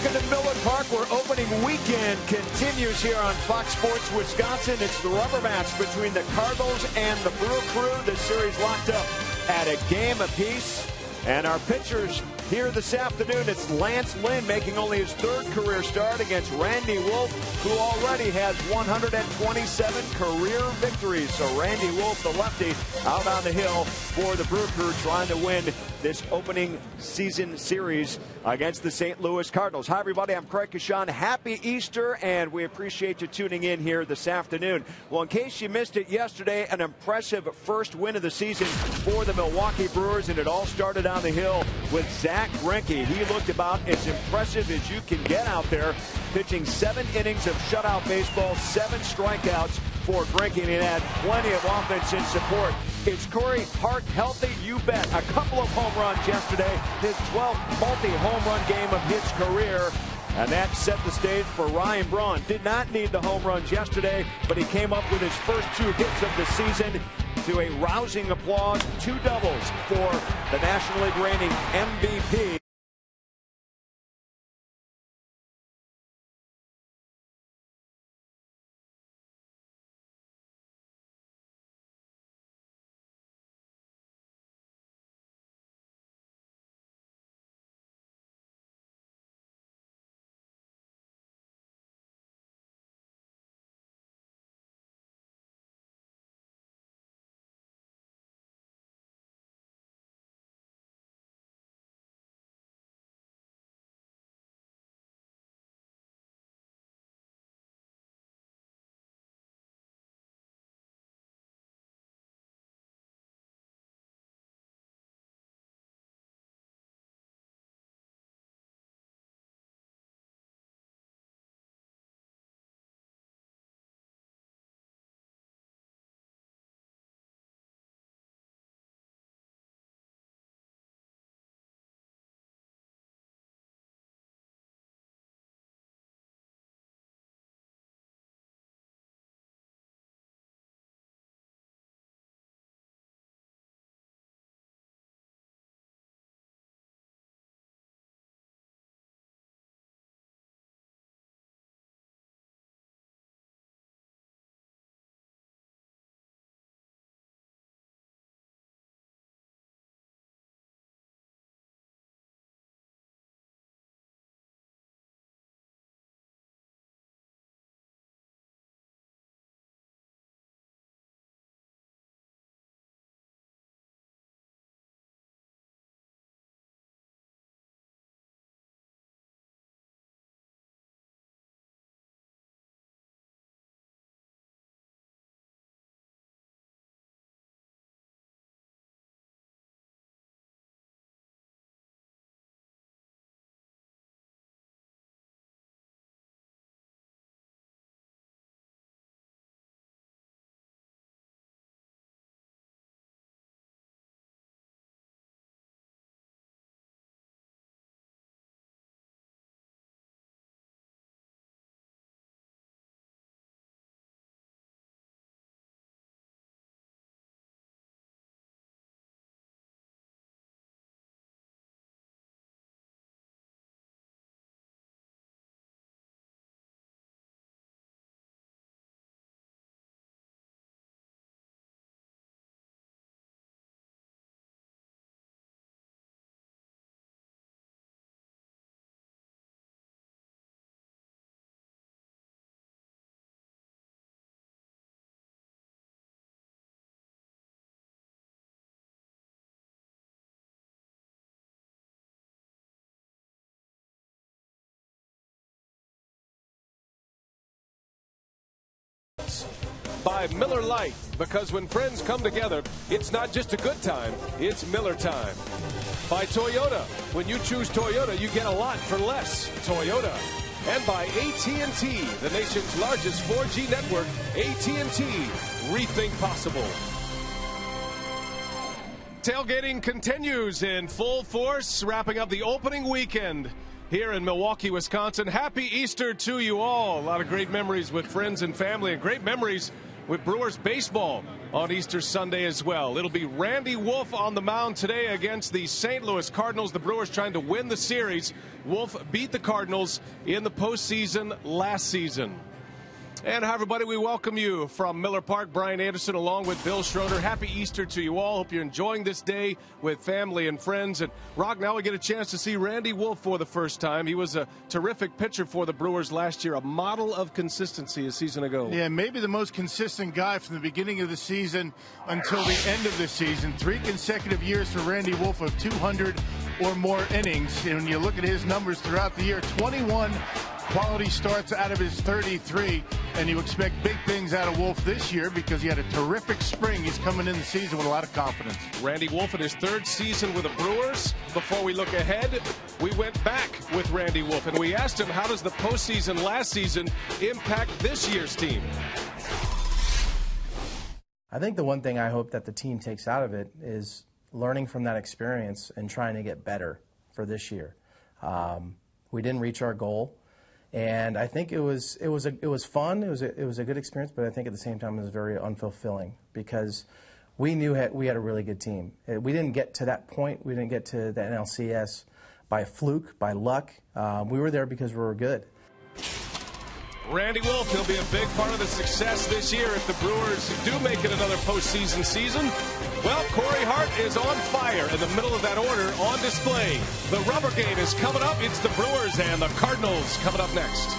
Welcome to Miller Park, where opening weekend continues here on Fox Sports Wisconsin. It's the rubber match between the Cardinals and the Brew Crew. The series locked up at a game apiece. And our pitchers here this afternoon, it's Lance Lynn making only his third career start against Randy Wolf, who already has 127 career victories. So Randy Wolf, the lefty, out on the hill for the Brew Crew, trying to win this opening season series against the St. Louis Cardinals. Hi, everybody. I'm Craig Kashan. Happy Easter, and we appreciate you tuning in here this afternoon. Well, in case you missed it yesterday, an impressive first win of the season for the Milwaukee Brewers, and it all started on the hill with Zach Greinke. He looked about as impressive as you can get out there, pitching 7 innings of shutout baseball, 7 strikeouts for Greinke, and he had plenty of offense in support. Is Corey Hart healthy? You bet. A couple of home runs yesterday, his 12th multi-home run game of his career. And that set the stage for Ryan Braun. Did not need the home runs yesterday, but he came up with his first 2 hits of the season to a rousing applause. 2 doubles for the National League reigning MVP. By Miller Lite, because when friends come together, it's not just a good time, it's Miller time. By Toyota, when you choose Toyota, you get a lot for less. Toyota. And by AT&T, the nation's largest 4G network. AT&T, rethink possible. Tailgating continues in full force, wrapping up the opening weekend here in Milwaukee, Wisconsin. Happy Easter to you all. A lot of great memories with friends and family, and great memories with Brewers baseball on Easter Sunday as well. It'll be Randy Wolf on the mound today against the St. Louis Cardinals. The Brewers trying to win the series. Wolf beat the Cardinals in the postseason last season. And hi, everybody. We welcome you from Miller Park. Brian Anderson along with Bill Schroeder. Happy Easter to you all. Hope you're enjoying this day with family and friends. And, Rock, now we get a chance to see Randy Wolf for the first time. He was a terrific pitcher for the Brewers last year, a model of consistency a season ago. Yeah, maybe the most consistent guy from the beginning of the season until the end of the season. 3 consecutive years for Randy Wolf of 200 or more innings. And when you look at his numbers throughout the year, 21 quality starts out of his 33, and you expect big things out of Wolf this year because he had a terrific spring. He's coming in the season with a lot of confidence. Randy Wolf in his 3rd season with the Brewers. Before we look ahead, we went back with Randy Wolf, and we asked him, how does the postseason last season impact this year's team? I think the one thing I hope that the team takes out of it is learning from that experience and trying to get better for this year. We didn't reach our goal. And I think it was fun. It was a good experience, but I think at the same time it was very unfulfilling because we knew we had a really good team. We didn't get to that point. We didn't get to the NLCS by fluke, by luck. We were there because we were good. Randy Wolf, he'll be a big part of the success this year if the Brewers do make it another postseason season. Well, Corey Hart is on fire in the middle of that order on display. The rubber game is coming up. It's the Brewers and the Cardinals coming up next.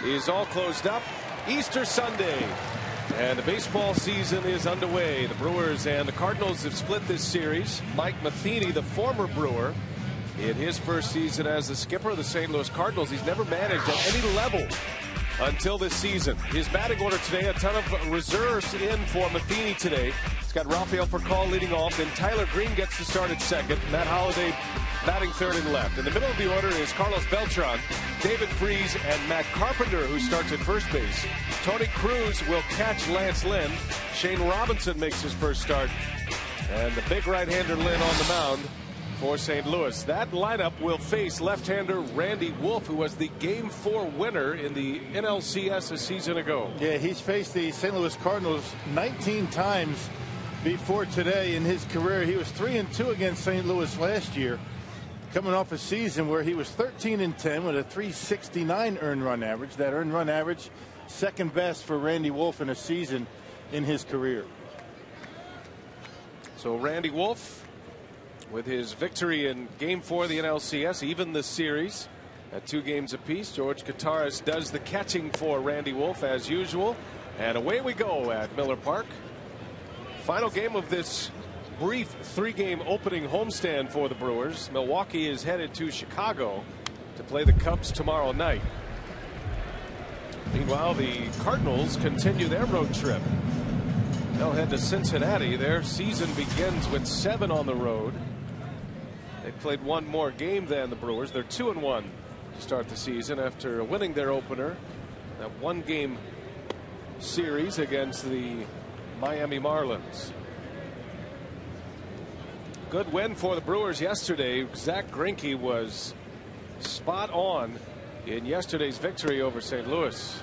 Is all closed up. Easter Sunday. And the baseball season is underway. The Brewers and the Cardinals have split this series. Mike Matheny, the former Brewer, in his first season as the skipper of the St. Louis Cardinals, he's never managed at any level until this season. His batting order today, a ton of reserves in for Matheny today. He's got Rafael Furcal leading off. Then Tyler Green gets to start at second. Matt Holliday batting third and left. In the middle of the order is Carlos Beltran, David Freese, and Matt Carpenter, who starts at first base. Tony Cruz will catch Lance Lynn. Shane Robinson makes his first start. And the big right-hander Lynn on the mound for St. Louis. That lineup will face left-hander Randy Wolf, who was the Game 4 winner in the NLCS a season ago. Yeah, he's faced the St. Louis Cardinals 19 times before today in his career. He was 3-2 against St. Louis last year, coming off a season where he was 13-10 with a 369 earned run average. That earned run average second best for Randy Wolf in a season in his career. So Randy Wolf, with his victory in Game 4 of the NLCS, even the series at 2 games apiece. George Kottaras does the catching for Randy Wolf as usual. And away we go at Miller Park. Final game of this brief 3-game opening homestand for the Brewers. Milwaukee is headed to Chicago to play the Cubs tomorrow night. Meanwhile, the Cardinals continue their road trip. They'll head to Cincinnati. Their season begins with 7 on the road. They played 1 more game than the Brewers. They're 2-1 to start the season after winning their opener. That 1-game series against the Miami Marlins. Good win for the Brewers yesterday. Zach Greinke was spot on in yesterday's victory over St. Louis.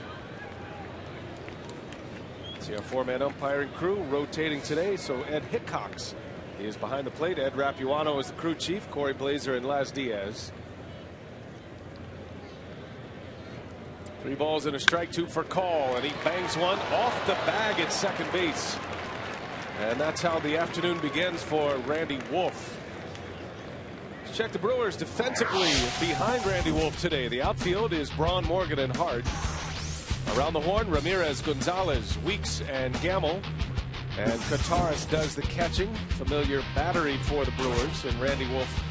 See our 4-man umpiring crew rotating today. So Ed Hickox is behind the plate. Ed Rapuano is the crew chief. Corey Blazer and Laz Diaz. 3 balls and a strike, 2 for Call, and he bangs one off the bag at second base. And that's how the afternoon begins for Randy Wolf. Let's check the Brewers defensively behind Randy Wolf today. The outfield is Braun, Morgan, and Hart. Around the horn, Ramirez, Gonzalez, Weeks, and Gamble. And Kottaras does the catching. Familiar battery for the Brewers, and Randy Wolf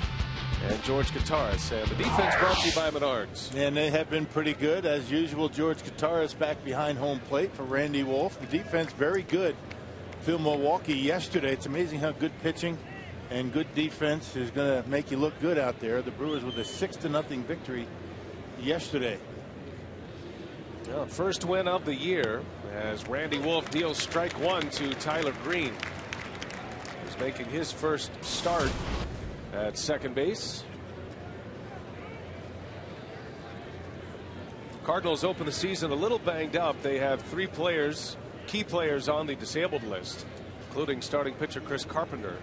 and George Kottaras. And the defense brought to you by Menards. And they have been pretty good. As usual, George Kottaras back behind home plate for Randy Wolf. The defense very good. Phil Milwaukee yesterday. It's amazing how good pitching and good defense is going to make you look good out there. The Brewers with a 6-0 victory yesterday. Well, first win of the year as Randy Wolf deals strike 1 to Tyler Green. He's making his first start at second base. Cardinals open the season a little banged up. They have 3 players, key players on the disabled list, including starting pitcher Chris Carpenter.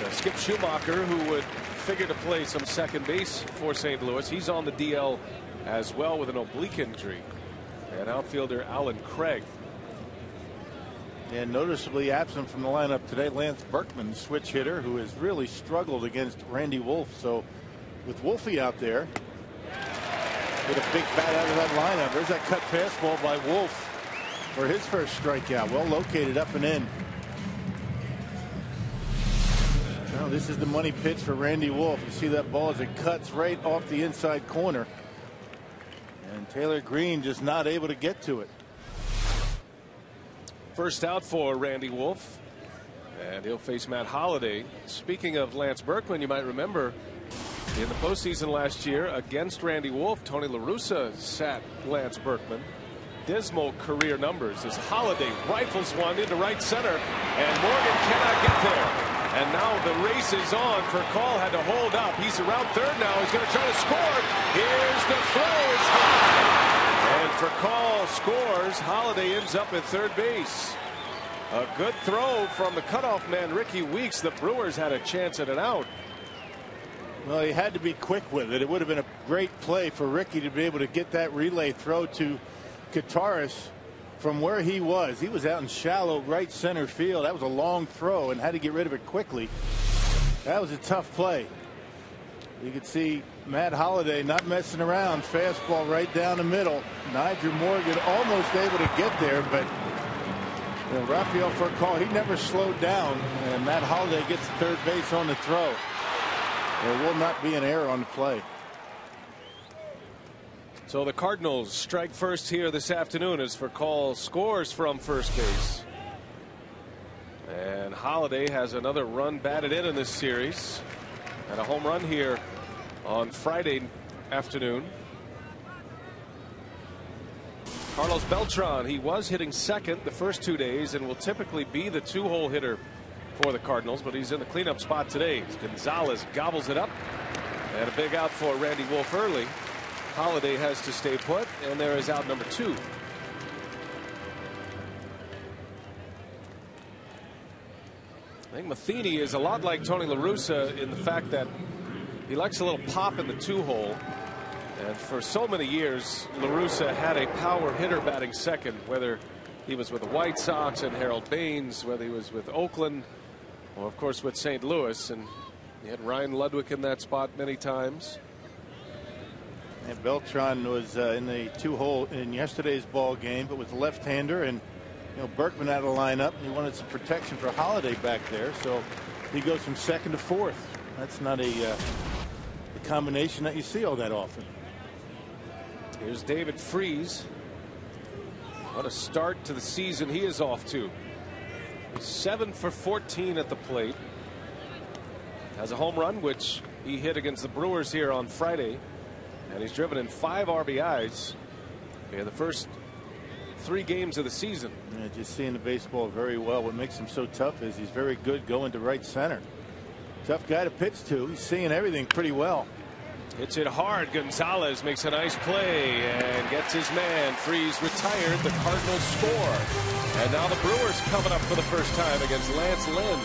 And, Skip Schumacher, who would figure to play some second base for St. Louis, he's on the DL as well with an oblique injury. And outfielder Alan Craig. And noticeably absent from the lineup today, Lance Berkman, switch hitter, who has really struggled against Randy Wolf. So with Wolfie out there, get a big bat out of that lineup. There's that cut fastball by Wolf for his first strikeout. Well located up and in. Now this is the money pitch for Randy Wolf. You see that ball as it cuts right off the inside corner. And Taylor Green just not able to get to it. First out for Randy Wolf, and he'll face Matt Holliday. Speaking of Lance Berkman, you might remember in the postseason last year against Randy Wolf, Tony La Russa sat Lance Berkman. Dismal career numbers as Holliday rifles one into right center, and Morgan cannot get there. And now the race is on. For Call had to hold up. He's around third now. He's going to try to score. Here's the throw. It's high. And for Call scores. Holliday ends up at third base. A good throw from the cutoff man Ricky Weeks. The Brewers had a chance at an out. Well, he had to be quick with it. It would have been a great play for Ricky to be able to get that relay throw to Kottaras from where he was. He was out in shallow right center field. That was a long throw and had to get rid of it quickly. That was a tough play. You could see Matt Holliday not messing around. Fastball right down the middle. Nigel Morgan almost able to get there, but Rafael Furcal, he never slowed down, and Matt Holliday gets to third base on the throw. There will not be an error on the play. So the Cardinals strike first here this afternoon as Furcal scores from first base. And Holliday has another run batted in this series. And a home run here on Friday afternoon. Carlos Beltran, he was hitting second the first 2 days and will typically be the 2-hole hitter for the Cardinals, but he's in the cleanup spot today. Gonzalez gobbles it up, and a big out for Randy Wolf early. Holliday has to stay put, and there is out number 2. I think Matheny is a lot like Tony La Russa in the fact that he likes a little pop in the 2-hole, And for so many years, La Russa had a power hitter batting second, whether he was with the White Sox and Harold Baines, whether he was with Oakland, or of course with St. Louis. And he had Ryan Ludwig in that spot many times. And Beltran was in the 2-hole in yesterday's ball game, but with a left-hander, and Berkman out of the lineup. He wanted some protection for Holiday back there, so he goes from second to fourth. That's not a combination that you see all that often. Here's David Freese. What a start to the season he is off to. 7 for 14 at the plate. Has a home run, which he hit against the Brewers here on Friday. And he's driven in 5 RBIs in the first 3 games of the season. Yeah, just seeing the baseball very well. What makes him so tough is he's very good going to right center. Tough guy to pitch to. He's seeing everything pretty well. Hits it hard. Gonzalez makes a nice play and gets his man. Freese retired. The Cardinals score. And now the Brewers coming up for the first time against Lance Lynn.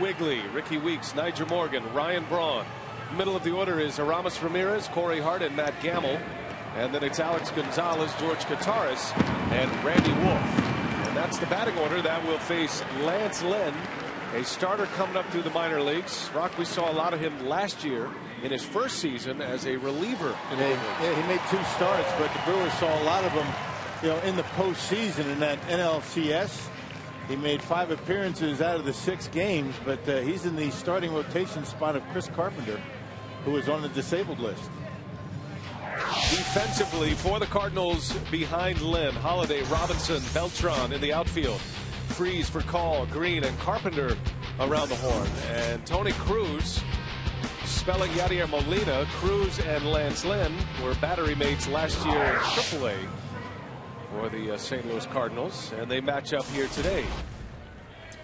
Wigley, Ricky Weeks, Nigel Morgan, Ryan Braun. Middle of the order is Aramis Ramirez, Corey Hart, and Matt Gamble. And then it's Alex Gonzalez, George Kataris, and Randy Wolf. And that's the batting order that will face Lance Lynn, a starter coming up through the minor leagues. Rock, we saw a lot of him last year in his first season as a reliever. Yeah, he made 2 starts, but the Brewers saw a lot of him, in the postseason in that NLCS. He made 5 appearances out of the 6 games, but he's in the starting rotation spot of Chris Carpenter, who is on the disabled list. Defensively for the Cardinals behind Lynn, Holiday, Robinson, Beltran in the outfield. Freese for Call, Green, and Carpenter around the horn. And Tony Cruz spelling Yadier Molina. Cruz and Lance Lynn were battery mates last year in AAA. For the St. Louis Cardinals, and they match up here today.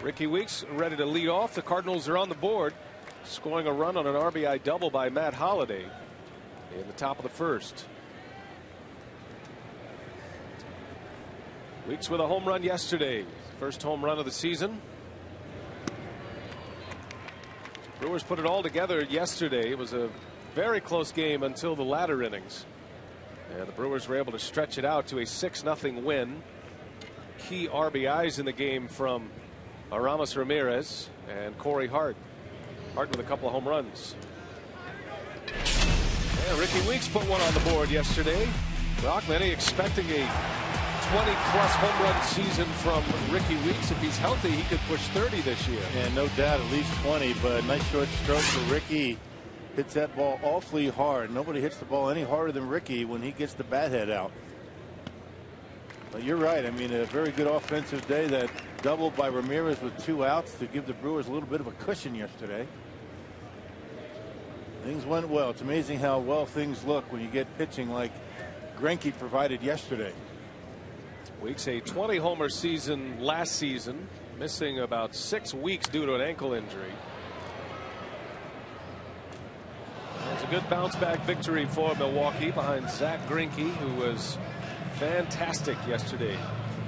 Ricky Weeks ready to lead off. The Cardinals are on the board, scoring a run on an RBI double by Matt Holliday in the top of the first. Weeks with a home run yesterday, first home run of the season. Brewers put it all together yesterday. It was a very close game until the latter innings. And the Brewers were able to stretch it out to a 6-0 win. Key RBIs in the game from Aramis Ramirez and Corey Hart. Hart with a couple of home runs. And Ricky Weeks put one on the board yesterday. Rock, many expecting a 20-plus home run season from Ricky Weeks. If he's healthy, he could push 30 this year. Yeah, no doubt, at least 20, but nice short stroke for Ricky. Hits that ball awfully hard. Nobody hits the ball any harder than Ricky when he gets the bat head out. But you're right. I mean, a very good offensive day. That double by Ramirez with 2 outs to give the Brewers a little bit of a cushion yesterday. Things went well. It's amazing how well things look when you get pitching like Greinke provided yesterday. Weeks a 20-homer season last season, missing about 6 weeks due to an ankle injury. It's a good bounce-back victory for Milwaukee behind Zach Greinke, who was fantastic yesterday.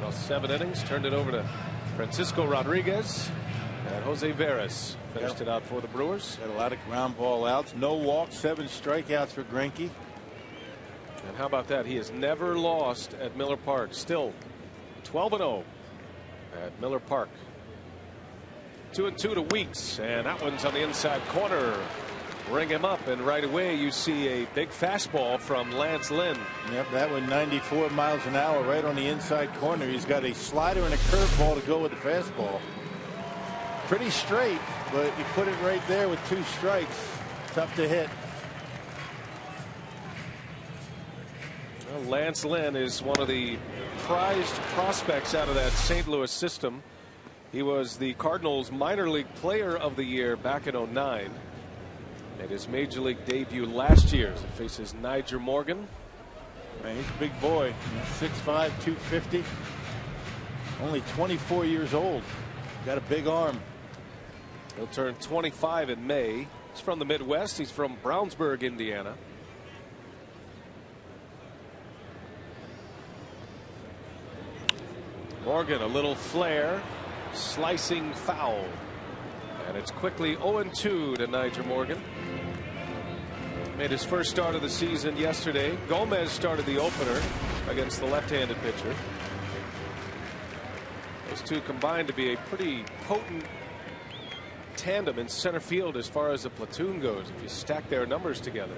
Well, 7 innings, turned it over to Francisco Rodriguez, and Jose Veras finished it out for the Brewers. Got a lot of ground ball outs, no walks, 7 strikeouts for Greinke. And how about that? He has never lost at Miller Park. Still 12-0 at Miller Park. 2-2 to Weeks, and that one's on the inside corner. Ring him up, and right away you see a big fastball from Lance Lynn. Yep, that one 94 miles an hour right on the inside corner. He's got a slider and a curveball to go with the fastball. Pretty straight, but you put it right there with 2 strikes. Tough to hit. Well, Lance Lynn is one of the prized prospects out of that St. Louis system. He was the Cardinals minor league player of the year back in '09. Made his major league debut last year as he faces Nyjer Morgan. Man, he's a big boy. 6'5", 250. Only 24 years old. Got a big arm. He'll turn 25 in May. He's from the Midwest. He's from Brownsburg, Indiana. Morgan, a little flare, slicing foul. And it's quickly 0-2 to Nyjer Morgan. Made his first start of the season yesterday. Gomez started the opener against the left-handed pitcher. Those two combined to be a pretty potent tandem in center field as far as the platoon goes, if you stack their numbers together.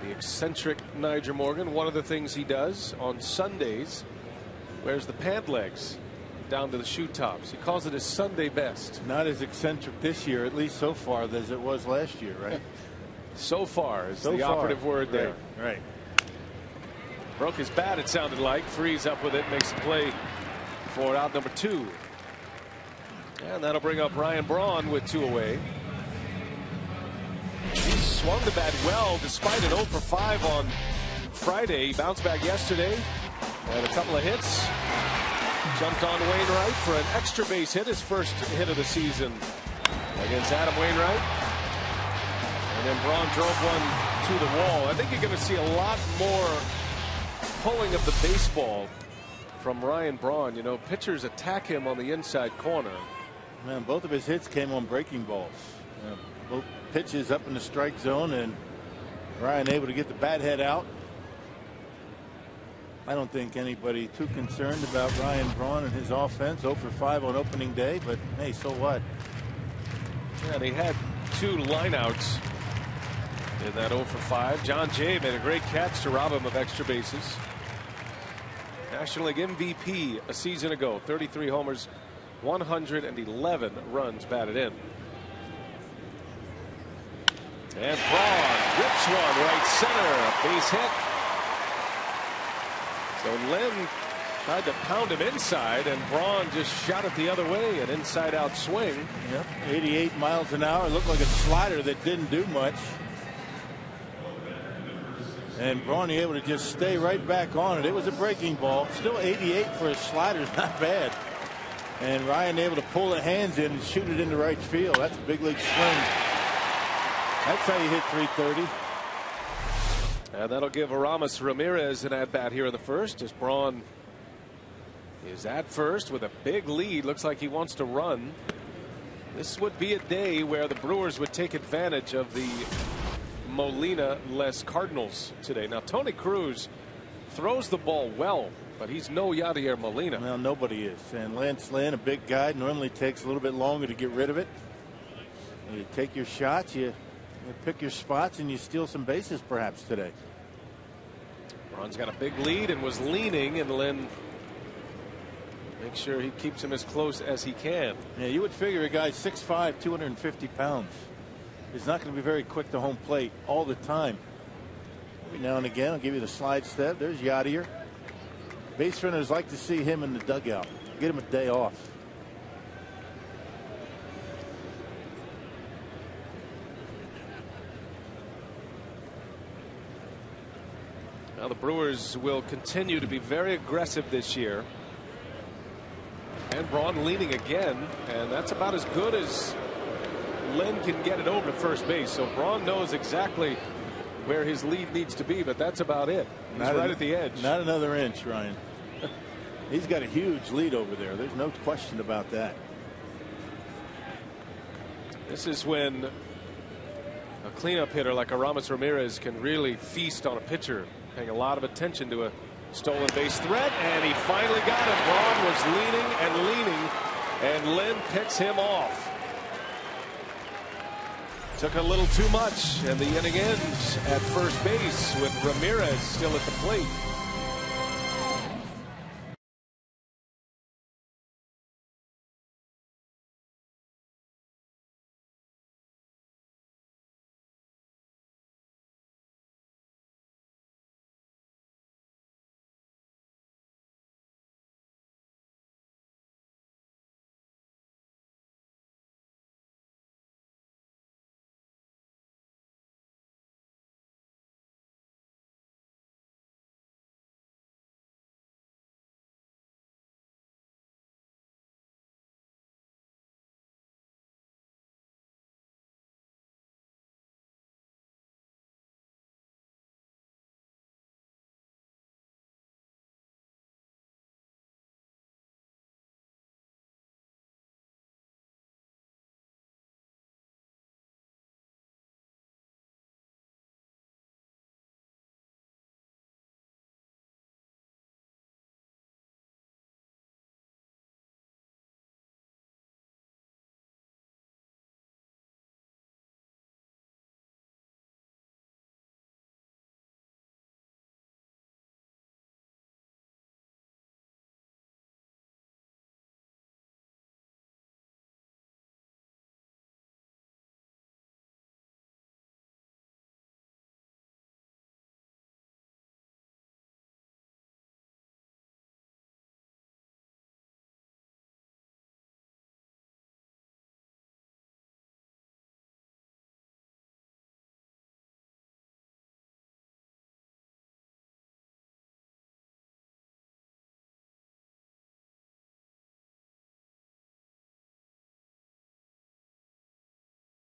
The eccentric Nyjer Morgan, one of the things he does on Sundays, wears the pant legs down to the shoe tops. He calls it his Sunday best. Not as eccentric this year, at least so far, as it was last year, right? So far is the operative word there. Right. Broke his bat, it sounded like. Frees up with it, makes a play for out number 2. And that'll bring up Ryan Braun with 2 away. He swung the bat well despite an 0 for 5 on Friday. He bounced back yesterday, had a couple of hits. Jumped on Wainwright for an extra base hit, his first hit of the season against Adam Wainwright. And then Braun drove one to the wall. I think you're going to see a lot more pulling of the baseball from Ryan Braun. You know, pitchers attack him on the inside corner. Man, both of his hits came on breaking balls. Both pitches up in the strike zone, and Ryan able to get the bat head out. I don't think anybody too concerned about Ryan Braun and his offense. 0 for 5 on opening day, but hey, so what? Yeah, and he had 2 lineouts in that 0 for 5. John Jay made a great catch to rob him of extra bases. National League MVP a season ago. 33 homers, 111 runs batted in. And Braun rips one right center. A base hit. So Lynn tried to pound him inside, and Braun just shot it the other way, an inside-out swing. Yep, 88 miles an hour. Looked like a slider that didn't do much. And Braun able to just stay right back on it. It was a breaking ball. Still 88 for a slider is not bad. And Ryan able to pull the hands in and shoot it into right field. That's a big league swing. That's how you hit 330. And that'll give Aramis Ramirez an at-bat here in the first, as Braun is at first with a big lead. Looks like he wants to run. This would be a day where the Brewers would take advantage of the Molina-less Cardinals today. Now, Tony Cruz throws the ball well, but he's no Yadier Molina. Well, nobody is. And Lance Lynn, a big guy, normally takes a little bit longer to get rid of it. You take your shots, you pick your spots, and you steal some bases perhaps today. Braun's got a big lead and was leaning, and Lynn makes sure he keeps him as close as he can. Yeah, you would figure a guy 6'5", 250 pounds is not going to be very quick to home plate all the time. Every now and again, I'll give you the slide step. There's Yadier. Base runners like to see him in the dugout. Get him a day off. Now the Brewers will continue to be very aggressive this year. And Braun leaning again, and that's about as good as Len can get it over to first base. So Braun knows exactly where his lead needs to be, but that's about it. He's right at the edge. Not another inch, Ryan. He's got a huge lead over there. There's no question about that. This is when a cleanup hitter like Aramis Ramirez can really feast on a pitcher, paying a lot of attention to a stolen base threat, and he finally got it. Braun was leaning, and Len picks him off. Took a little too much, and the inning ends at first base with Ramirez still at the plate.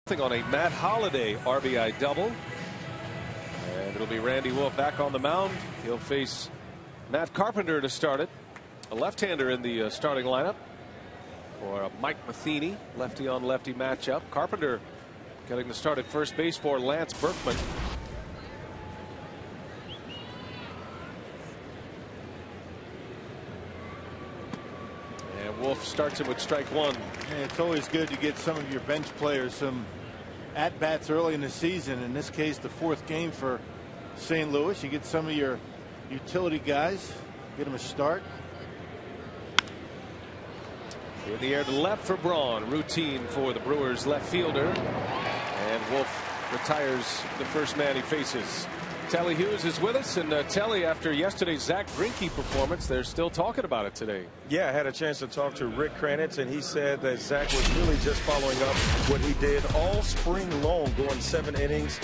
On a Matt Holliday RBI double, and it'll be Randy Wolf back on the mound. He'll face Matt Carpenter to start it, a left-hander in the starting lineup for a Mike Matheny lefty on lefty matchup. Carpenter getting the start at first base for Lance Berkman. And Wolf starts him with strike one. Yeah, it's always good to get some of your bench players some at-bats early in the season. In this case, the fourth game for St. Louis. You get some of your utility guys, get them a start. In the air to left for Braun, routine for the Brewers left fielder, and Wolf retires the first man he faces. Telly Hughes is with us, and Telly, after yesterday's Zach Greinke performance, they're still talking about it today. Yeah, I had a chance to talk to Rick Kranitz, and he said that Zach was really just following up what he did all spring long, going 7 innings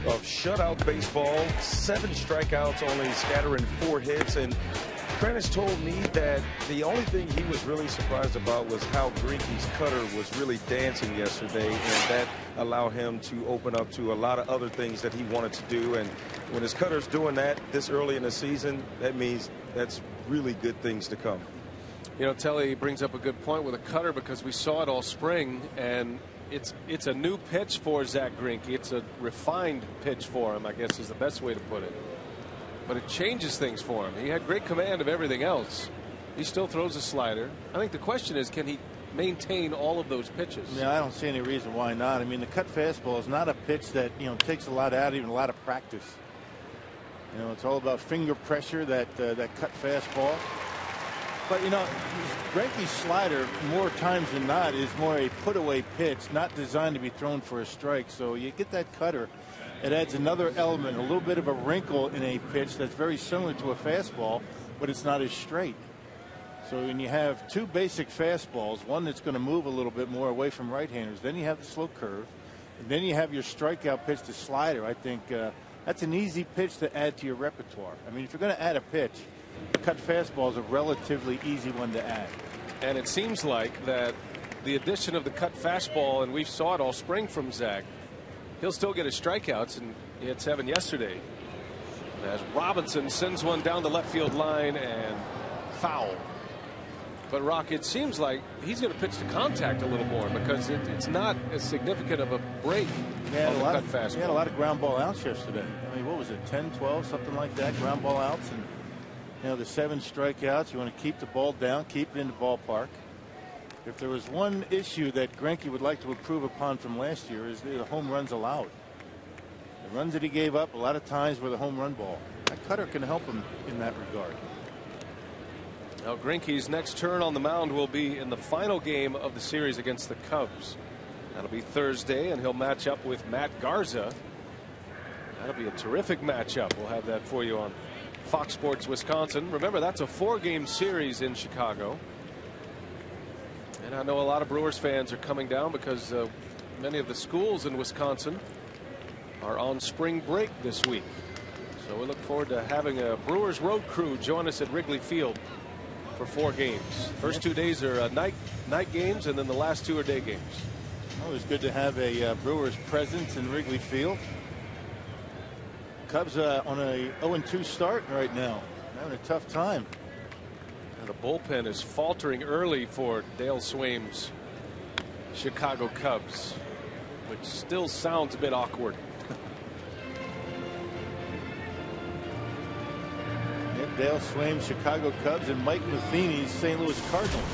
of shutout baseball, 7 strikeouts, only scattering 4 hits. And Kranitz told me that the only thing he was really surprised about was how Greinke's cutter was really dancing yesterday, and that allowed him to open up to a lot of other things that he wanted to do. And when his cutter's doing that this early in the season, that means that's really good things to come. You know, Telly brings up a good point with a cutter, because we saw it all spring, and it's a new pitch for Zach Greinke. It's a refined pitch for him, I guess is the best way to put it. But it changes things for him. He had great command of everything else. He still throws a slider. I think the question is, can he maintain all of those pitches? Yeah, I don't see any reason why not. I mean, the cut fastball is not a pitch that, you know, takes a lot out, even a lot of practice. You know, it's all about finger pressure, that cut fastball. But, you know, Greinke's slider, more times than not, is more a put-away pitch, not designed to be thrown for a strike. So you get that cutter, it adds another element, a little bit of a wrinkle in a pitch that's very similar to a fastball, but it's not as straight. So when you have two basic fastballs, one that's going to move a little bit more away from right-handers, then you have the slow curve, and then you have your strikeout pitch, the slider. I think that's an easy pitch to add to your repertoire. I mean, if you're going to add a pitch, cut fastball is a relatively easy one to add. And it seems like that the addition of the cut fastball, and we saw it all spring from Zach, he'll still get his strikeouts, and he had 7 yesterday. As Robinson sends one down the left field line and foul. But Rock, it seems like he's going to pitch to contact a little more because it's not as significant of a break on the cut fastball. He had a lot of ground ball outs yesterday. I mean, what was it, 10, 12, something like that, ground ball outs. And, you know, the 7 strikeouts, you want to keep the ball down, keep it in the ballpark. If there was one issue that Greinke would like to improve upon from last year is the home runs allowed. The runs that he gave up a lot of times were the home run ball. That cutter can help him in that regard. Now Greinke's next turn on the mound will be in the final game of the series against the Cubs. That'll be Thursday, and he'll match up with Matt Garza. That'll be a terrific matchup. We'll have that for you on Fox Sports Wisconsin. Remember, that's a 4-game series in Chicago. And I know a lot of Brewers fans are coming down because many of the schools in Wisconsin are on spring break this week. So we look forward to having a Brewers road crew join us at Wrigley Field for 4 games. First 2 days are night games, and then the last 2 are day games. Always good to have a Brewers presence in Wrigley Field. Cubs on a 0-2 start right now, having a tough time. And the bullpen is faltering early for Dale Swaim's Chicago Cubs, which still sounds a bit awkward. Dale Swaim, Chicago Cubs, and Mike Matheny's St. Louis Cardinals.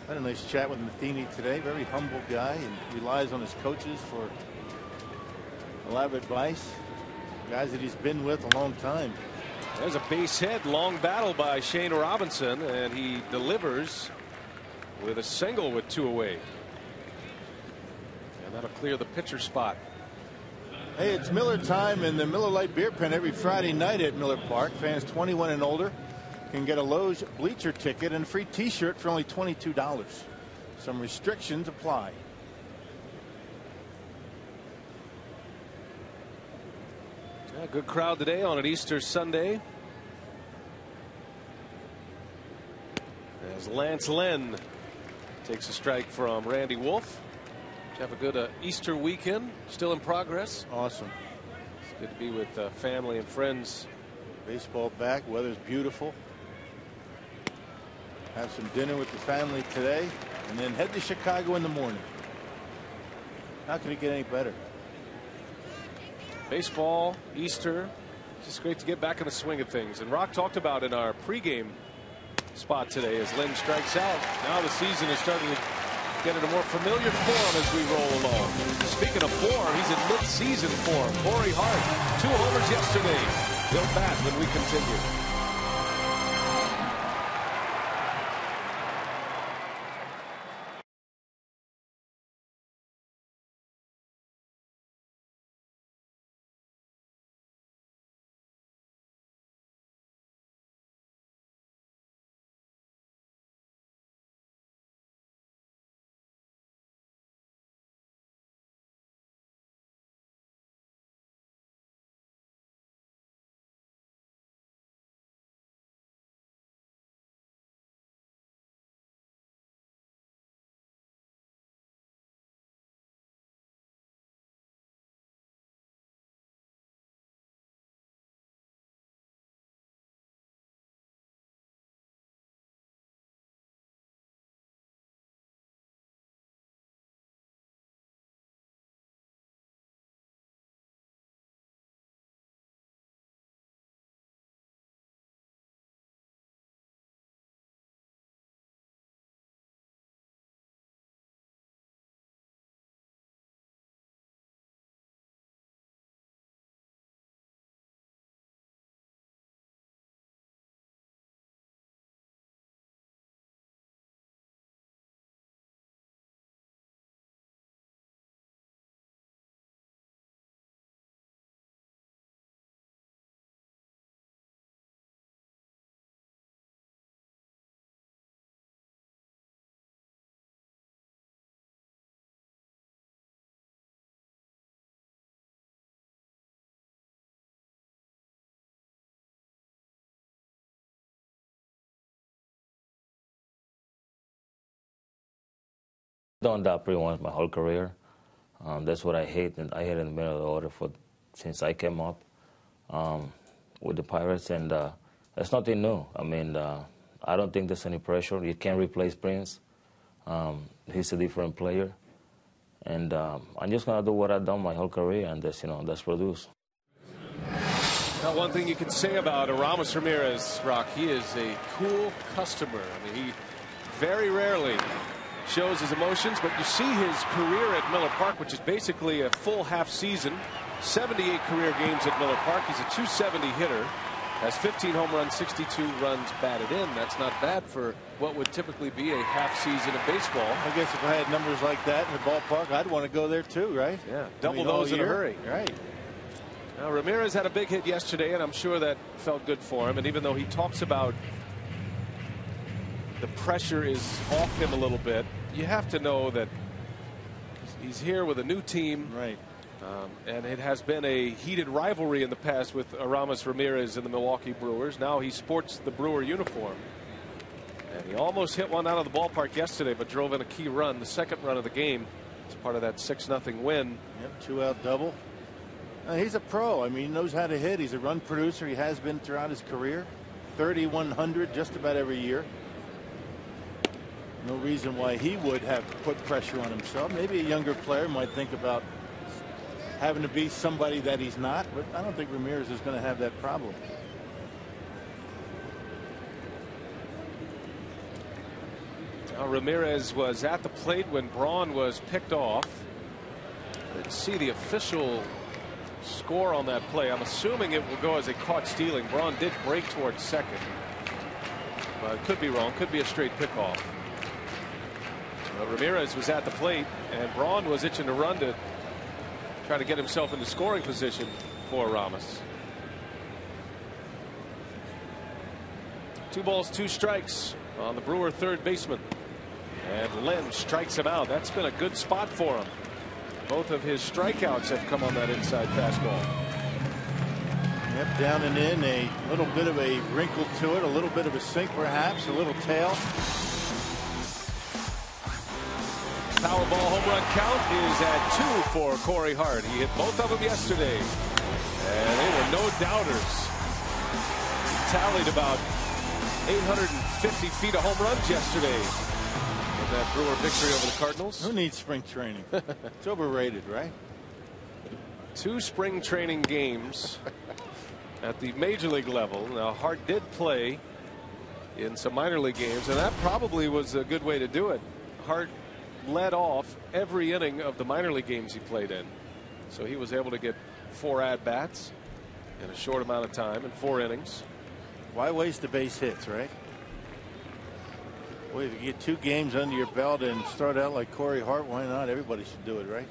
Had a nice chat with Matheny today. Very humble guy and relies on his coaches for a lot of advice. Guys that he's been with a long time. There's a base hit, long battle by Shane Robinson, and he delivers with a single with 2 away. And that'll clear the pitcher spot. Hey, it's Miller time in the Miller Lite Beer Pen every Friday night at Miller Park. Fans 21 and older can get a Lowe's bleacher ticket and a free T-shirt for only $22. Some restrictions apply. Yeah, good crowd today on an Easter Sunday. As Lance Lynn takes a strike from Randy Wolf. Have a good Easter weekend. Still in progress. Awesome. It's good to be with family and friends. Baseball back. Weather's beautiful. Have some dinner with the family today, and then head to Chicago in the morning. How can it get any better? Baseball, Easter. It's just great to get back in the swing of things. And Rock talked about in our pregame spot today as Lynn strikes out. Now the season is starting to get in a more familiar form as we roll along. Speaking of form, he's in mid-season form. Corey Hart, 2 homers yesterday. He'll bat when we continue. Done that pretty much my whole career. That's what I hate, and I hate in the middle of the order since I came up with the Pirates, and that's nothing new. I mean, I don't think there's any pressure. You can't replace Prince. He's a different player, and I'm just gonna do what I've done my whole career, and that's produce. Now, one thing you can say about Aramis Ramirez, Rock, he is a cool customer. I mean, he very rarely shows his emotions, but you see his career at Miller Park, which is basically a full half season, 78 career games at Miller Park. He's a .270 hitter, has 15 home runs, 62 runs batted in. That's not bad for what would typically be a half season of baseball. I guess if I had numbers like that in the ballpark, I'd want to go there too, right? Yeah, double those in a hurry. Right. Now, Ramirez had a big hit yesterday, and I'm sure that felt good for him. And even though he talks about the pressure is off him a little bit, you have to know that he's here with a new team. Right. And it has been a heated rivalry in the past with Aramis Ramirez and the Milwaukee Brewers. Now he sports the Brewer uniform. And he almost hit one out of the ballpark yesterday, but drove in a key run, the second run of the game, as part of that 6-0 win. Yep, 2-out double. He's a pro. I mean, he knows how to hit. He's a run producer. He has been throughout his career. 3,100 just about every year. No reason why he would have put pressure on himself. Maybe a younger player might think about having to be somebody that he's not, but I don't think Ramirez is going to have that problem. Now, Ramirez was at the plate when Braun was picked off. Let's see the official score on that play. I'm assuming it will go as a caught stealing. Braun did break towards second, but could be wrong. Could be a straight pickoff. Ramirez was at the plate, and Braun was itching to run to try to get himself into scoring position for Ramos. 2 balls, 2 strikes on the Brewer third baseman, and Len strikes him out. That's been a good spot for him. Both of his strikeouts have come on that inside fastball. Yep, down and in, a little bit of a wrinkle to it, a little bit of a sink perhaps, a little tail. Powerball home run count is at 2 for Corey Hart. He hit both of them yesterday, and they were no doubters. He tallied about 850 feet of home runs yesterday in that Brewer victory over the Cardinals. Who needs spring training? It's overrated, right? 2 spring training games at the major league level. Now, Hart did play in some minor league games, and that probably was a good way to do it. Hart led off every inning of the minor league games he played in, so he was able to get 4 at-bats in a short amount of time in 4 innings. Why waste the base hits, right? Well, if you get 2 games under your belt and start out like Corey Hart, why not? Everybody should do it, right?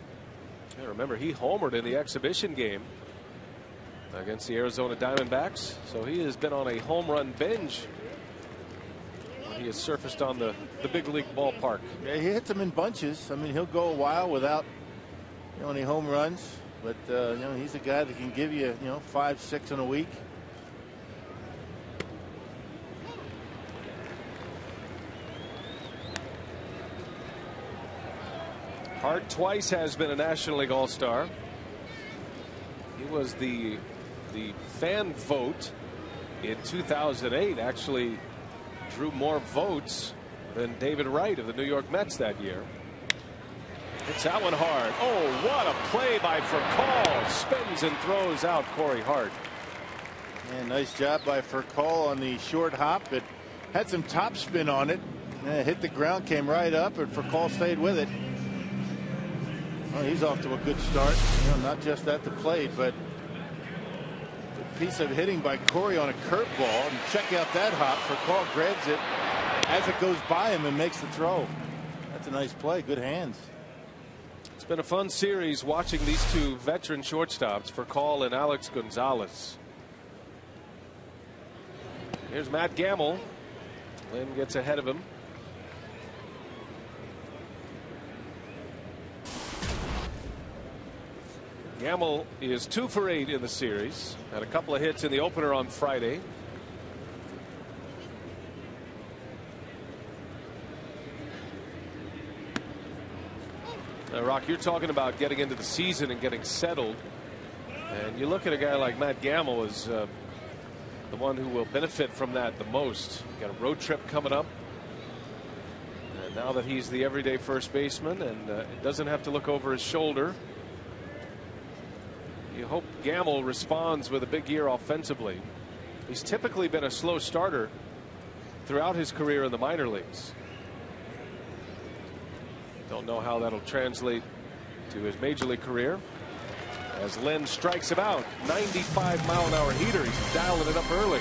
Yeah, remember, he homered in the exhibition game against the Arizona Diamondbacks, so he has been on a home run binge. He has surfaced on the big league ballpark. Yeah, he hits them in bunches. I mean, he'll go a while without any home runs, but he's a guy that can give you 5, 6 in a week. Hart twice has been a National League All-Star. He was the fan vote in 2008. Actually drew more votes than David Wright of the New York Mets that year. Hits that one hard. Oh, what a play by Furcal. Spins and throws out Corey Hart. And nice job by Furcal on the short hop. It had some top spin on it. Hit the ground, came right up, and Furcal stayed with it. Well, he's off to a good start. Not just at the plate, but a piece of hitting by Corey on a curveball. And check out that hop. Furcal grabs it as it goes by him and makes the throw. That's a nice play. Good hands. It's been a fun series watching these 2 veteran shortstops, Furcal and Alex Gonzalez. Here's Matt Gamble. Lynn gets ahead of him. Gamble is 2 for 8 in the series. Had a couple of hits in the opener on Friday. Rock, you're talking about getting into the season and getting settled. And you look at a guy like Matt Gamble as the one who will benefit from that the most. Got a road trip coming up. And now that he's the everyday first baseman and doesn't have to look over his shoulder, you hope Gamble responds with a big year offensively. He's typically been a slow starter throughout his career in the minor leagues. Don't know how that'll translate to his major league career. As Lynn strikes him out, 95-mile-an-hour heater. He's dialing it up early.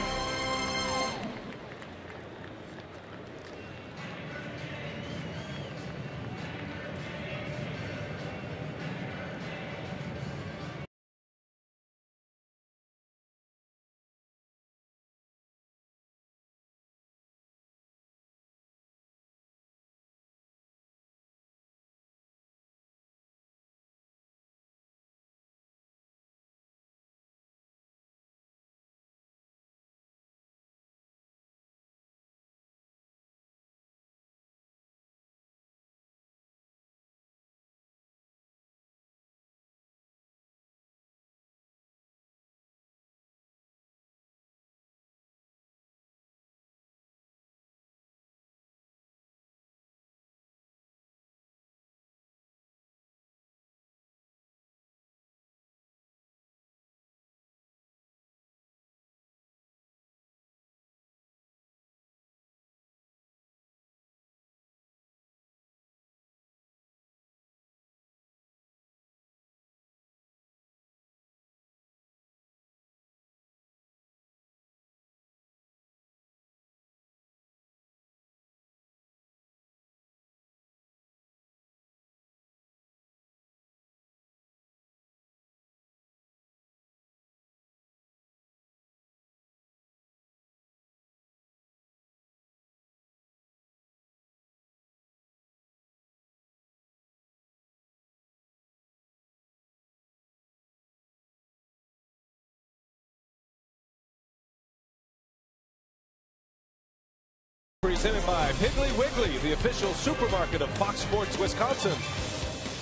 Presented by Piggly Wiggly, the official supermarket of Fox Sports Wisconsin.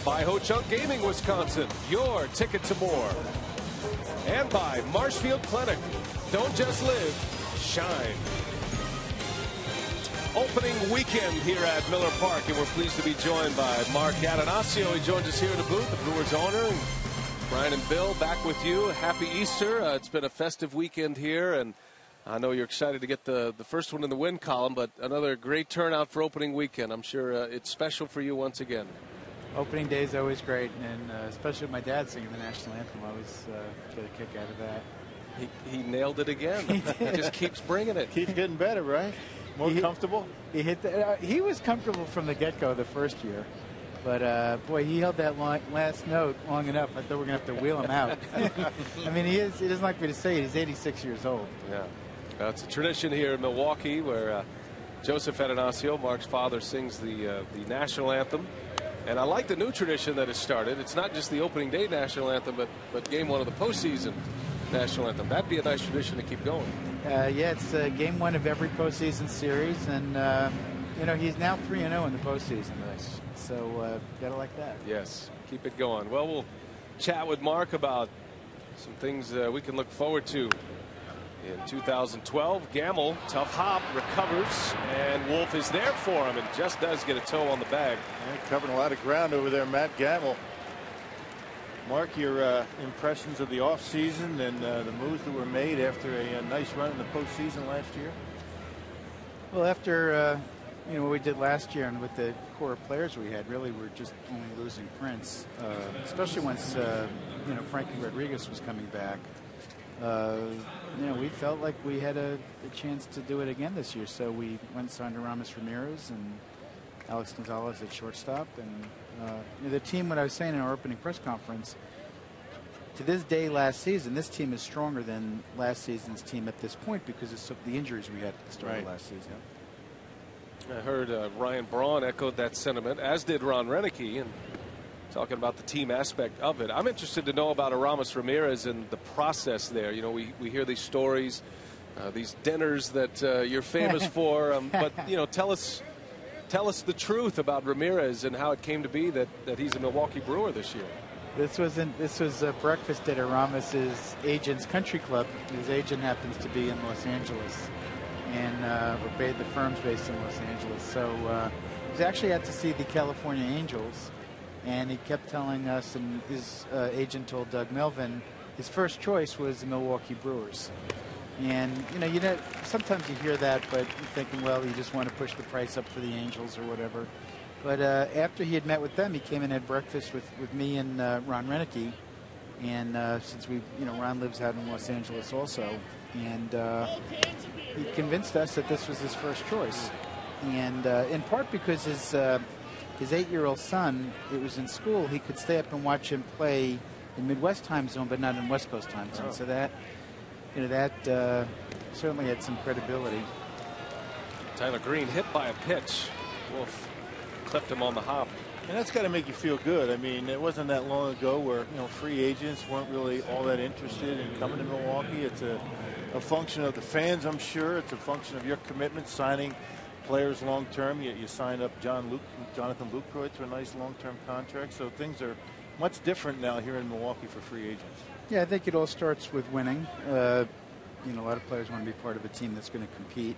By Ho Chunk Gaming Wisconsin, your ticket to more. And by Marshfield Clinic. Don't just live, shine. Opening weekend here at Miller Park, and we're pleased to be joined by Mark Atanasio. He joins us here in the booth, the Brewers owner. Brian and Bill back with you. Happy Easter. It's been a festive weekend here, and I know you're excited to get the first one in the win column, but another great turnout for opening weekend. I'm sure it's special for you once again. Opening day is always great, and especially with my dad singing the national anthem, I always get a kick out of that. He nailed it again. He just keeps bringing it. Keeps getting better, right? More comfortable? He hit he was comfortable from the get-go the first year. But, boy, he held that last note long enough. I thought we were going to have to wheel him out. I mean, he doesn't like me to say it. He's 86 years old. Yeah. It's a tradition here in Milwaukee where Joseph Atanasio, Mark's father, sings the national anthem. And I like the new tradition that has started. It's not just the opening day national anthem, but game one of the postseason national anthem. That'd be a nice tradition to keep going. Yeah, it's game one of every postseason series. And, you know, he's now 3-0 in the postseason. So gotta like that. Yes, keep it going. Well, we'll chat with Mark about some things we can look forward to in 2012. Gamble, tough hop, recovers, and Wolf is there for him and just does get a toe on the bag. Yeah, covering a lot of ground over there, Matt Gamble. Mark, your impressions of the offseason and the moves that were made after a nice run in the postseason last year? Well, after you know what we did last year, and with the core players we had, really we're just only losing Prince, especially once you know Frankie Rodriguez was coming back. You know, we felt like we had a chance to do it again this year, so we went and signed Aramis Ramirez and Alex Gonzalez at shortstop. And you know, the team, what I was saying in our opening press conference, to this day last season, this team is stronger than last season's team at this point because of the injuries we had at the start of last season. I heard Ryan Braun echoed that sentiment, as did Ron Renicky, and talking about the team aspect of it. I'm interested to know about Aramis Ramirez and the process there. You know, we hear these stories, these dinners that you're famous for, but, you know, tell us tell us the truth about Ramirez and how it came to be that he's a Milwaukee Brewer this year. This was a breakfast at Aramis's agent's country club. His agent happens to be in Los Angeles, and the firm's based in Los Angeles. So he was actually out to see the California Angels, and he kept telling us, and his agent told Doug Melvin, his first choice was the Milwaukee Brewers. And sometimes you hear that, but you're thinking, well, you just want to push the price up for the Angels or whatever. But after he had met with them, he came and had breakfast with me and Ron Renicky. And since Ron lives out in Los Angeles also, and he convinced us that this was his first choice. And in part because his 8-year-old son, it was in school, he could stay up and watch him play in Midwest time zone, but not in West Coast time zone. Oh. So that certainly had some credibility. Tyler Green hit by a pitch. Wolf clipped him on the hop. And that's got to make you feel good. I mean, it wasn't that long ago where free agents weren't really all that interested in coming to Milwaukee. It's a function of the fans, I'm sure. It's a function of your commitment, signing players long term. You signed up Jonathan Lucroy to a nice long term contract. So things are much different now here in Milwaukee for free agents. Yeah, I think it all starts with winning. A lot of players want to be part of a team that's going to compete.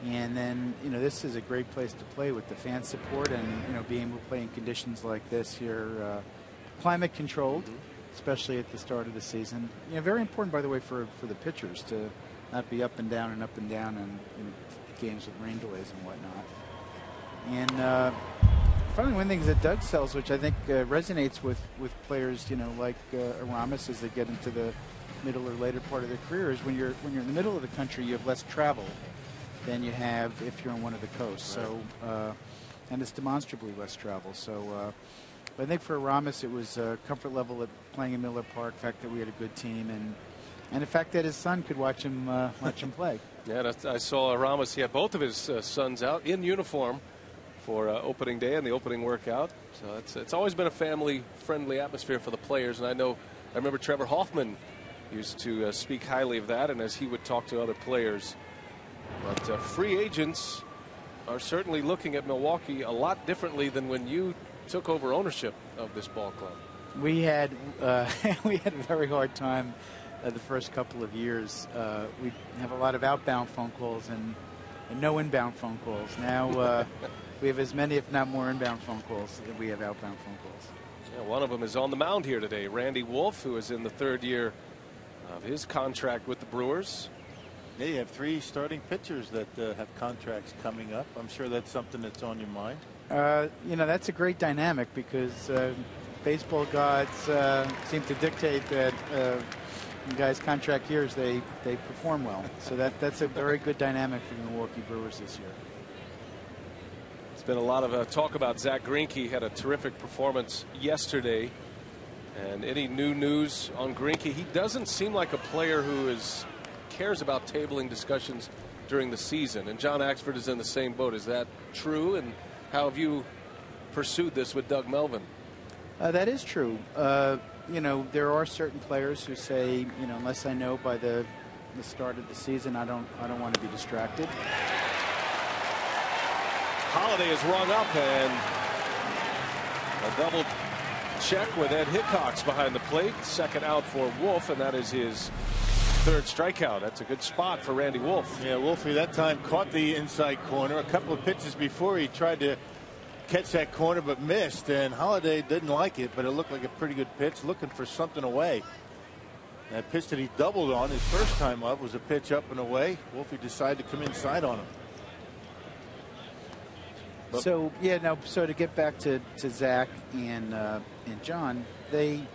And then, this is a great place to play with the fan support and, being able to play in conditions like this here, climate controlled, especially at the start of the season. Very important, by the way, for the pitchers to not be up and down in games with rain delays and whatnot. And finally, one thing that Doug sells, which I think resonates with players, like Aramis as they get into the middle or later part of their career, is when you're in the middle of the country, you have less travel than you have if you're on one of the coasts. Right. So, and it's demonstrably less travel. So, I think for Aramis, it was comfort level at playing in Miller Park, the fact that we had a good team, and the fact that his son could watch him play. Yeah, I saw Aramis. He had both of his sons out in uniform for opening day and the opening workout. So it's always been a family-friendly atmosphere for the players. And I remember Trevor Hoffman used to speak highly of that, and as he would talk to other players. But free agents are certainly looking at Milwaukee a lot differently than when you took over ownership of this ball club. We had a very hard time the first couple of years. We have a lot of outbound phone calls and no inbound phone calls. Now we have as many, if not more, inbound phone calls than we have outbound phone calls. Yeah, one of them is on the mound here today, Randy Wolf, who is in the third year of his contract with the Brewers. Yeah, you have 3 starting pitchers that have contracts coming up. I'm sure that's something that's on your mind. That's a great dynamic because baseball gods seem to dictate that when guys' contract years, they perform well. So that's a very good dynamic for the Milwaukee Brewers this year. There's been a lot of talk about Zach Greinke. He had a terrific performance yesterday. And any new news on Greinke? He doesn't seem like a player who cares about tabling discussions during the season. And John Axford is in the same boat. Is that true? And how have you pursued this with Doug Melvin? That is true. There are certain players who say, unless I know by the start of the season, I don't want to be distracted. Holiday is rung up, and a double check with Ed Hickox behind the plate. Second out for Wolf, and that is his 3rd strikeout. That's a good spot for Randy Wolf. Yeah, Wolfie that time caught the inside corner. A couple of pitches before he tried to catch that corner but missed, and Holiday didn't like it, but it looked like a pretty good pitch, looking for something away. That pitch that he doubled on his first time up was a pitch up and away. Wolfie decided to come inside on him. So to get back to Zach and John, they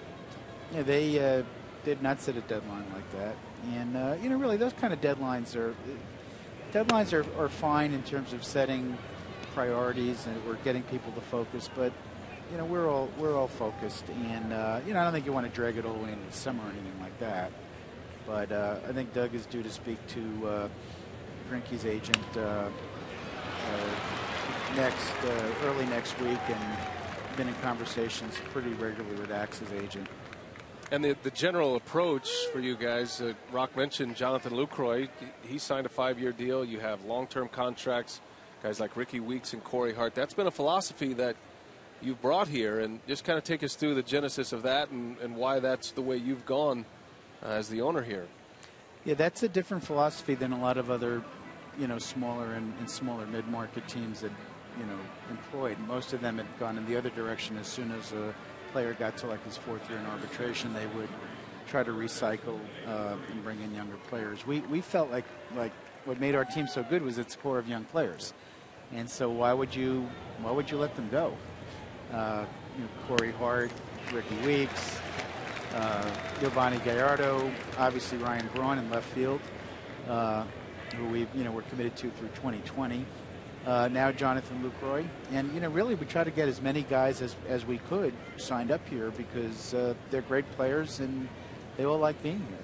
did not set a deadline like that, and really those kind of deadlines are fine in terms of setting priorities and we're getting people to focus, but we're all focused, and I don't think you want to drag it all the way into the summer or anything like that. But I think Doug is due to speak to Greinke's agent early next week, and been in conversations pretty regularly with Axe's agent. And the general approach for you guys, Rock mentioned Jonathan Lucroy. He signed a 5-year deal. You have long-term contracts. guys like Ricky Weeks and Corey Hart. That's been a philosophy that you've brought here, and just kind of take us through the genesis of that and why that's the way you've gone as the owner here. Yeah, that's a different philosophy than a lot of other, smaller and smaller mid-market teams that, employed. Most of them had gone in the other direction. As soon as a player got to like his 4th year in arbitration, they would try to recycle and bring in younger players. We felt like what made our team so good was its core of young players, and so why would you let them go? Corey Hart, Ricky Weeks, Giovanni Gallardo, obviously Ryan Braun in left field, who we're committed to through 2020. Now Jonathan Lucroy, and really we try to get as many guys as we could signed up here because they're great players and they all like being here.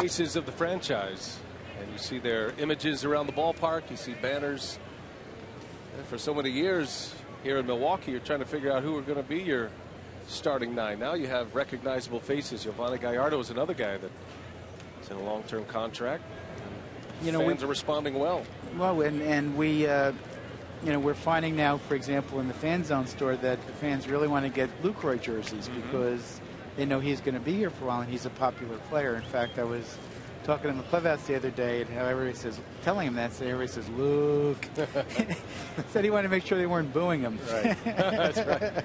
Faces of the franchise, and you see their images around the ballpark. You see banners. And for so many years here in Milwaukee, you're trying to figure out who are going to be your starting 9. Now you have recognizable faces. Giovanni Gallardo is another guy that's in a long-term contract. Fans are responding well. Well, and we, we're finding now, for example, in the fan zone store that the fans really want to get Lucroy jerseys because they know he's going to be here for a while and he's a popular player. In fact, I was talking in the clubhouse the other day and how everybody says, telling him that, so everybody says, Luke. Said he wanted to make sure they weren't booing him. Right. That's right.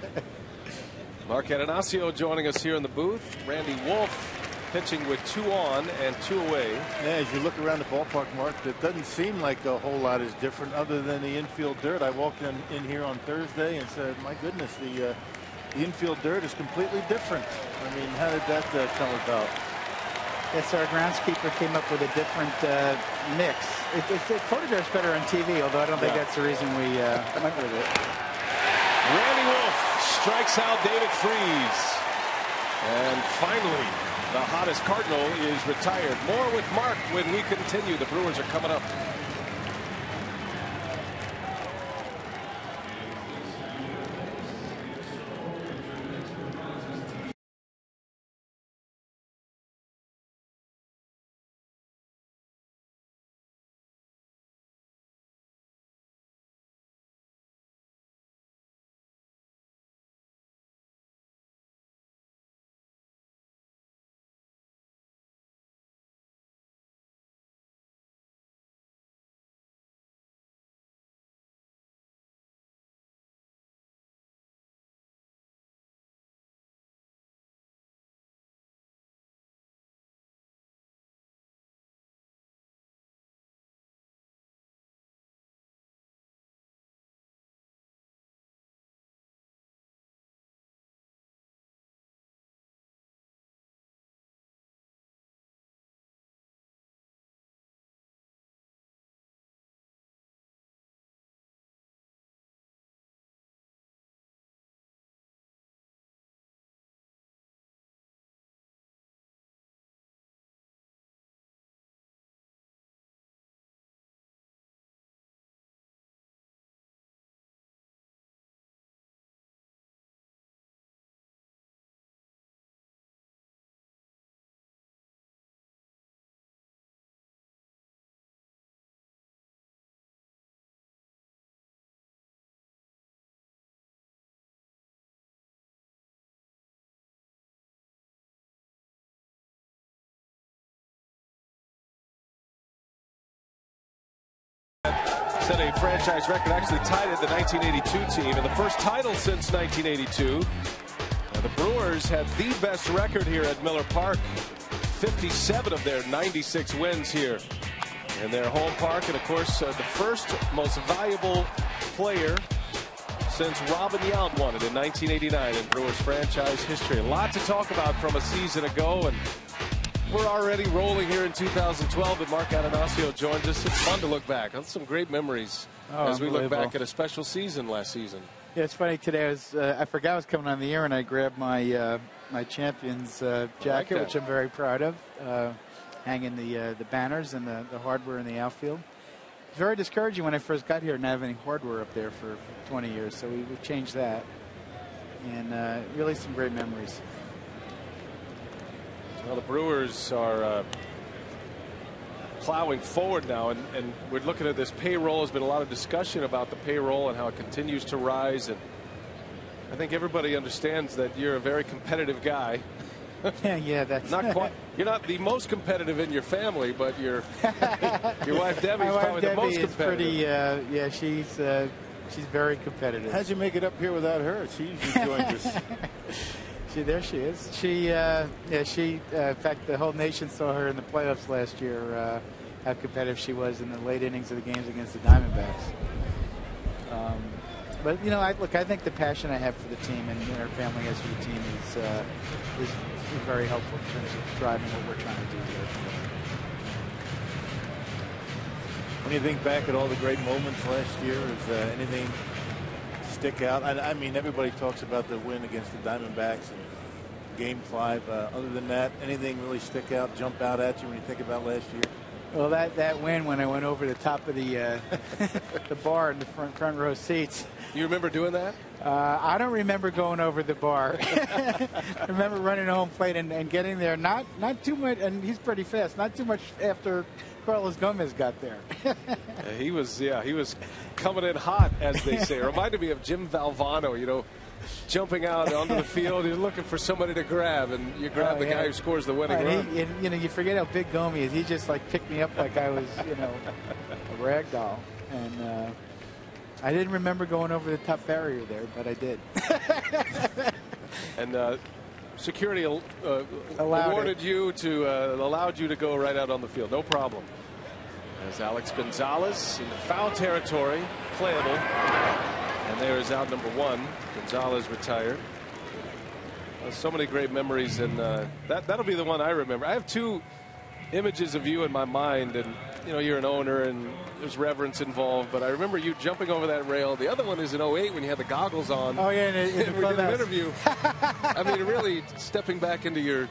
Mark Atanasio joining us here in the booth. Randy Wolf pitching with 2 on and 2 away. Yeah, as you look around the ballpark, Mark, it doesn't seem like a whole lot is different other than the infield dirt. I walked in here on Thursday and said, my goodness, the infield dirt is completely different. I mean, how did that come about? Yes, our groundskeeper came up with a different mix. It photographs better on TV, although I don't think that's the reason we went with it. Randy Wolf strikes out David Freese. And finally, the hottest Cardinal is retired. More with Mark when we continue. The Brewers are coming up. Set a franchise record, actually tied at the 1982 team, and the first title since 1982. The Brewers had the best record here at Miller Park, 57 of their 96 wins here in their home park, and of course the first most valuable player since Robin Yount won it in 1989 in Brewers franchise history. A lot to talk about from a season ago, and we're already rolling here in 2012, and Mark Atanasio joins us. It's fun to look back. That's some great memories as we look back at a special season last season. Yeah, it's funny. Today I forgot I was coming on the air, and I grabbed my my Champions jacket, which I'm very proud of, hanging the banners and the hardware in the outfield. It's very discouraging when I first got here not having any hardware up there for 20 years, so we changed that, and really some great memories. Well, the Brewers are plowing forward now, and we're looking at this payroll. There's been a lot of discussion about the payroll and how it continues to rise, and I think everybody understands that you're a very competitive guy. Yeah, that's not quite. You're not the most competitive in your family, but your wife Debbie is probably the most competitive. Pretty, yeah, she's very competitive. How'd you make it up here without her? She usually joins us. There she is. In fact, the whole nation saw her in the playoffs last year. How competitive she was in the late innings of the games against the Diamondbacks. But I think the passion I have for the team and our family has for the team is very helpful in terms of driving what we're trying to do here. When you think back at all the great moments last year, is anything stick out? I mean, everybody talks about the win against the Diamondbacks in Game 5. Other than that, anything really stick out, jump out at you when you think about last year? Well, that win when I went over the top of the the bar in the front row seats. You remember doing that? I don't remember going over the bar. I remember running home plate and getting there. Not too much, and he's pretty fast. Not too much after Carlos Gomez got there. He was coming in hot, as they say. It reminded me of Jim Valvano, jumping out onto the field. You're looking for somebody to grab, and you grab the guy who scores the winning run. You forget how big Gomi is. He just picked me up like I was, a rag doll. And I didn't remember going over the top barrier there, but I did. And security allowed you to go right out on the field, no problem. As Alex Gonzalez in the foul territory, playable. And there is out number 1. Gonzalez retired. So many great memories, and that'll be the one I remember. I have 2 images of you in my mind, and you're an owner and there's reverence involved, but I remember you jumping over that rail. The other one is in 08 when you had the goggles on. Oh yeah, and we did an interview. I mean, really stepping back into your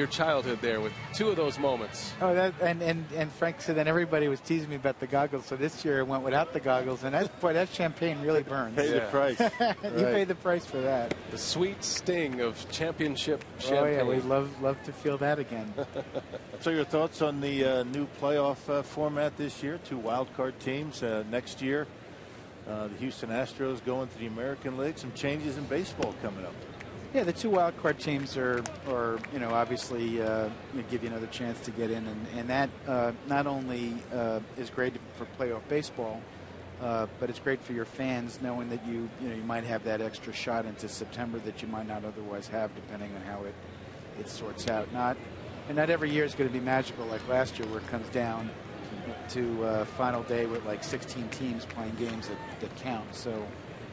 childhood there with 2 of those moments. Oh, and Frank said then everybody was teasing me about the goggles, so this year I went without the goggles, and that champagne really burns. Pay the price. You pay the price for that. The sweet sting of championship champagne. Oh yeah, we'd love to feel that again. So your thoughts on the new playoff format this year? 2 wild card teams next year. The Houston Astros going to the American League. Some changes in baseball coming up. Yeah, the 2 wild card teams are obviously give you another chance to get in, and that not only is great for playoff baseball, but it's great for your fans knowing that you might have that extra shot into September that you might not otherwise have, depending on how it sorts out. Not every year is going to be magical like last year, where it comes down to final day with 16 teams playing games that count. So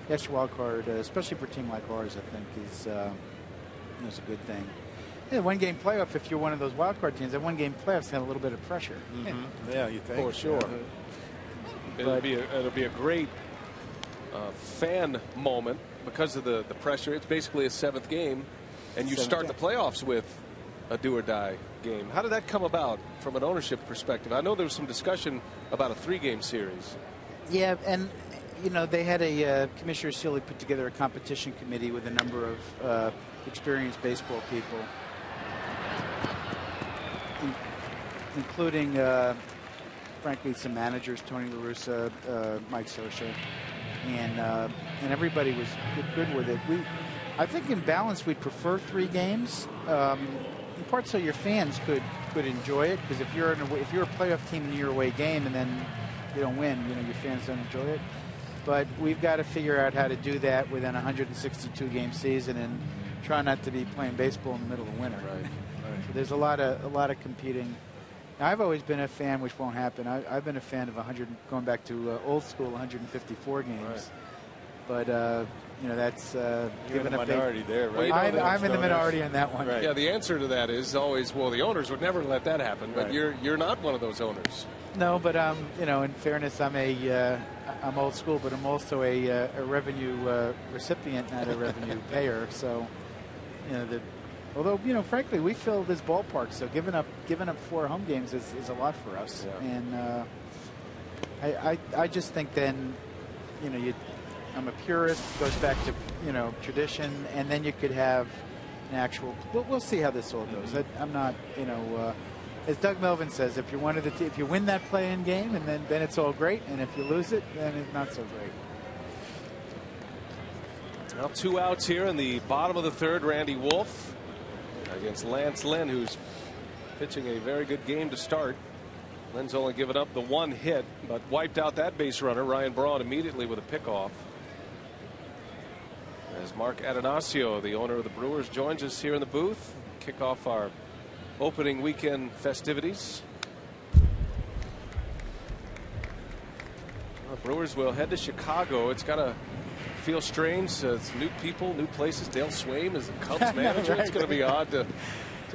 the extra wild card, especially for a team like ours, I think is a good thing. Yeah, 1-game playoff. If you're one of those wild card teams, that 1-game playoffs have a little bit of pressure. Mm-hmm. Yeah, you think for sure. It'll be a great fan moment because of the pressure. It's basically a 7th game, and you start the playoffs with a do-or-die game. How did that come about from an ownership perspective? I know there was some discussion about a 3-game series. Yeah, and they had Commissioner Sealy put together a competition committee with a number of experienced baseball people, including, frankly, some managers, Tony La Russa, Mike Scioscia, and everybody was good with it. I think in balance we'd prefer 3 games. In part so your fans could enjoy it, because if you're a playoff team in your away game and then you don't win, your fans don't enjoy it. But we've got to figure out how to do that within a 162-game season and try not to be playing baseball in the middle of winter. Right. So there's a lot of competing. Now, I've always been a fan, which won't happen. I've been a fan of going back to old school 154 games. Right. But that's given a minority there, right? Well, I'm in the minority on that one. Right. Yeah, the answer to that is always, well, the owners would never let that happen, but you're not one of those owners. No, but in fairness, I'm old school, but I'm also a revenue recipient, not a revenue payer. So, although frankly, we fill this ballpark, so giving up 4 home games is a lot for us. Yeah. And I just think then, I'm a purist. It goes back to tradition, and then you could have an actual. We'll see how this all goes. I'm not as Doug Melvin says, if you win that play-in game, and then it's all great, and if you lose it, then it's not so great. Now 2 outs here in the bottom of the third. Randy Wolf against Lance Lynn, who's pitching a very good game to start. Lynn's only given up the 1 hit, but wiped out that base runner, Ryan Braun, immediately with a pickoff. As Mark Atanasio, the owner of the Brewers, joins us here in the booth, kick off our opening weekend festivities. The Brewers will head to Chicago. It's got to feel strange. It's new people, new places. Dale Swaim is the Cubs manager. Right. It's going to be odd to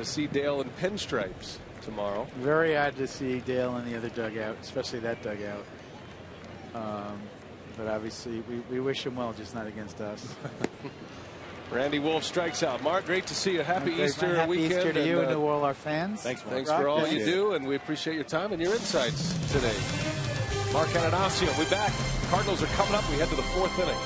see Dale in pinstripes tomorrow. Very odd to see Dale in the other dugout, especially that dugout. But obviously, we wish him well, just not against us. Randy Wolf strikes out. Mark, great to see you. Happy Easter weekend. Happy Easter to you and to all our fans. Thanks for all you do, and we appreciate your time and your insights today. Mark Atanasio, we'll be back. Cardinals are coming up. We head to the 4th inning.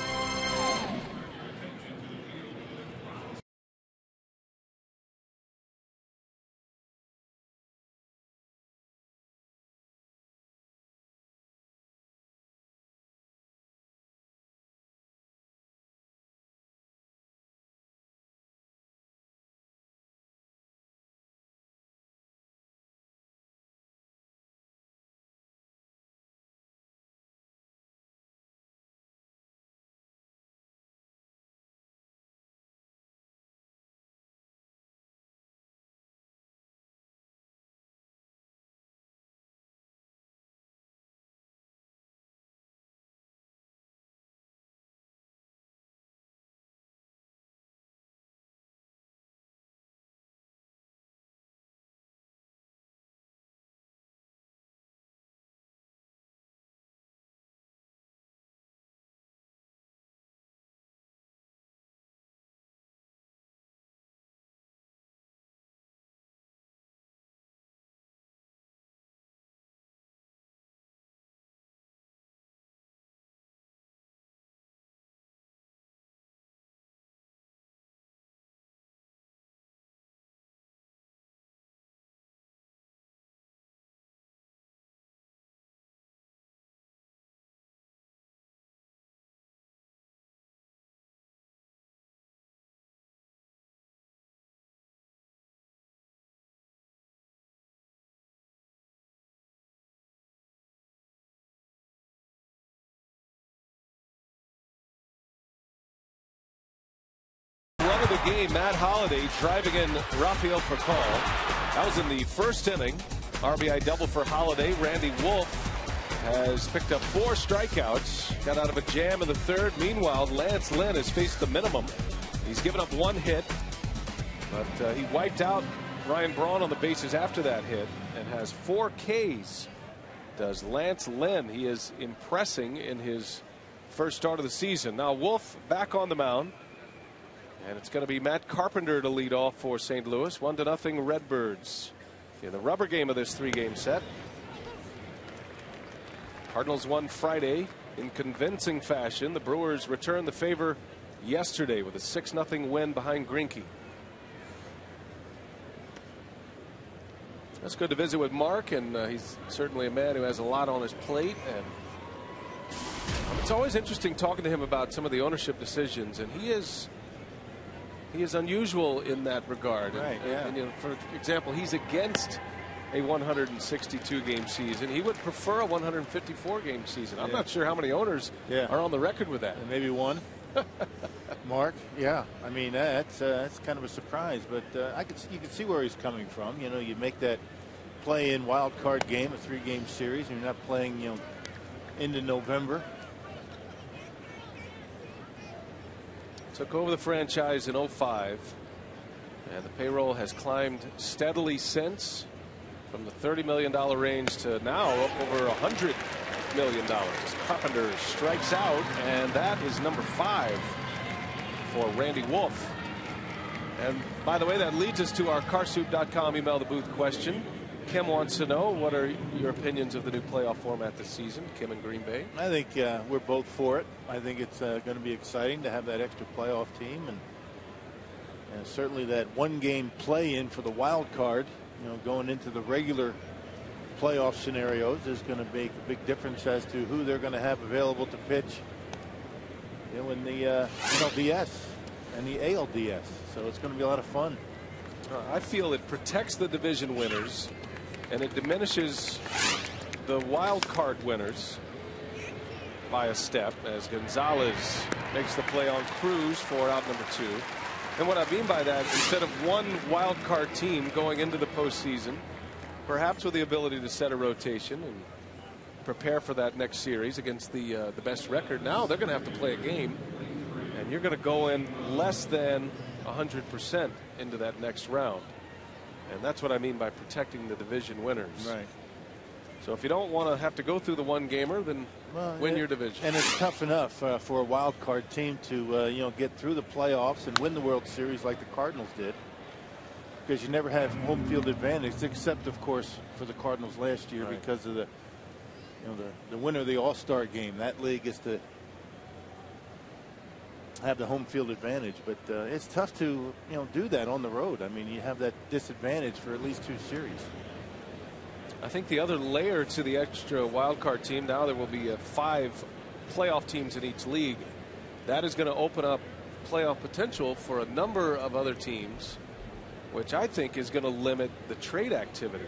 Run of the game, Matt Holliday driving in Rafael Furcal. That was in the 1st inning. RBI double for Holliday. Randy Wolf has picked up 4 strikeouts. Got out of a jam in the 3rd. Meanwhile, Lance Lynn has faced the minimum. He's given up 1 hit, but he wiped out Ryan Braun on the bases after that hit and has 4 Ks. Does Lance Lynn. He is impressing in his first start of the season. Now Wolf back on the mound. And it's going to be Matt Carpenter to lead off for St. Louis. 1-0 Redbirds in the rubber game of this 3-game set. Cardinals won Friday in convincing fashion. The Brewers returned the favor yesterday with a 6-0 win behind Greinke. That's good to visit with Mark, and he's certainly a man who has a lot on his plate. And it's always interesting talking to him about some of the ownership decisions, and he is unusual in that regard. Right, and, you know, for example, he's against a 162-game season. He would prefer a 154-game season. I'm not sure how many owners are on the record with that. Maybe one. Mark, yeah. I mean, that's kind of a surprise, but you can see where he's coming from. You know, you make that play-in wild card game, a 3-game series, and you're not playing, you know, into November. Took over the franchise in 2005, and the payroll has climbed steadily since, from the $30 million range to now up over $100 million. Carpenter strikes out, and that is number 5 for Randy Wolf. And by the way, that leads us to our carsoup.com email the booth question. Kim wants to know, what are your opinions of the new playoff format this season? Kim in Green Bay. I think we're both for it. I think it's going to be exciting to have that extra playoff team, and certainly that 1-game play-in for the wild card going into the regular playoff scenarios is going to make a big difference as to who they're going to have available to pitch in the NLDS and the ALDS. So it's going to be a lot of fun. I feel it protects the division winners and it diminishes the wild card winners by a step as Gonzalez makes the play on Cruz for out number 2. And what I mean by that, instead of one wild card team going into the postseason, perhaps with the ability to set a rotation and prepare for that next series against the best record, now they're going to have to play a game, and you're going to go in less than 100% into that next round. And that's what I mean by protecting the division winners. Right. So if you don't want to have to go through the one gamer, then win your division. And it's tough enough for a wild card team to get through the playoffs and win the World Series like the Cardinals did, because you never have home field advantage, except of course for the Cardinals last year, right, because of the winner of the All-Star game. That league is to have the home field advantage, but it's tough to do that on the road. I mean, you have that disadvantage for at least 2 series. I think the other layer to the extra wild card team, now there will be 5 playoff teams in each league. That is going to open up playoff potential for a number of other teams, which I think is going to limit the trade activity.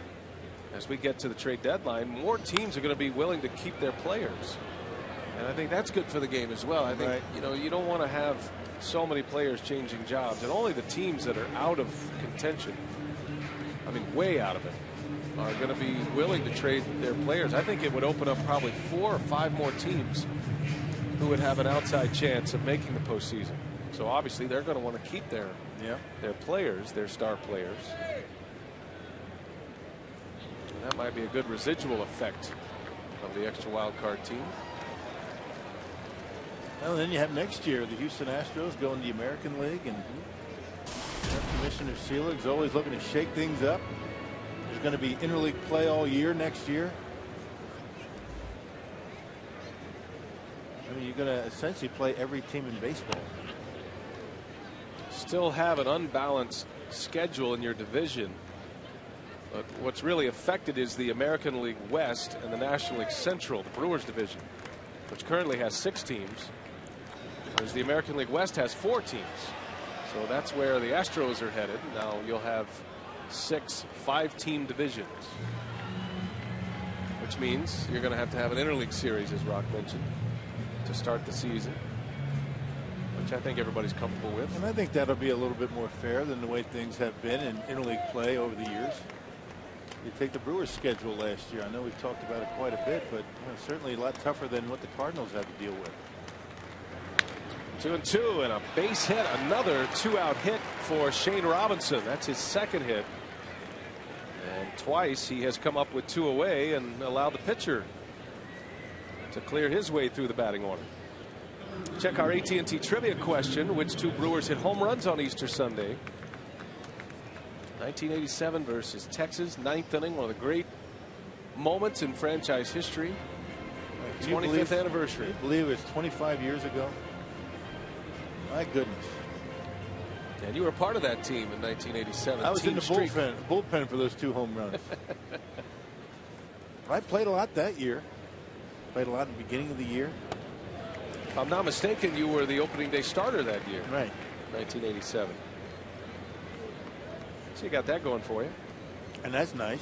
As we get to the trade deadline, more teams are going to be willing to keep their players. And I think that's good for the game as well. I think, you don't want to have so many players changing jobs, and only the teams that are out of contention, I mean, way out of it, are going to be willing to trade their players. I think it would open up probably 4 or 5 more teams who would have an outside chance of making the postseason. So obviously they're going to want to keep their players, their star players. And that might be a good residual effect of the extra wild card team. Well, then you have next year the Houston Astros going to the American League, and Commissioner Selig's always looking to shake things up. There's going to be interleague play all year next year. I mean, you're going to essentially play every team in baseball. Still have an unbalanced schedule in your division. But what's really affected is the American League West and the National League Central, the Brewers division, which currently has 6 teams, whereas the American League West has 4 teams. So that's where the Astros are headed. Now you'll have 6 5-team divisions, which means you're going to have an interleague series, as Rock mentioned, to start the season, which I think everybody's comfortable with. And I think that'll be a little bit more fair than the way things have been in interleague play over the years. You take the Brewers' schedule last year. I know we've talked about it quite a bit, but certainly a lot tougher than what the Cardinals had to deal with. 2-2 and a base hit, another 2-out hit for Shane Robinson. That's his 2nd hit, and twice he has come up with 2 away and allowed the pitcher to clear his way through the batting order. Check our AT&T trivia question: which 2 Brewers hit home runs on Easter Sunday? 1987 versus Texas, 9th inning, one of the great moments in franchise history. 25th anniversary. I believe it's 25 years ago. My goodness. And you were part of that team in 1987. I was in the bullpen for those 2 home runs. I played a lot that year. Played a lot in the beginning of the year. If I'm not mistaken, you were the opening day starter that year. Right. 1987. So you got that going for you. And that's nice.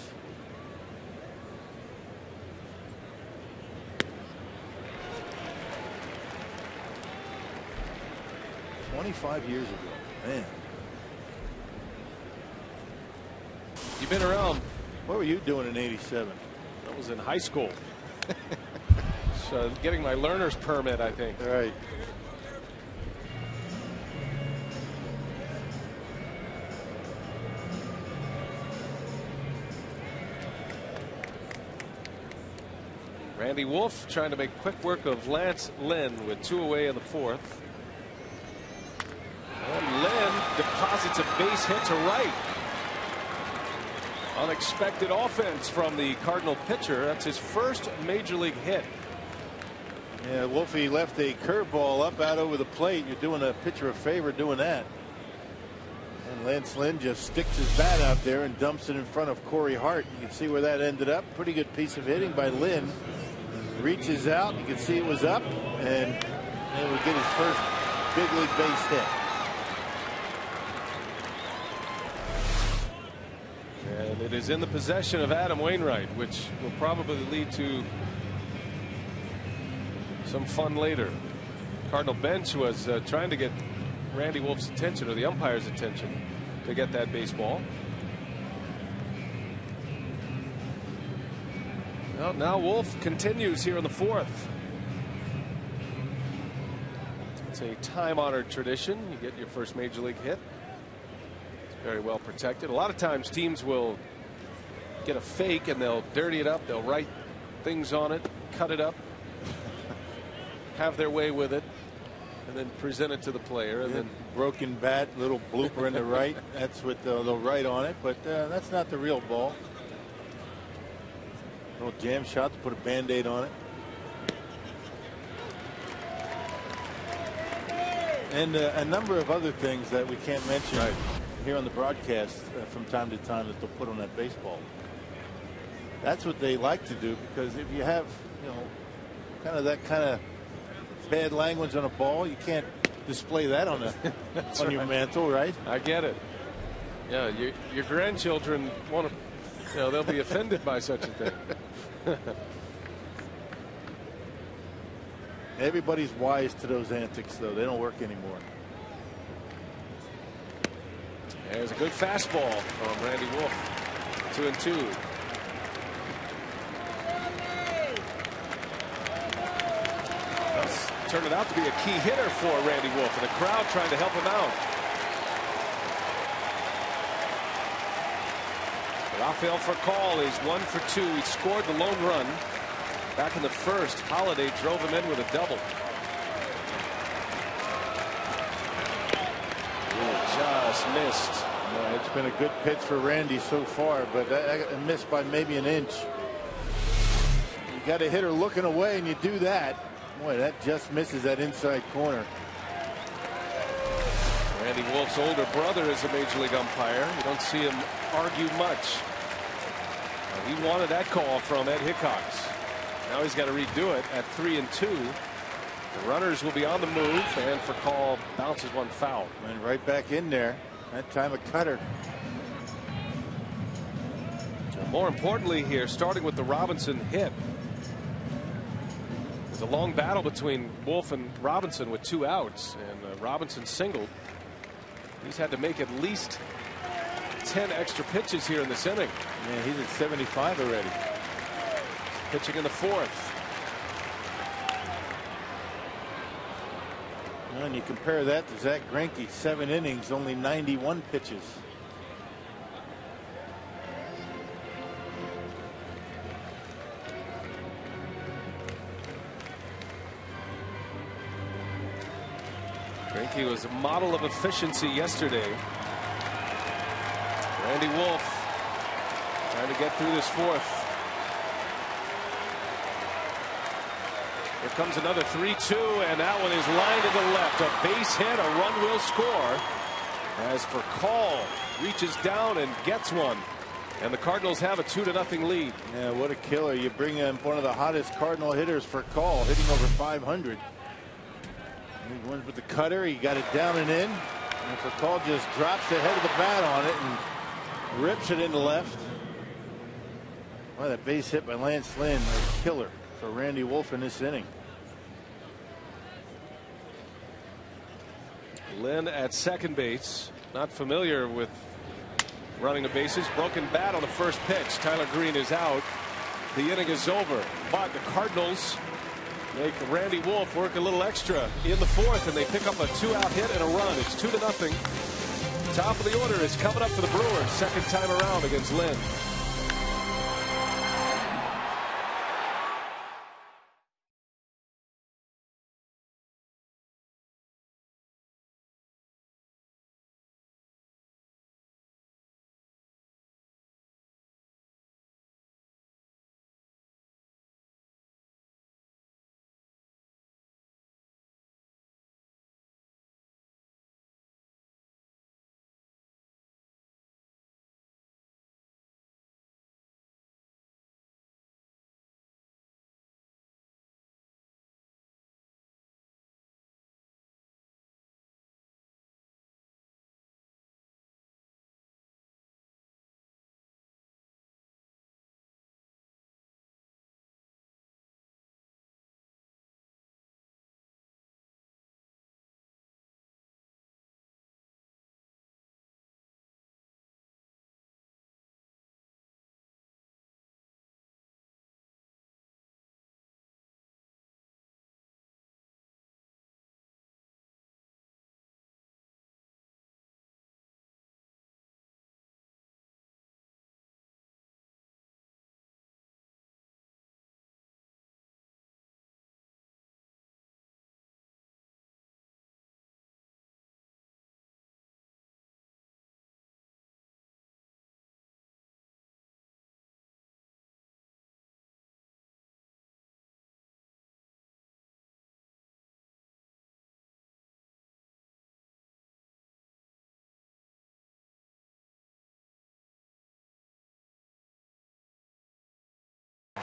"25 years ago." Man. You've been around. What were you doing in '87? I was in high school. So getting my learner's permit, I think. Right. Randy Wolf trying to make quick work of Lance Lynn with 2 away in the 4th. And Lynn deposits a base hit to right. Unexpected offense from the Cardinal pitcher. That's his first major league hit. Yeah, Wolfie left a curveball up out over the plate. You're doing a pitcher a favor doing that. And Lance Lynn just sticks his bat out there and dumps it in front of Corey Hart. You can see where that ended up. Pretty good piece of hitting by Lynn. Reaches out. You can see it was up, and he would get his first big league base hit. And it is in the possession of Adam Wainwright, which will probably lead to some fun later. Cardinal bench was trying to get Randy Wolf's attention, or the umpire's attention, to get that baseball. Well, now Wolf continues here in the fourth. It's a time-honored tradition. You get your first major league hit. It's very well protected. A lot of times teams will get a fake and they'll dirty it up. They'll write things on it, cut it up, have their way with it, and then present it to the player. And then broken bat, little blooper in the right. That's what they'll write on it, but that's not the real ball. Little jam shot to put a Band-Aid on it. And a number of other things that we can't mention here on the broadcast from time to time that they'll put on that baseball. That's what they like to do, because if you have, kind of that kind of bad language on a ball, you can't display that on your mantle, right? I get it. Yeah, your grandchildren want to, they'll be offended by such a thing. Everybody's wise to those antics, though. They don't work anymore. There's a good fastball from Randy Wolf. 2-2. Turned it out to be a key hitter for Randy Wolf, and the crowd trying to help him out. Rafael Furcal is 1 for 2. He scored the lone run back in the first. Holiday drove him in with a double. Just missed. It's been a good pitch for Randy so far, but I missed by maybe an inch. You got a hitter looking away, and you do that. Boy, that just misses that inside corner. Randy Wolf's older brother is a major league umpire. You don't see him argue much. He wanted that call from Ed Hickox. Now he's got to redo it at 3-2. The runners will be on the move, and Furcal bounces one foul. And right back in there. That time a cutter. More importantly here, starting with the Robinson hit. There's a long battle between Wolf and Robinson with 2 outs, and Robinson singled. He's had to make at least 10 extra pitches here in this inning. Man, he's at 75 already. Pitching in the fourth. And you compare that to Zach Greinke, 7 innings, only 91 pitches. Greinke was a model of efficiency yesterday. Randy Wolf trying to get through this fourth. Here comes another 3-2, and that one is lined to the left. A base hit, a run will score. As Furcal reaches down and gets one. And the Cardinals have a 2-0 lead. Yeah, what a killer. You bring in one of the hottest Cardinal hitters, Furcal, hitting over 500. He went with the cutter. He got it down and in. And Furcal just drops the head of the bat on it and rips it into left. Well, that base hit by Lance Lynn, a killer for Randy Wolf in this inning. Lynn at second base, not familiar with running the bases. Broken bat on the first pitch. Tyler Green is out. The inning is over, but the Cardinals make Randy Wolf work a little extra in the fourth, and they pick up a 2-out hit and a run. It's 2-0. Top of the order is coming up for the Brewers, second time around against Lynn.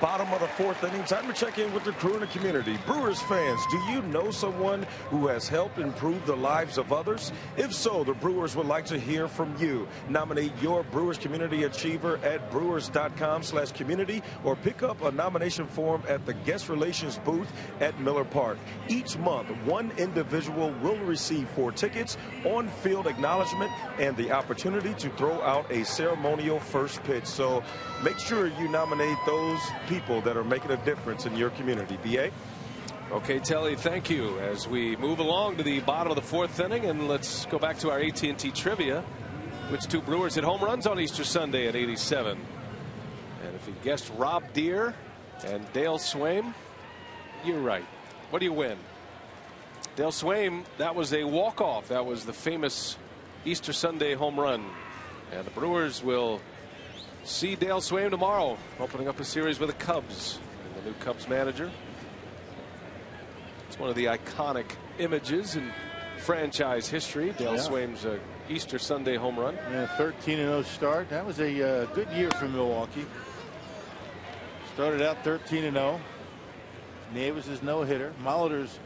Bottom of the fourth inning, time to check in with the crew in the community. Brewers fans, do you know someone who has helped improve the lives of others? If so, the Brewers would like to hear from you. Nominate your Brewers Community Achiever at brewers.com/community or pick up a nomination form at the Guest Relations booth at Miller Park. Each month, one individual will receive 4 tickets, on-field acknowledgement, and the opportunity to throw out a ceremonial first pitch. So make sure you nominate those people that are making a difference in your community. BA? Okay, Telly, thank you. As we move along to the bottom of the fourth inning, and let's go back to our AT&T trivia. Which 2 Brewers hit home runs on Easter Sunday at 87? And if you guessed Rob Deere and Dale Swaim, you're right. What do you win? Dale Swaim, that was a walk-off. That was the famous Easter Sunday home run. And the Brewers will see Dale Swaim tomorrow, opening up a series with the Cubs and the new Cubs manager. It's one of the iconic images in franchise history. Dale Swaim's Easter Sunday home run. Yeah, 13-0 start. That was a good year for Milwaukee. Started out 13-0. Nate was his no-hitter. Molitor's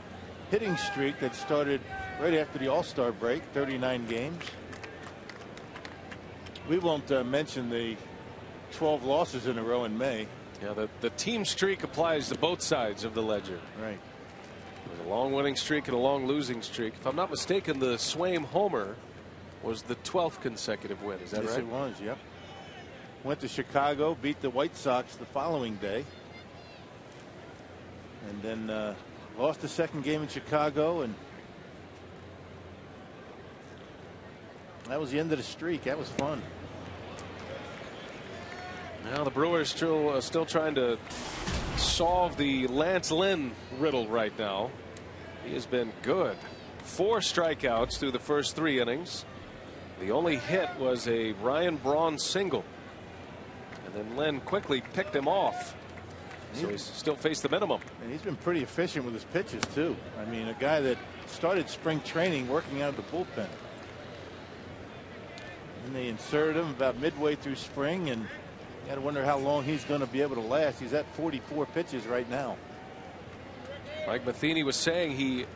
hitting streak that started right after the All-Star break, 39 games. We won't mention the 12 losses in a row in May. Yeah, the team streak applies to both sides of the ledger. Right. There's a long winning streak and a long losing streak. If I'm not mistaken, the Swaim homer was the 12th consecutive win. Is that right? Yes, it was. Yep. Went to Chicago, beat the White Sox the following day, and then lost the second game in Chicago, and that was the end of the streak. That was fun. Now the Brewers still trying to solve the Lance Lynn riddle right now. He has been good. 4 strikeouts through the first 3 innings. The only hit was a Ryan Braun single. And then Lynn quickly picked him off. So he's still faced the minimum. And he's been pretty efficient with his pitches, too. I mean, a guy that started spring training working out of the bullpen. And they inserted him about midway through spring, and you got to wonder how long he's going to be able to last. He's at 44 pitches right now. Mike Matheny was saying he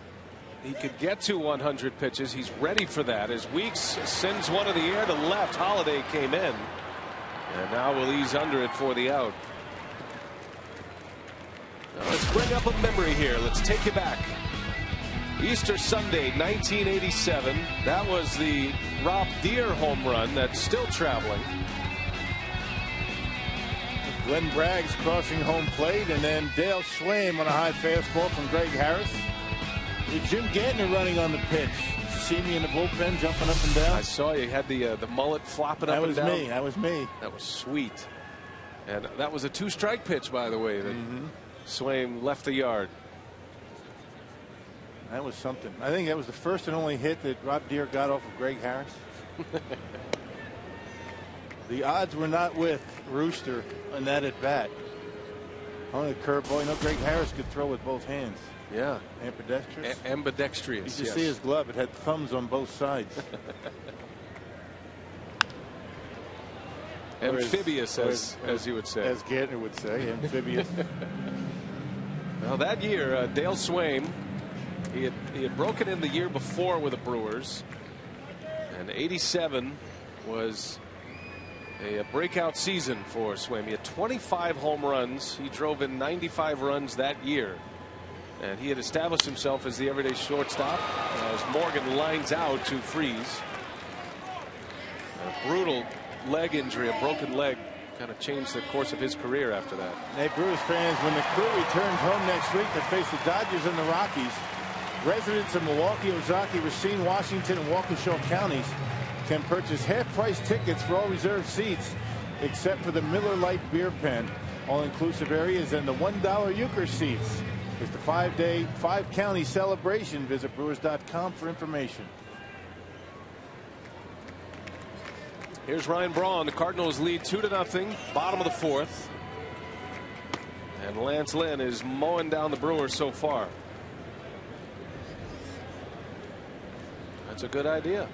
could get to 100 pitches. He's ready for that as Weeks sends one in the air to left. Holiday came in, and now will ease under it for the out. Now let's bring up a memory here. Let's take you back. Easter Sunday 1987. That was the Rob Deere home run that's still traveling. Glenn Bragg's crossing home plate, and then Dale Swaim on a high fastball from Greg Harris. With Jim Gantner running on the pitch. Did you see me in the bullpen jumping up and down? I saw you had the mullet flopping up and down. That was me. That was sweet. And that was a 2-strike pitch, by the way, that Swaim left the yard. That was something. I think that was the first and only hit that Rob Deere got off of Greg Harris. The odds were not with Rooster on that at bat. On the curveball, you know, Greg Harris could throw with both hands. Yeah. Ambidextrous. Ambidextrous. You can see his glove. It had thumbs on both sides. Amphibious, as you would say. As Gantner would say, amphibious. Well, that year, Dale Swaim, he had broken in the year before with the Brewers, and 87 was a breakout season for Swaim. He had 25 home runs. He drove in 95 runs that year, and he had established himself as the everyday shortstop as Morgan lines out to freeze. A brutal leg injury, a broken leg, kind of changed the course of his career after that. Hey, Brewers fans, when the crew returns home next week to face the Dodgers and the Rockies, residents of Milwaukee, Ozaukee, Racine, Washington, and Waukesha counties can purchase half-price tickets for all reserved seats except for the Miller Lite beer pen, all-inclusive areas, and the $1 Euchre seats. It's the 5-day, 5-county celebration. Visit Brewers.com for information. Here's Ryan Braun. The Cardinals lead 2-0, bottom of the fourth. And Lance Lynn is mowing down the Brewers so far. That's a good idea.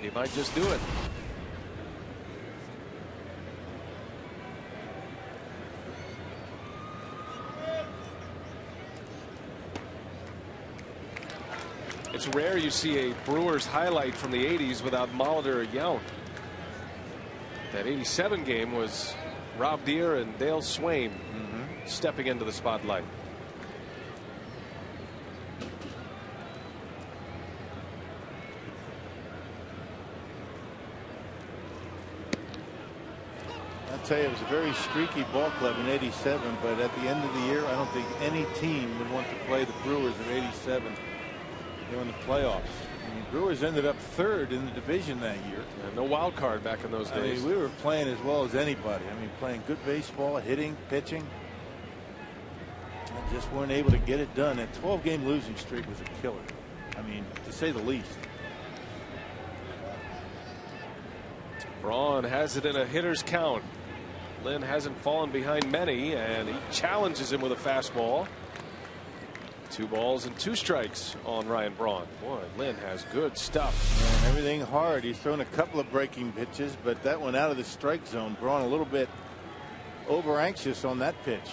He might just do it. It's rare you see a Brewers highlight from the 80s without Molitor or Yount. That 87 game was Rob Deere and Dale Swain stepping into the spotlight. I'll tell you, it was a very streaky ball club in '87, but at the end of the year, I don't think any team would want to play the Brewers of '87 in the playoffs. I mean, Brewers ended up third in the division that year. Yeah, no wild card back in those days. I mean, we were playing as well as anybody. I mean, playing good baseball, hitting, pitching. And just weren't able to get it done. That 12-game losing streak was a killer. I mean, to say the least. Braun has it in a hitter's count. Lynn hasn't fallen behind many, and he challenges him with a fastball. 2 balls and 2 strikes on Ryan Braun. Boy, Lynn has good stuff. And everything hard. He's thrown a couple of breaking pitches, but that one out of the strike zone. Braun a little bit over anxious on that pitch.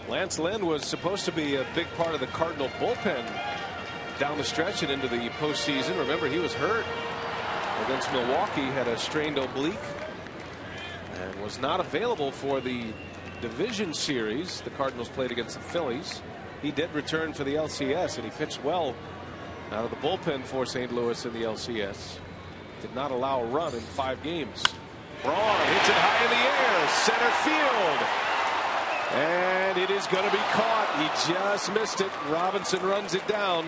Lance Lynn was supposed to be a big part of the Cardinal bullpen down the stretch and into the postseason. Remember, he was hurt against Milwaukee, had a strained oblique, and was not available for the division series the Cardinals played against the Phillies. He did return for the LCS, and he pitched well out of the bullpen for St. Louis in the LCS. Did not allow a run in 5 games. Braun hits it high in the air, center field. And it is going to be caught. He just missed it. Robinson runs it down.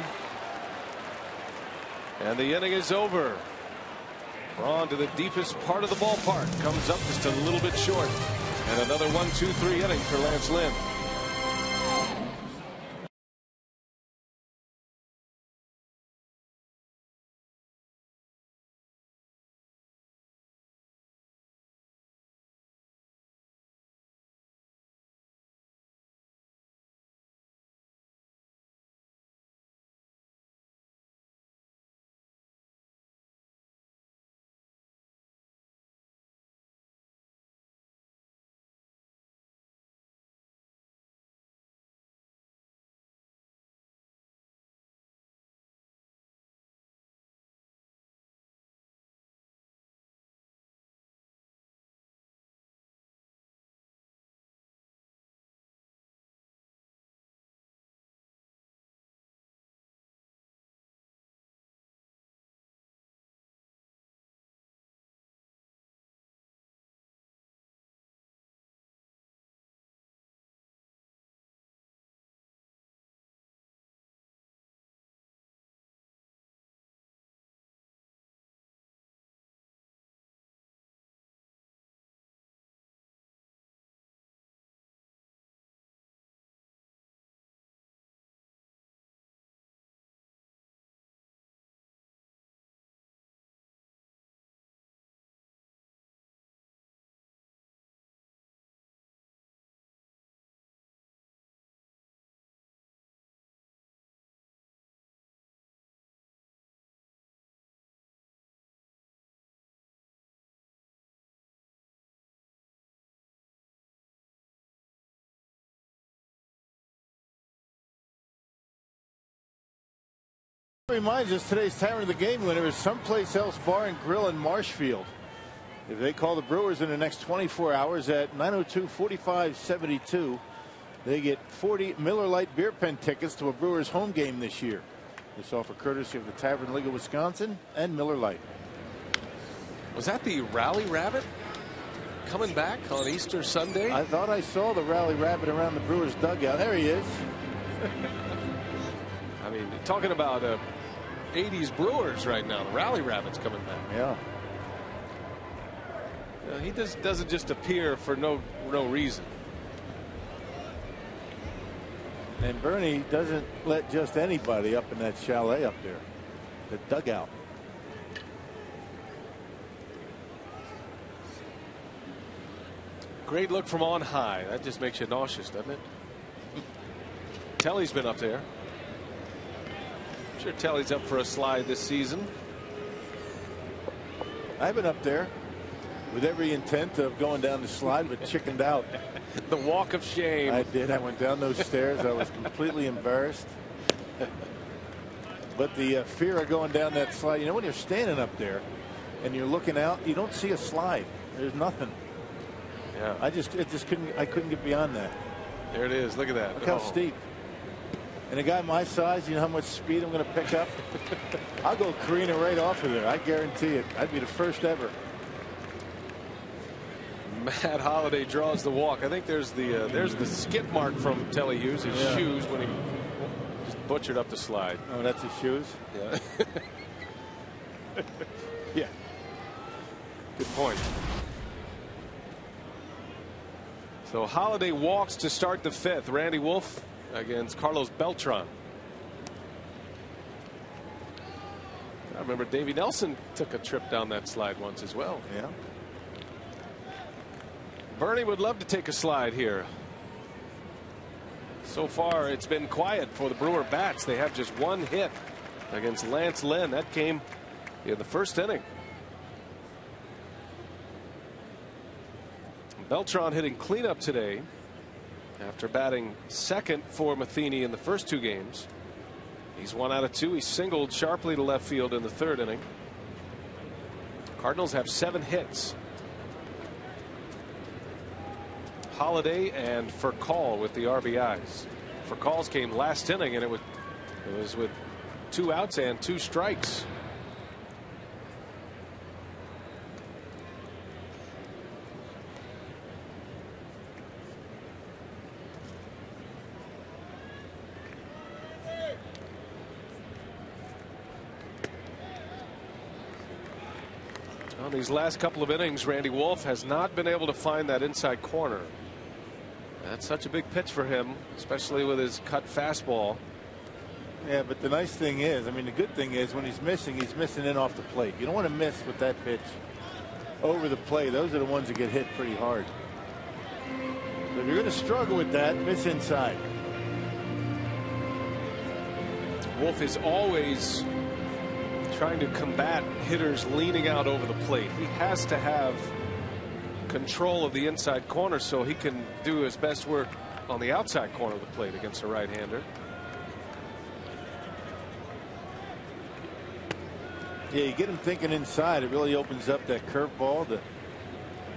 And the inning is over. Braun to the deepest part of the ballpark. Comes up just a little bit short. And another 1-2-3 inning for Lance Lynn. Reminds us today's time of the game winner is someplace else bar and grill in Marshfield. If they call the Brewers in the next 24 hours at 902-4572, they get 40 Miller Lite beer pen tickets to a Brewers home game this year. This offer courtesy of the Tavern League of Wisconsin and Miller Lite. Was that the Rally Rabbit coming back on Easter Sunday? I thought I saw the Rally Rabbit around the Brewers dugout. There he is. I mean, talking about 80s Brewers right now. The Rally Rabbit's coming back. Yeah. He doesn't just appear for no reason. And Bernie doesn't let just anybody up in that chalet up there, the dugout. Great look from on high. That just makes you nauseous, doesn't it? Telly's been up there. Sure, Telly's up for a slide this season. I've been up there with every intent of going down the slide, but chickened out. The walk of shame. I did. I went down those stairs. I was completely embarrassed. But the fear of going down that slide, you know, when you're standing up there and you're looking out, you don't see a slide. There's nothing. Yeah. I couldn't get beyond that. There it is. Look at that. Look how steep. And a guy my size, you know how much speed I'm going to pick up? I'll go careening right off of there. I guarantee it. I'd be the first ever. Matt Holliday draws the walk. I think there's the skip mark from Telly Hughes, his shoes, when he just butchered up the slide. Oh, that's his shoes? Yeah. Yeah. Good point. So Holliday walks to start the fifth. Randy Wolf against Carlos Beltran. I remember Davey Nelson took a trip down that slide once as well. Yeah. Bernie would love to take a slide here. So far it's been quiet for the Brewer bats. They have just one hit against Lance Lynn. That came in the first inning. Beltran hitting cleanup today after batting second for Matheny in the first two games. He's 1 out of 2. He singled sharply to left field in the third inning. Cardinals have 7 hits. Holliday and Furcal with the RBIs. Furcal's came last inning, and it was with 2 outs and 2 strikes. On these last couple of innings, Randy Wolf has not been able to find that inside corner. That's such a big pitch for him, especially with his cut fastball. Yeah, but the nice thing is, I mean, the good thing is when he's missing in off the plate. You don't want to miss with that pitch over the plate. Those are the ones that get hit pretty hard. So if you're going to struggle with that, miss inside. Wolf is always trying to combat hitters leaning out over the plate. He has to have control of the inside corner so he can do his best work on the outside corner of the plate against a right-hander. Yeah, you get him thinking inside. It really opens up that curveball, the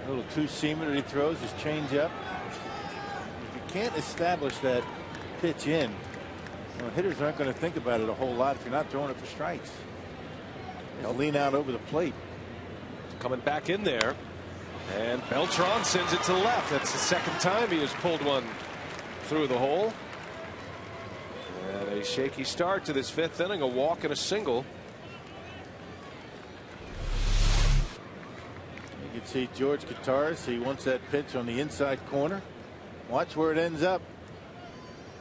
little two-seamer that he throws, his changeup. If you can't establish that pitch in, you know, hitters aren't going to think about it a whole lot if you're not throwing it for strikes. He'll lean out over the plate. Coming back in there, and Beltran sends it to left. That's the second time he has pulled one through the hole. And a shaky start to this fifth inning, a walk and a single. You can see George Kataris. He wants that pitch on the inside corner. Watch where it ends up.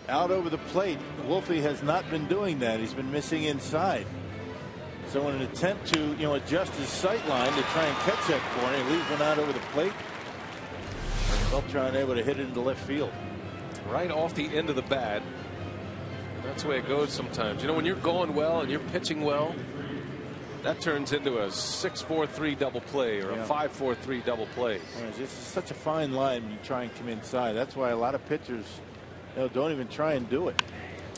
Out over the plate. Wolfie has not been doing that. He's been missing inside. So in an attempt to, you know, adjust his sight line to try and catch that corner, he leaves one out over the plate. And Beltran able to hit it into left field. Right off the end of the bat. That's the way it goes sometimes. You know, when you're going well and you're pitching well, that turns into a 6-4-3 double play or a 5-4-3 double play. It's just such a fine line when you try and come inside. That's why a lot of pitchers, you know, don't even try and do it.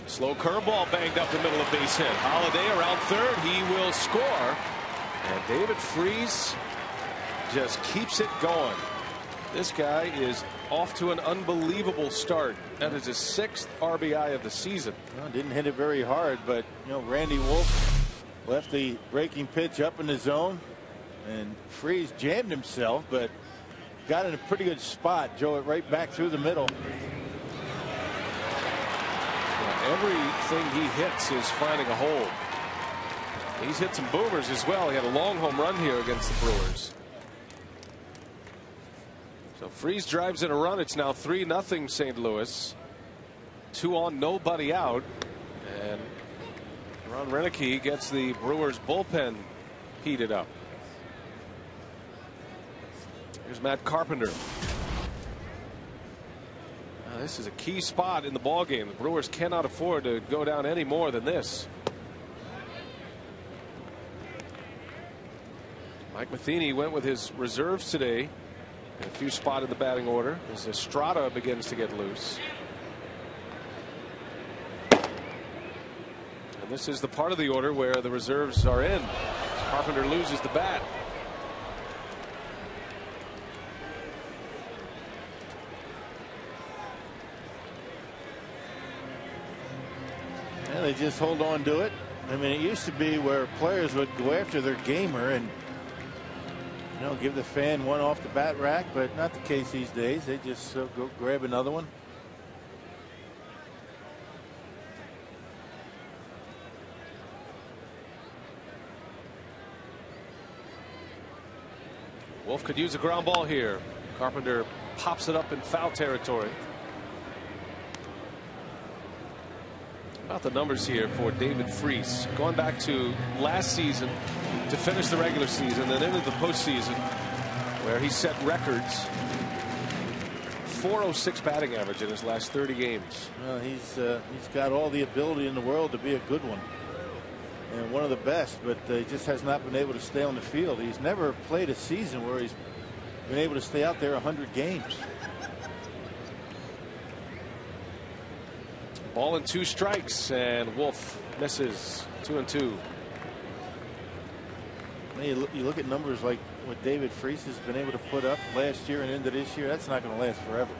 Slow curveball banged up the middle of base hit. Holliday around third. He will score. And David Freese just keeps it going. This guy is off to an unbelievable start. That is his 6th RBI of the season. Well, didn't hit it very hard, but, you know, Randy Wolf left the breaking pitch up in the zone, and Freese jammed himself, but got in a pretty good spot. Drove it right back through the middle. Everything he hits is finding a hole. He's hit some boomers as well. He had a long home run here against the Brewers. So Freese drives in a run. It's now 3-0 St. Louis. 2 on, nobody out. And Ron Renicky gets the Brewers bullpen heated up. Here's Matt Carpenter. This is a key spot in the ballgame. The Brewers cannot afford to go down any more than this. Mike Matheny went with his reserves today. A few spot in the batting order as Estrada begins to get loose. And this is the part of the order where the reserves are in. Carpenter loses the bat. Yeah, they just hold on to it. I mean, it used to be where players would go after their gamer and, you know, give the fan one off the bat rack, but not the case these days. They just go grab another one. Wolf could use a ground ball here. Carpenter pops it up in foul territory. About the numbers here for David Freese. Going back to last season to finish the regular season, then into the postseason where he set records. .406 batting average in his last 30 games. Well, he's got all the ability in the world to be a good one and one of the best, but he just has not been able to stay on the field. He's never played a season where he's been able to stay out there 100 games. Ball and 2 strikes, and Wolf misses. 2-2. You look at numbers like what David Freese has been able to put up last year and into this year. That's not going to last forever.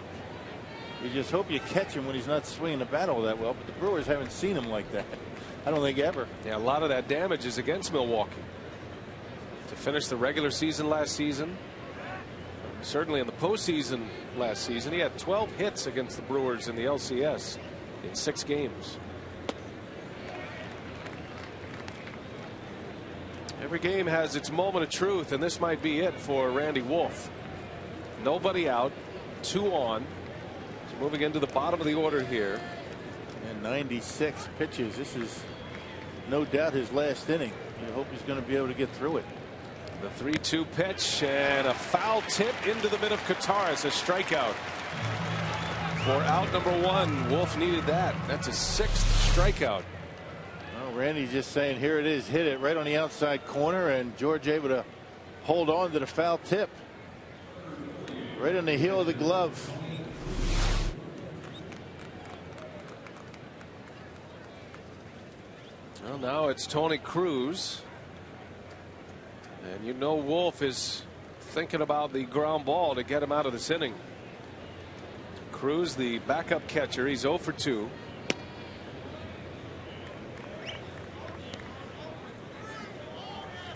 You just hope you catch him when he's not swinging the bat all that well, but the Brewers haven't seen him like that. I don't think ever. Yeah, a lot of that damage is against Milwaukee. To finish the regular season last season, certainly in the postseason last season, he had 12 hits against the Brewers in the LCS in 6 games. Every game has its moment of truth, and this might be it for Randy Wolf. Nobody out, 2 on. He's moving into the bottom of the order here. And 96 pitches. This is no doubt his last inning. You hope he's going to be able to get through it. The 3-2 pitch and a foul tip into the mid of Kataris. A strikeout for out number 1. Wolf needed that. That's a 6th strikeout. Well, Randy's just saying, here it is, hit it right on the outside corner, and George able to hold on to the foul tip right on the heel of the glove. Well, now it's Tony Cruz. And you know Wolf is thinking about the ground ball to get him out of this inning. Cruz, the backup catcher, he's 0 for 2.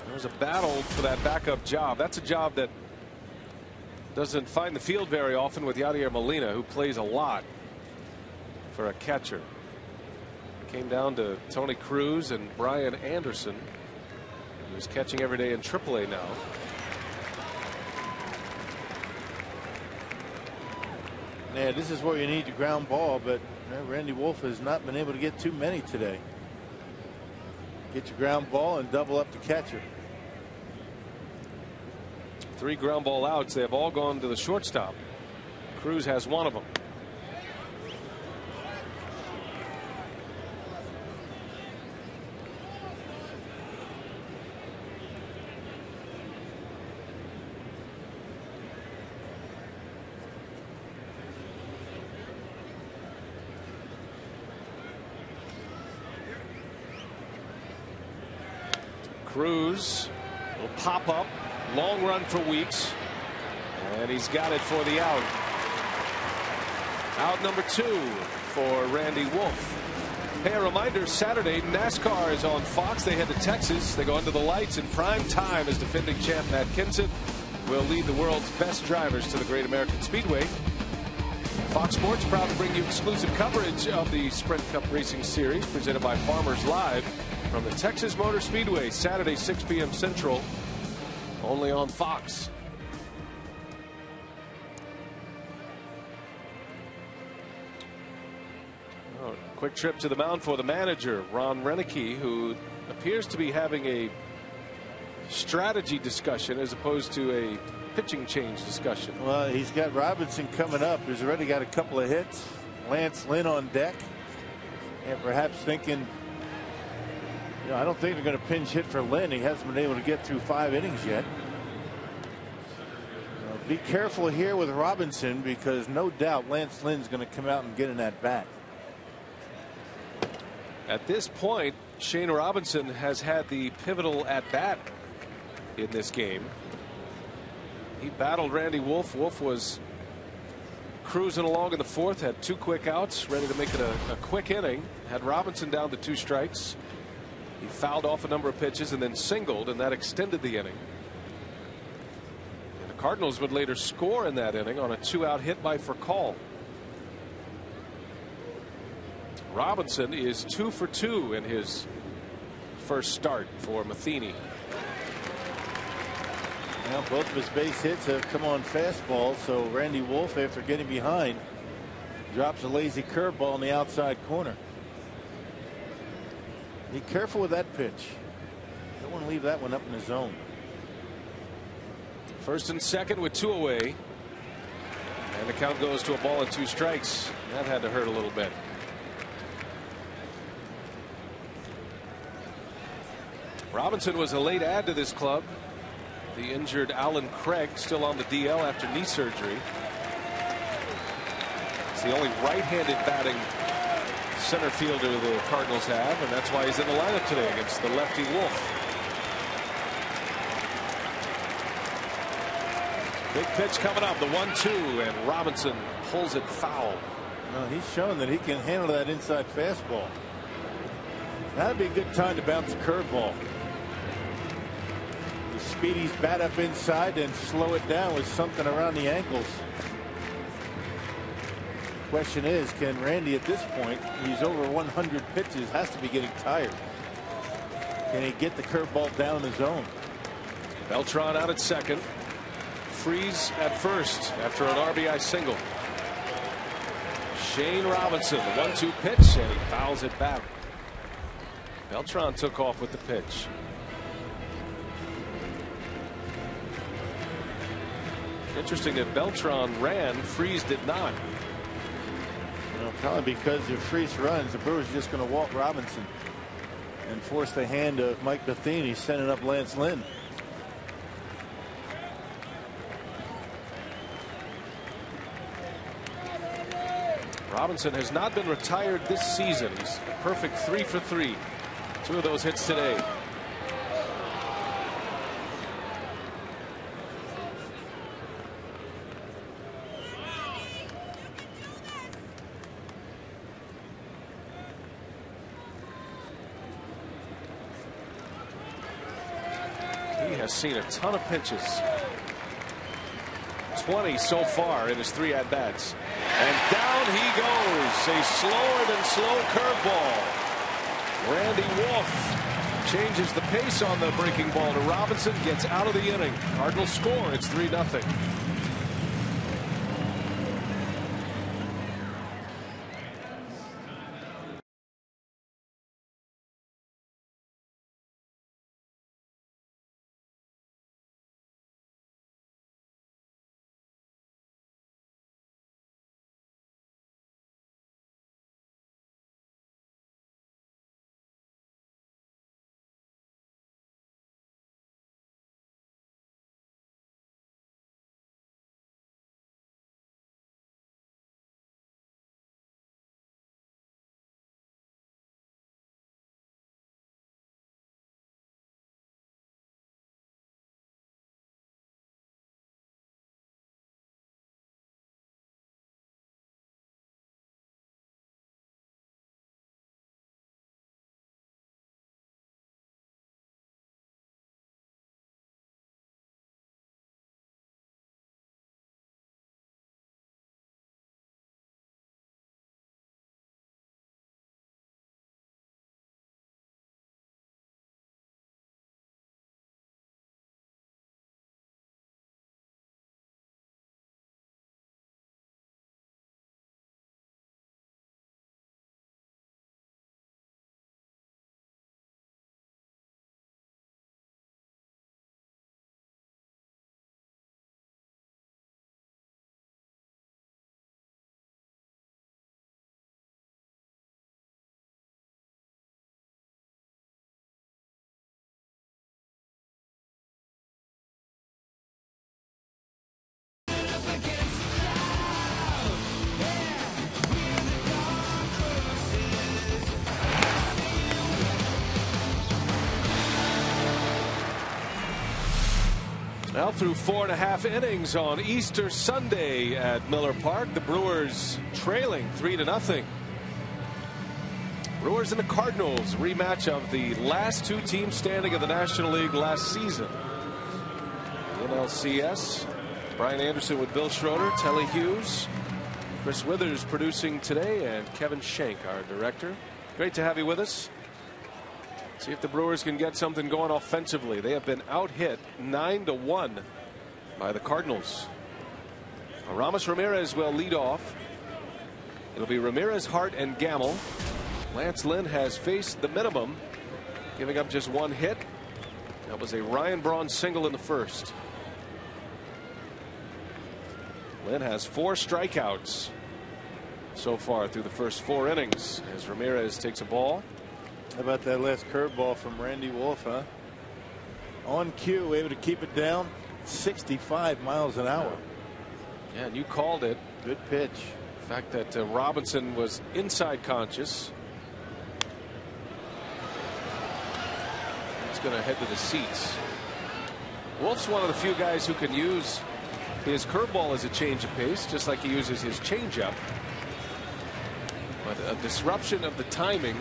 There's a battle for that backup job. That's a job that doesn't find the field very often with Yadier Molina, who plays a lot for a catcher. Came down to Tony Cruz and Brian Anderson, who's catching every day in AAA now. Yeah, this is where you need the ground ball, but Randy Wolf has not been able to get too many today. Get your ground ball and double up the catcher. 3 ground ball outs. They have all gone to the shortstop. Cruz has 1 of them. Cruz will pop up, long run for Weeks, and he's got it for the out. Out number 2 for Randy Wolf. Hey, a reminder, Saturday NASCAR is on Fox. They head to Texas. They go under the lights in prime time as defending champ Matt Kenseth will lead the world's best drivers to the Great American Speedway. Fox Sports proud to bring you exclusive coverage of the Sprint Cup Racing Series presented by Farmers Live from the Texas Motor Speedway, Saturday 6 p.m. Central, only on Fox. Oh, quick trip to the mound for the manager, Ron Renicky, who appears to be having a strategy discussion as opposed to a pitching change discussion. Well, he's got Robinson coming up. He's already got a couple of hits. Lance Lynn on deck. And perhaps thinking, I don't think they're going to pinch hit for Lynn. He hasn't been able to get through 5 innings yet. Be careful here with Robinson, because no doubt Lance Lynn's going to come out and get an at bat. At this point, Shane Robinson has had the pivotal at bat in this game. He battled Randy Wolf. Wolf was cruising along in the fourth, had 2 quick outs, ready to make it a quick inning. Had Robinson down to 2 strikes. He fouled off a number of pitches and then singled, and that extended the inning. And the Cardinals would later score in that inning on a 2-out hit by Furcal. Robinson is 2 for 2 in his first start for Matheny. Now both of his base hits have come on fastballs, so Randy Wolf, after getting behind, drops a lazy curveball in the outside corner. Be careful with that pitch. Don't want to leave that one up in the zone. First and second with 2 away. And the count goes to a ball and 2 strikes. That had to hurt a little bit. Robinson was a late add to this club. The injured Alan Craig still on the DL after knee surgery. It's the only right-handed batting center fielder the Cardinals have, and that's why he's in the lineup today against the lefty Wolf. Big pitch coming up, the 1-2, and Robinson pulls it foul. Well, he's shown that he can handle that inside fastball. That'd be a good time to bounce a curveball. Speedy's bat up inside and slow it down with something around the ankles. Question is, can Randy at this point, he's over 100 pitches, has to be getting tired. Can he get the curveball down in the zone? Beltran out at second. Freeze at first after an RBI single. Shane Robinson, the 1-2 pitch, and he fouls it back. Beltran took off with the pitch. Interesting that Beltran ran, Freeze did not. Well, probably because if Freeze runs, the Brewers are just going to walk Robinson and force the hand of Mike Matheny sending up Lance Lynn. Robinson has not been retired this season. He's a perfect 3 for 3. 2 of those hits today. He has seen a ton of pitches. 20 so far in his 3 at-bats. And down he goes. A slower than slow curveball. Randy Wolf changes the pace on the breaking ball to Robinson. Gets out of the inning. Cardinals score. It's 3-0. Well, through 4.5 innings on Easter Sunday at Miller Park, the Brewers trailing 3-0. Brewers and the Cardinals, rematch of the last two teams standing in the National League last season. NLCS. Brian Anderson with Bill Schroeder, Telly Hughes, Chris Withers producing today, and Kevin Schenk, our director. Great to have you with us. See if the Brewers can get something going offensively. They have been out-hit 9-1 by the Cardinals. Aramis Ramirez will lead off. It'll be Ramirez, Hart, and Gamble. Lance Lynn has faced the minimum, giving up just one hit. That was a Ryan Braun single in the first. Lynn has 4 strikeouts so far through the first 4 innings as Ramirez takes a ball. How about that last curveball from Randy Wolf, huh? On cue, able to keep it down 65 miles an hour. Yeah, and you called it. Good pitch. The fact that Robinson was inside conscious. He's going to head to the seats. Wolf's one of the few guys who can use his curveball as a change of pace, just like he uses his changeup. But a disruption of the timing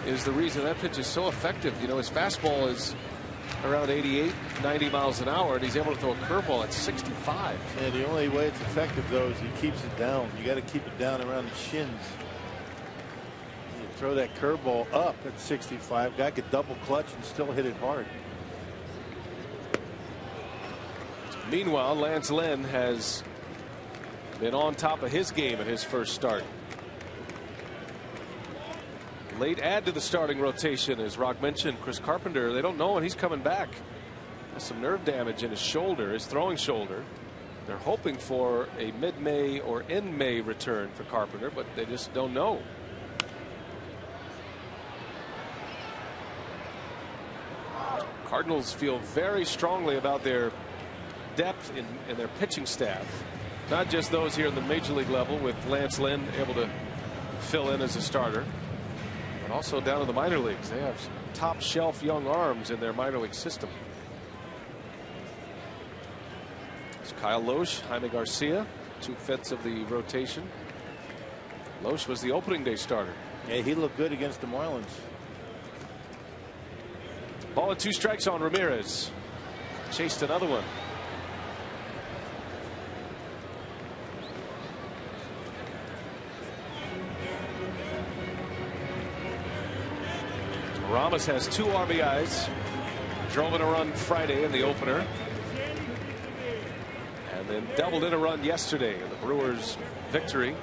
is the reason that pitch is so effective. You know, his fastball is around 88, 90 miles an hour, and he's able to throw a curveball at 65. Yeah, the only way it's effective, though, is he keeps it down. You got to keep it down around the shins. You throw that curveball up at 65, guy could double clutch and still hit it hard. Meanwhile, Lance Lynn has been on top of his game at his first start. Late add to the starting rotation, as Rock mentioned, Chris Carpenter. They don't know when he's coming back. Has some nerve damage in his shoulder, his throwing shoulder. They're hoping for a mid-May or in-May return for Carpenter, but they just don't know. Cardinals feel very strongly about their depth in their pitching staff. Not just those here in the major league level, with Lance Lynn able to fill in as a starter, but also down in the minor leagues. They have some top shelf young arms in their minor league system. It's Kyle Loesch, Jaime Garcia, 2/5 of the rotation. Loesch was the opening day starter. Yeah, he looked good against the Marlins. Ball and 2 strikes on Ramirez. Chased another one. Ramos has 2 RBIs. Drove in a run Friday in the opener. And then doubled in a run yesterday in the Brewers' victory.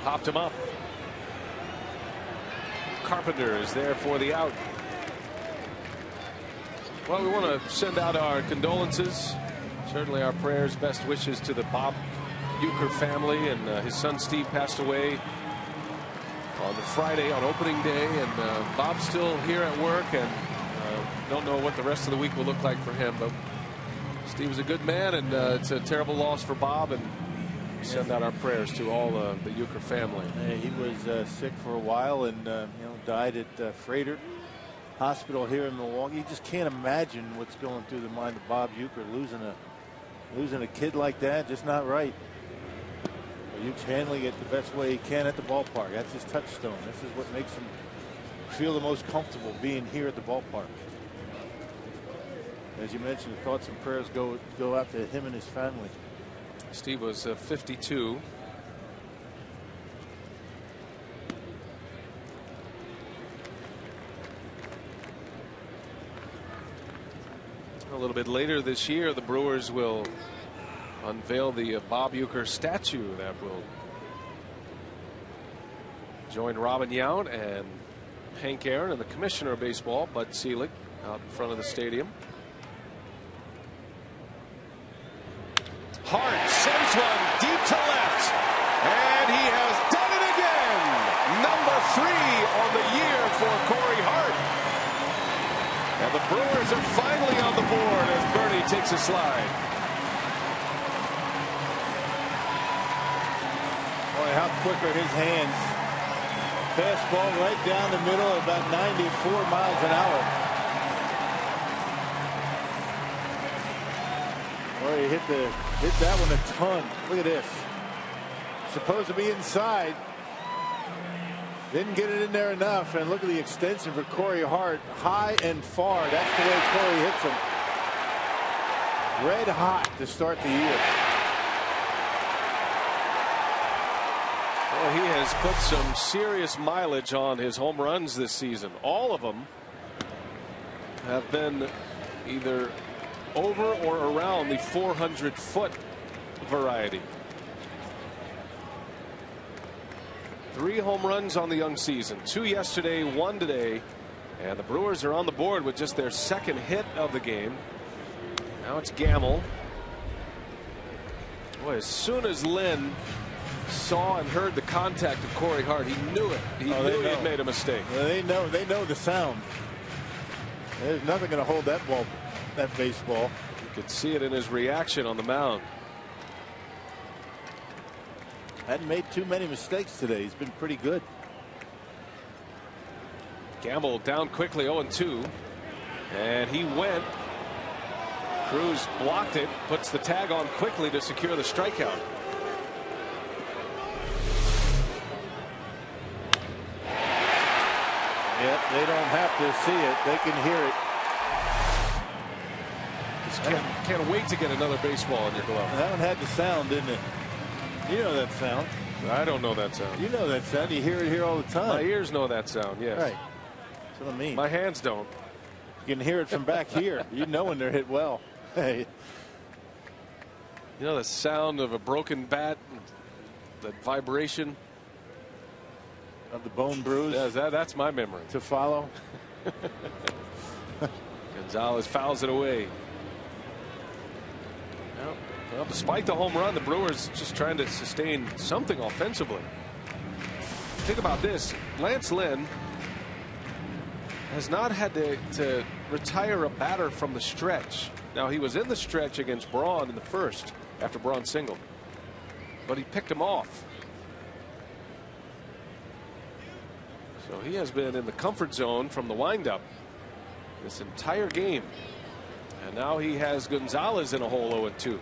Popped him up. Carpenter is there for the out. Well, we want to send out our condolences, certainly our prayers, best wishes to the Bob Uecker family. And his son Steve passed away on the Friday on opening day, and Bob's still here at work, and don't know what the rest of the week will look like for him. But Steve was a good man, and it's a terrible loss for Bob, and we send out our prayers to all the Uecker family. Yeah, he was sick for a while, and died at Freighter Hospital here in Milwaukee. You just can't imagine what's going through the mind of Bob Uecker, losing a kid like that. Just not right. Ueck's handling it the best way he can at the ballpark. That's his touchstone. This is what makes him feel the most comfortable, being here at the ballpark. As you mentioned, the thoughts and prayers go out to him and his family. Steve was 52. A little bit later this year, the Brewers will unveil the Bob Uecker statue that will join Robin Yount and Hank Aaron and the commissioner of baseball, Bud Selig, out in front of the stadium. Hart sends one deep to left, and he has done it again. Number 3 on the year for Corey Hart. And the Brewers are finally on the board as Bernie takes a slide. Boy, how quick are his hands. Fastball right down the middle, about 94 miles an hour. Boy, he hit that one a ton. Look at this. Supposed to be inside. Didn't get it in there enough. And look at the extension for Corey Hart. High and far. That's the way Corey hits him. Red hot to start the year. Well, he has put some serious mileage on his home runs this season. All of them have been either over or around the 400-foot variety. 3 home runs on the young season. 2 yesterday, 1 today. And the Brewers are on the board with just their second hit of the game. Now it's Gamble. Boy, as soon as Lynn saw and heard the contact of Corey Hart, he knew it. He knew he had made a mistake. Well, they know the sound. There's nothing going to hold that baseball. You could see it in his reaction on the mound. Hadn't made too many mistakes today. He's been pretty good. Gamble down quickly, 0-2. And he went. Cruz blocked it, puts the tag on quickly to secure the strikeout. Yep, they don't have to see it. They can hear it. Just can't wait to get another baseball in your glove. That one had the sound, didn't it? You know that sound. I don't know that sound. You know that sound. You hear it here all the time. My ears know that sound, yes. Right. That's what I mean. My hands don't. You can hear it from back here. You know when they're hit well. Hey. You know the sound of a broken bat, that vibration of the bone bruise. Yeah, that's my memory. To follow. Gonzalez fouls it away. Well, despite the home run, the Brewers just trying to sustain something offensively. Think about this. Lance Lynn has not had to retire a batter from the stretch. Now, he was in the stretch against Braun in the first after Braun singled, but he picked him off. So he has been in the comfort zone from the windup this entire game. And now he has Gonzalez in a hole 0-2.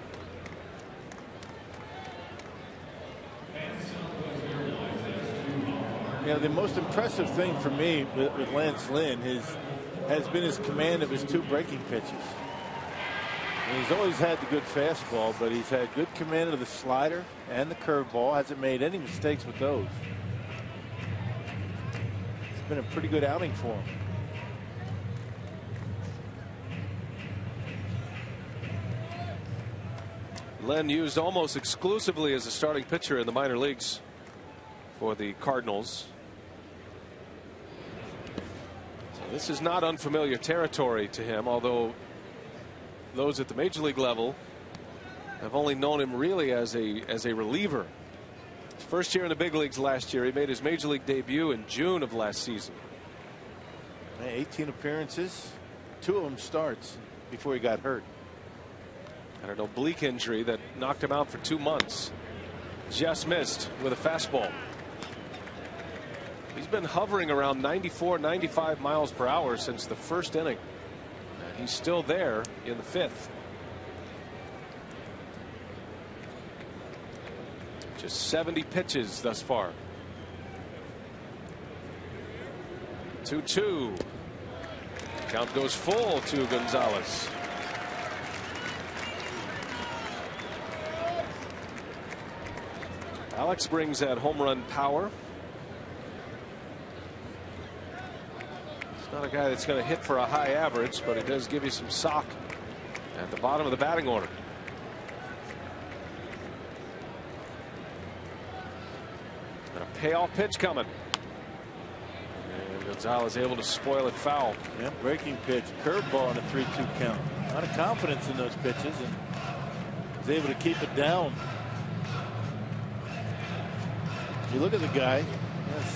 Yeah, the most impressive thing for me with Lance Lynn has been his command of his 2 breaking pitches. And he's always had the good fastball, but he's had good command of the slider and the curveball. Hasn't made any mistakes with those. It's been a pretty good outing for him. Lynn used almost exclusively as a starting pitcher in the minor leagues for the Cardinals. So this is not unfamiliar territory to him, although those at the major league level have only known him really as a reliever. His first year in the big leagues last year. He made his major league debut in June of last season. 18 appearances, 2 of them starts before he got hurt. And an oblique injury that knocked him out for 2 months. Just missed with a fastball. He's been hovering around 94, 95 miles per hour since the first inning. And he's still there in the 5th. Just 70 pitches thus far. 2-2. Count goes full to Gonzalez. Alex brings that home run power. He's not a guy that's going to hit for a high average, but he does give you some sock at the bottom of the batting order. And a payoff pitch coming. And Gonzalez able to spoil it foul. Yeah, breaking pitch, curveball on a 3-2 count. A lot of confidence in those pitches, and was able to keep it down. You look at the guy,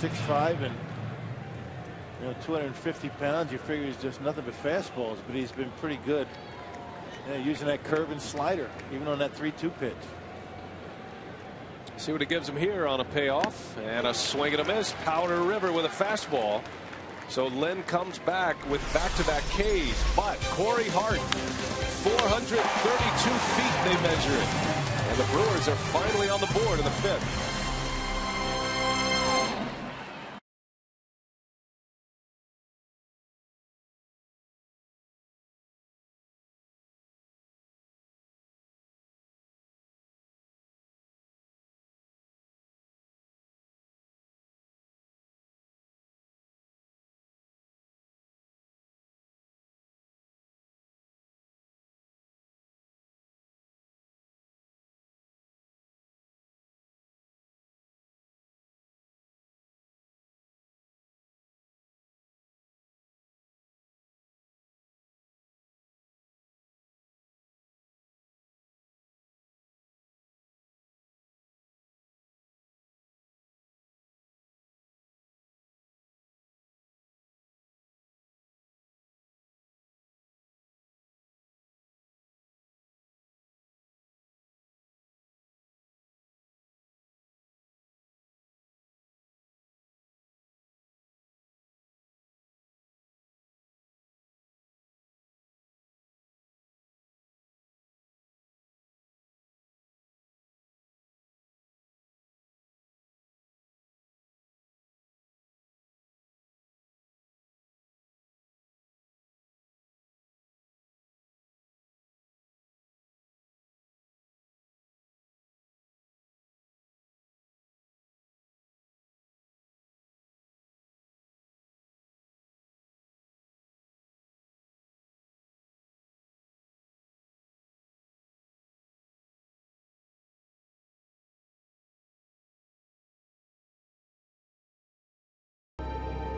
6'5" and 250 pounds. You figure he's just nothing but fastballs, but he's been pretty good using that curve and slider, even on that 3-2 pitch. See what he gives him here on a payoff, and a swing and a miss. Powder River with a fastball. So Lynn comes back with back-to-back Ks, but Corey Hart, 432 feet they measure it. And the Brewers are finally on the board in the 5th.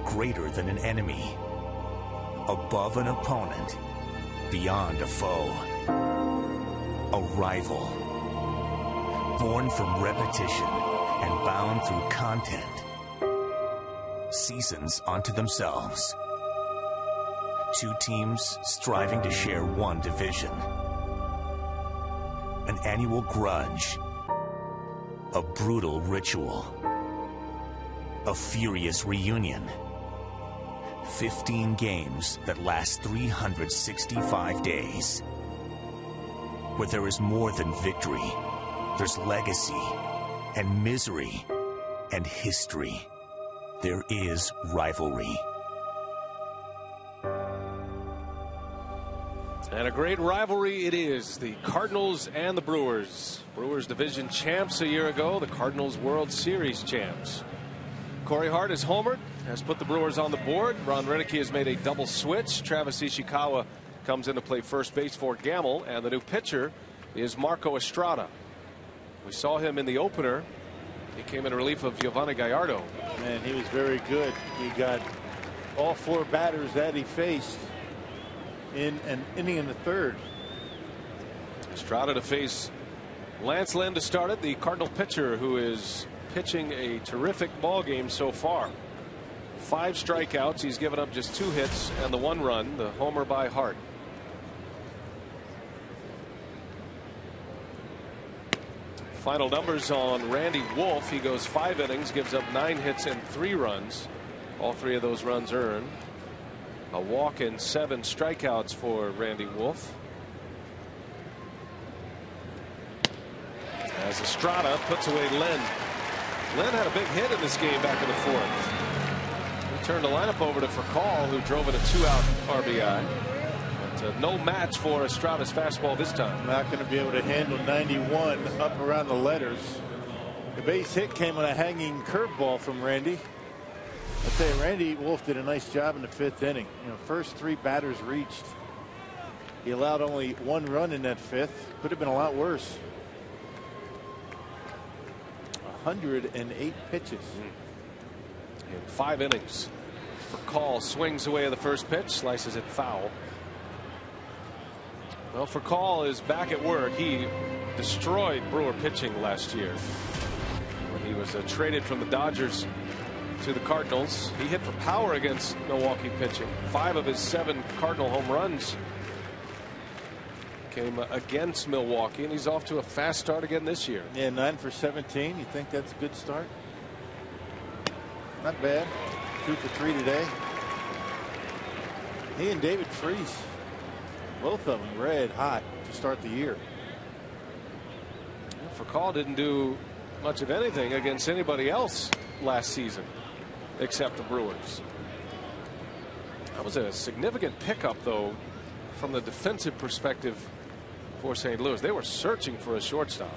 Greater than an enemy, above an opponent, beyond a foe, a rival, born from repetition and bound through content, seasons unto themselves, two teams striving to share one division, an annual grudge, a brutal ritual, a furious reunion, 15 games that last 365 days. Where there is more than victory, there's legacy and misery and history. There is rivalry. And a great rivalry it is. The Cardinals and the Brewers. Brewers division champs a year ago. The Cardinals World Series champs. Corey Hart is homered, has put the Brewers on the board. Ron Renicky has made a double switch. Travis Ishikawa comes in to play first base for Gamble, and the new pitcher is Marco Estrada. We saw him in the opener. He came in relief of Giovanni Gallardo. And he was very good. He got all 4 batters that he faced in an inning in the 3rd. Estrada to face Lance Lynn to start it, the Cardinal pitcher who is pitching a terrific ball game so far. 5 strikeouts. He's given up just 2 hits and the 1 run, the homer by Hart. Final numbers on Randy Wolf. He goes 5 innings, gives up 9 hits and 3 runs. All 3 of those runs earned. A walk and 7 strikeouts for Randy Wolf. As Estrada puts away Lynn. Lynn had a big hit in this game back in the 4th. He turned the lineup over to Furcal, who drove in a 2-out RBI. But no match for Estrada's fastball this time. Not going to be able to handle 91 up around the letters. The base hit came on a hanging curveball from Randy. I'd say Randy Wolf did a nice job in the 5th inning. You know, first 3 batters reached. He allowed only 1 run in that 5th. Could have been a lot worse. 108 pitches. In 5 innings. Furcal swings away at the first pitch, slices it foul. Well, Furcal is back at work. He destroyed Brewer pitching last year when he was traded from the Dodgers to the Cardinals. He hit for power against Milwaukee pitching. 5 of his 7 Cardinal home runs came against Milwaukee, and he's off to a fast start again this year. Yeah, 9 for 17. You think that's a good start? Not bad. 2 for 3 today. He and David Freese, both of them red hot to start the year. Foucault didn't do much of anything against anybody else last season except the Brewers. That was a significant pickup, though, from the defensive perspective for St. Louis. They were searching for a shortstop.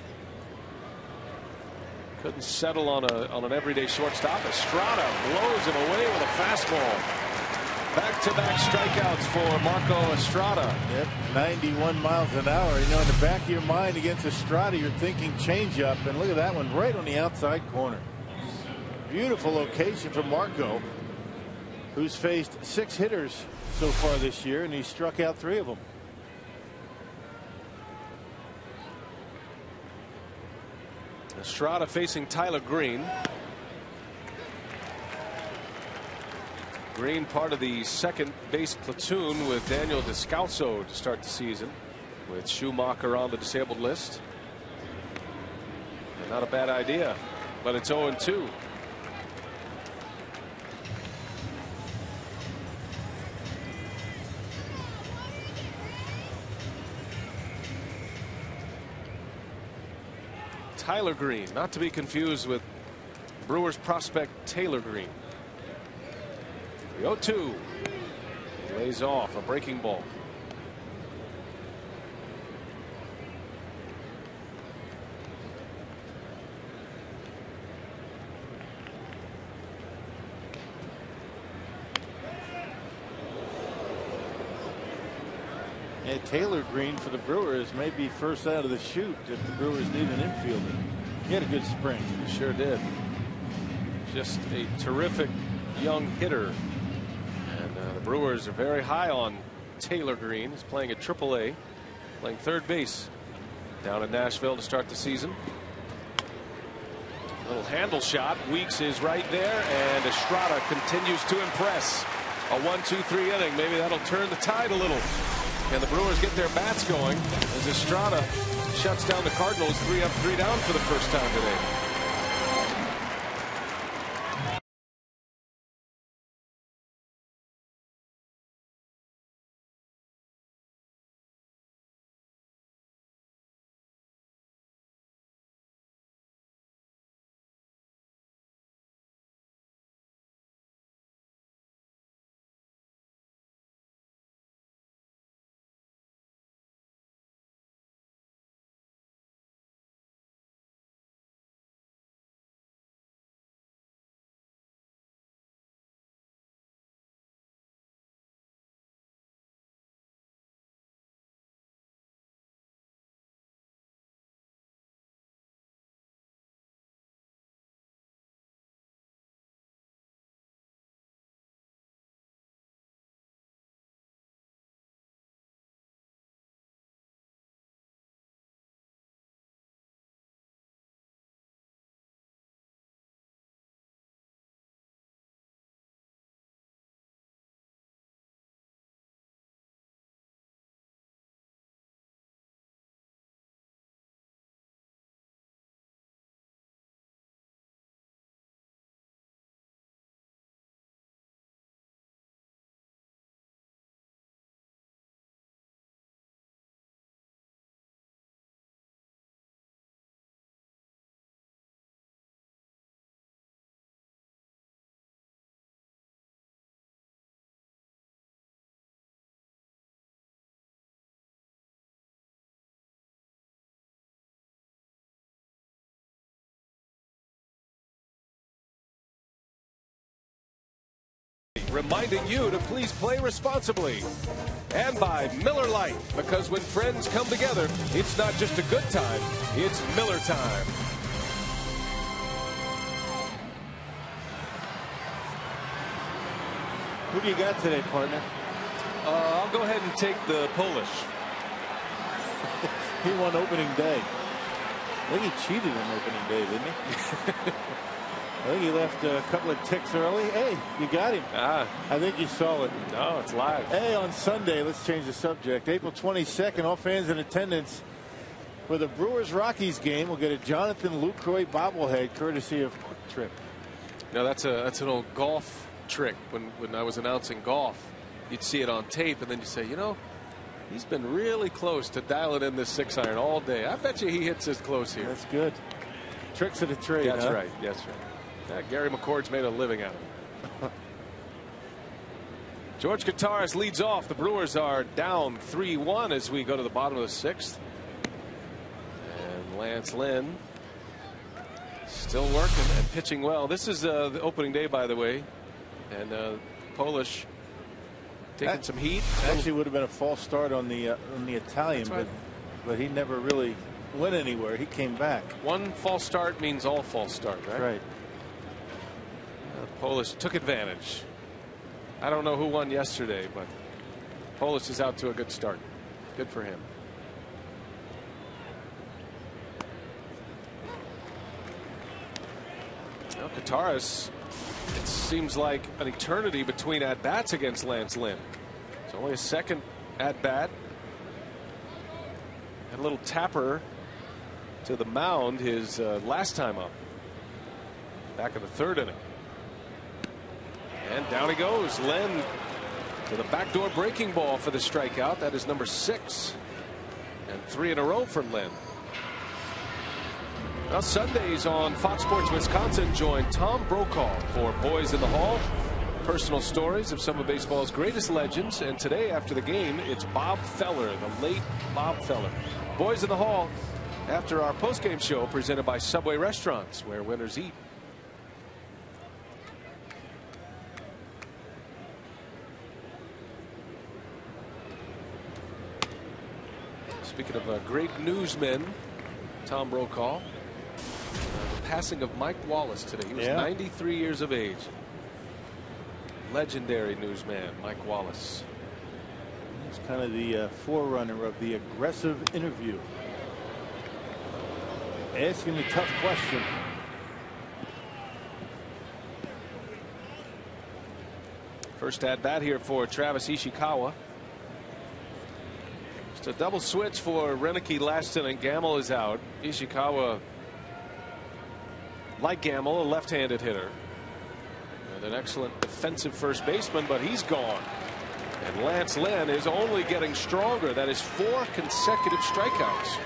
Couldn't settle on an everyday shortstop. Estrada blows him away with a fastball. Back-to-back strikeouts for Marco Estrada. Yep, 91 miles an hour. You know, in the back of your mind against Estrada, you're thinking changeup, and look at that one right on the outside corner. Beautiful location for Marco, who's faced 6 hitters so far this year, and he struck out 3 of them. Estrada facing Tyler Green. Green part of the second base platoon with Daniel Descalso to start the season, with Schumacher on the disabled list. And not a bad idea, but it's 0-2. Tyler Green, not to be confused with Brewers prospect Taylor Green. 0-2. He lays off a breaking ball. And Taylor Green for the Brewers may be first out of the chute if the Brewers need an infielder. He had a good spring. He sure did. Just a terrific young hitter. And the Brewers are very high on Taylor Green. He's playing at AAA, playing third base down in Nashville to start the season. Little handle shot. Weeks is right there, and Estrada continues to impress. A 1-2-3 inning. Maybe that'll turn the tide a little. And the Brewers get their bats going as Estrada shuts down the Cardinals 3 up, 3 down for the first time today. Reminding you to please play responsibly. And by Miller Lite, because when friends come together, it's not just a good time, it's Miller time. Who do you got today, partner? I'll go ahead and take the Polish. He won opening day. I think he cheated on opening day, didn't he? I think he left a couple of ticks early. Hey, you got him. I think you saw it. No, it's live. Hey, on Sunday, let's change the subject. April 22nd, all fans in attendance for the Brewers-Rockies game will get a Jonathan Lucroy bobblehead courtesy of Quick Trip. Now that's an old golf trick. When I was announcing golf, you'd see it on tape, and then you say, you know, he's been really close to dialing in this 6-iron all day. I bet you he hits this close here. That's good. Tricks of the trade. That's right. That's right. Gary McCord's made a living out of it. George Kottaras leads off. The Brewers are down 3-1 as we go to the bottom of the 6th. And Lance Lynn still working and pitching well. This is the opening day, by the way. And Polish taking some heat. Actually would have been a false start on the Italian, right. but he never really went anywhere. He came back. One false start means all false start, right? Right. Polish took advantage. I don't know who won yesterday, but Polish is out to a good start. Good for him. Now Kottaras, it seems like an eternity between at-bats against Lance Lynn. It's only a second at-bat. Had a little tapper to the mound his last time up. Back in the 3rd inning. And down he goes. Lynn to the backdoor breaking ball for the strikeout. That is number 6. And 3 in a row for Lynn. Now Sundays on Fox Sports Wisconsin, join Tom Brokaw for Boys in the Hall. Personal stories of some of baseball's greatest legends. And today after the game, it's Bob Feller, the late Bob Feller. Boys in the Hall after our postgame show presented by Subway Restaurants, where winners eat. Speaking of great newsmen, Tom Brokaw, the passing of Mike Wallace today. He was 93 years of age. Legendary newsman, Mike Wallace. He's kind of the forerunner of the aggressive interview. Asking the tough question. First at bat here for Travis Ishikawa. It's a double switch for Renicky last inning. Gamble is out. Ishikawa, like Gamble, a left-handed hitter. And an excellent defensive first baseman, but he's gone. And Lance Lynn is only getting stronger. That is 4 consecutive strikeouts.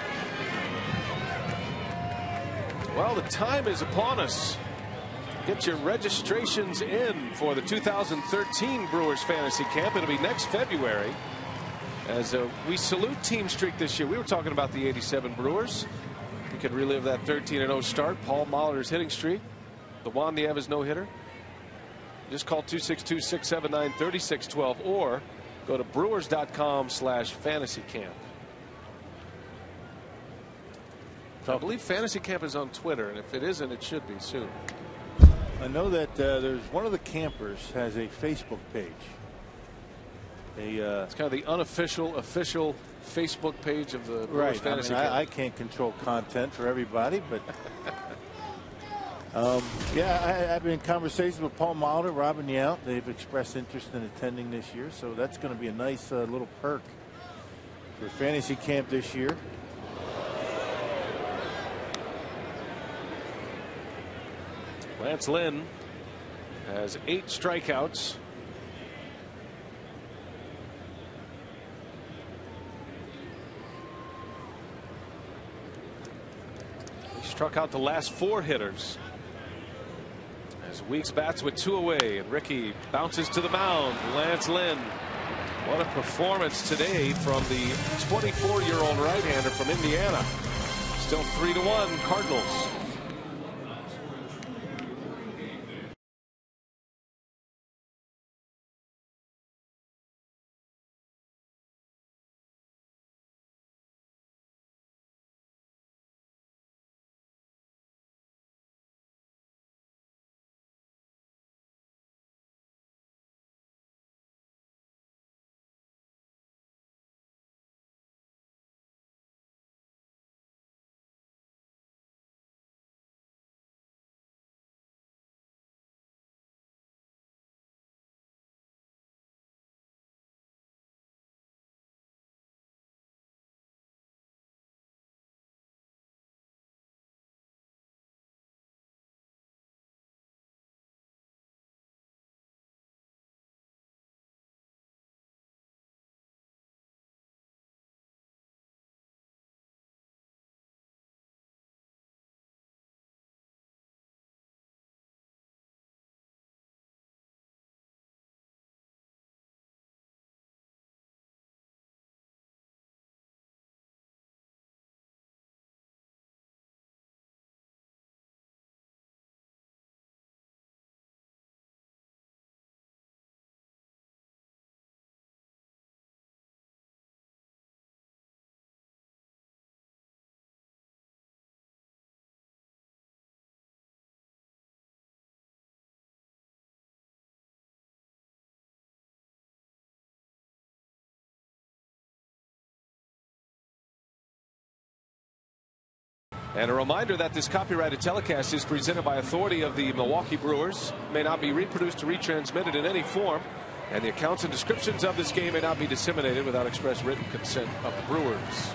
Well, the time is upon us. Get your registrations in for the 2013 Brewers Fantasy Camp. It'll be next February. As we salute Team Streak this year. We were talking about the '87 Brewers. We could relive that 13-0 start. Paul Molitor's hitting streak. The Juan Nieves no-hitter. Just call 262-679-3612 or go to brewers.com/fantasycamp. I believe Fantasy Camp is on Twitter, and if it isn't, it should be soon. I know that there's one of the campers has a Facebook page. It's kind of the official Facebook page of the Brewers Fantasy Camp. I can't control content for everybody, but yeah, I've been in conversations with Paul Molitor, Robin Yount. They've expressed interest in attending this year, so that's going to be a nice little perk for Fantasy Camp this year. Lance Lynn has 8 strikeouts. He struck out the last 4 hitters. As Weeks bats with 2 away, and Ricky bounces to the mound. Lance Lynn, what a performance today from the 24-year-old right-hander from Indiana. Still 3-1 Cardinals. And a reminder that this copyrighted telecast is presented by authority of the Milwaukee Brewers, may not be reproduced or retransmitted in any form, and the accounts and descriptions of this game may not be disseminated without express written consent of the Brewers.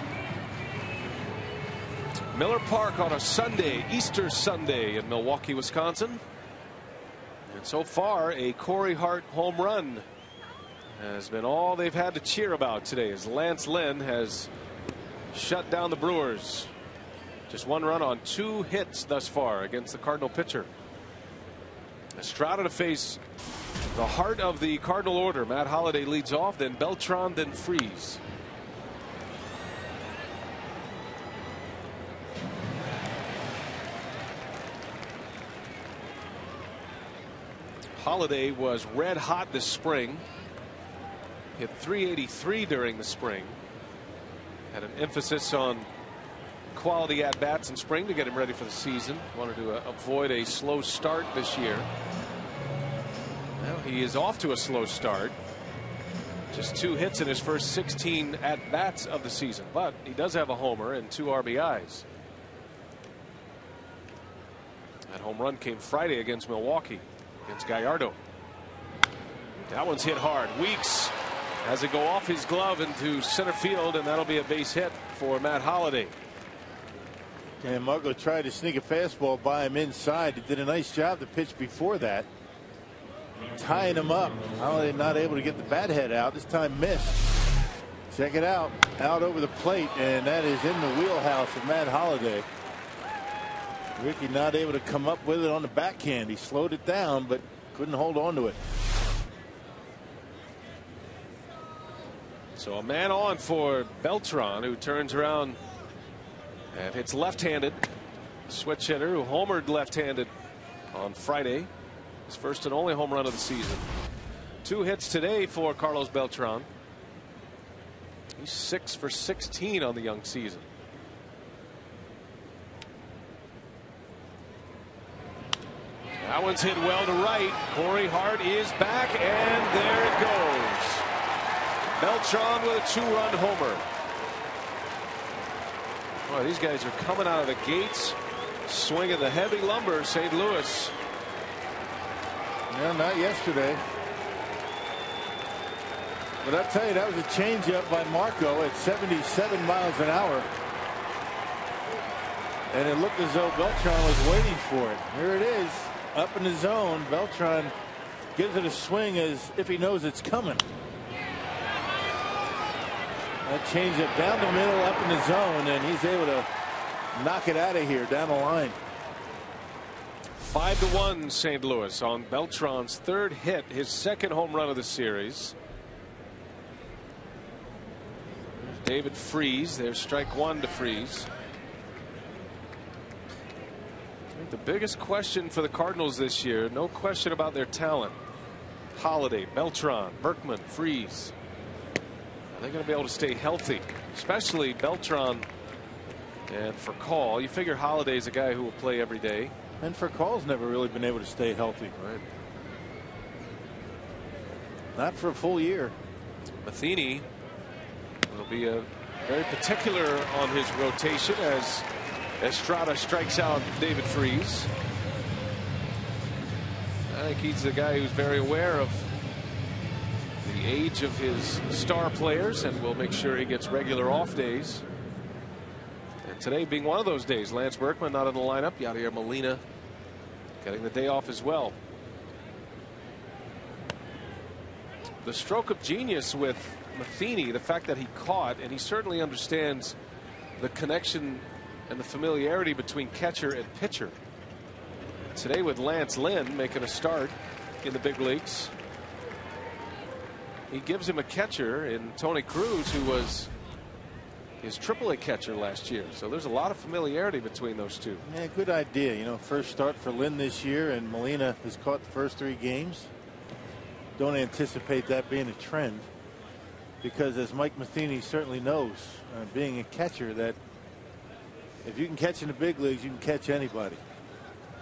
Miller Park on a Sunday, Easter Sunday in Milwaukee, Wisconsin. And so far, a Corey Hart home run has been all they've had to cheer about today, as Lance Lynn has shut down the Brewers. Just one run on 2 hits thus far against the Cardinal pitcher. Estrada to face the heart of the Cardinal order. Matt Holliday leads off, then Beltran, then Freese. Holliday was red hot this spring. Hit .383 during the spring. Had an emphasis on quality at bats in spring to get him ready for the season. Wanted to avoid a slow start this year. Well, he is off to a slow start. Just 2 hits in his first 16 at bats of the season, but he does have a homer and 2 RBIs. That home run came Friday against Milwaukee, against Gallardo. That one's hit hard. Weeks has it go off his glove into center field, and that'll be a base hit for Matt Holliday. And Margo tried to sneak a fastball by him inside. He did a nice job the pitch before that, tying him up. Holliday not able to get the bat head out. This time missed. Check it out. Out over the plate, and that is in the wheelhouse of Matt Holliday. Ricky not able to come up with it on the backhand. He slowed it down, but couldn't hold on to it. So a man on for Beltran, who turns around and hits left-handed. Switch hitter who homered left-handed on Friday. His first and only home run of the season. 2 hits today for Carlos Beltran. He's 6 for 16 on the young season. That one's hit well to right. Corey Hart is back, and there it goes. Beltran with a 2-run homer. Boy, these guys are coming out of the gates, swinging the heavy lumber. St. Louis. No, not yesterday. But I tell you, that was a changeup by Marco at 77 miles an hour. And it looked as though Beltran was waiting for it. Here it is, up in the zone. Beltran gives it a swing as if he knows it's coming. That changeup down the middle, up in the zone, and he's able to knock it out of here down the line. 5-1 St. Louis on Beltran's 3rd hit, his 2nd home run of the series. David Freese. There's strike 1 to Freese. I think the biggest question for the Cardinals this year, no question about their talent. Holliday, Beltran, Berkman, Freese. Are they going to be able to stay healthy? Especially Beltran and Furcal. You figure Holliday's a guy who will play every day. And Furcal's never really been able to stay healthy. Right. Not for a full year. Matheny will be very particular on his rotation as Estrada strikes out David Freese. I think he's the guy who's very aware of the age of his star players and will make sure he gets regular off days. And today being one of those days, Lance Berkman not in the lineup. Yadier Molina getting the day off as well. The stroke of genius with Matheny, the fact that he caught, and he certainly understands the connection and the familiarity between catcher and pitcher. Today with Lance Lynn making a start in the big leagues, he gives him a catcher in Tony Cruz, who was his AAA catcher last year. So there's a lot of familiarity between those two. Yeah, good idea. You know, first start for Lynn this year, and Molina has caught the first 3 games. Don't anticipate that being a trend, because as Mike Matheny certainly knows, being a catcher, that if you can catch in the big leagues, you can catch anybody,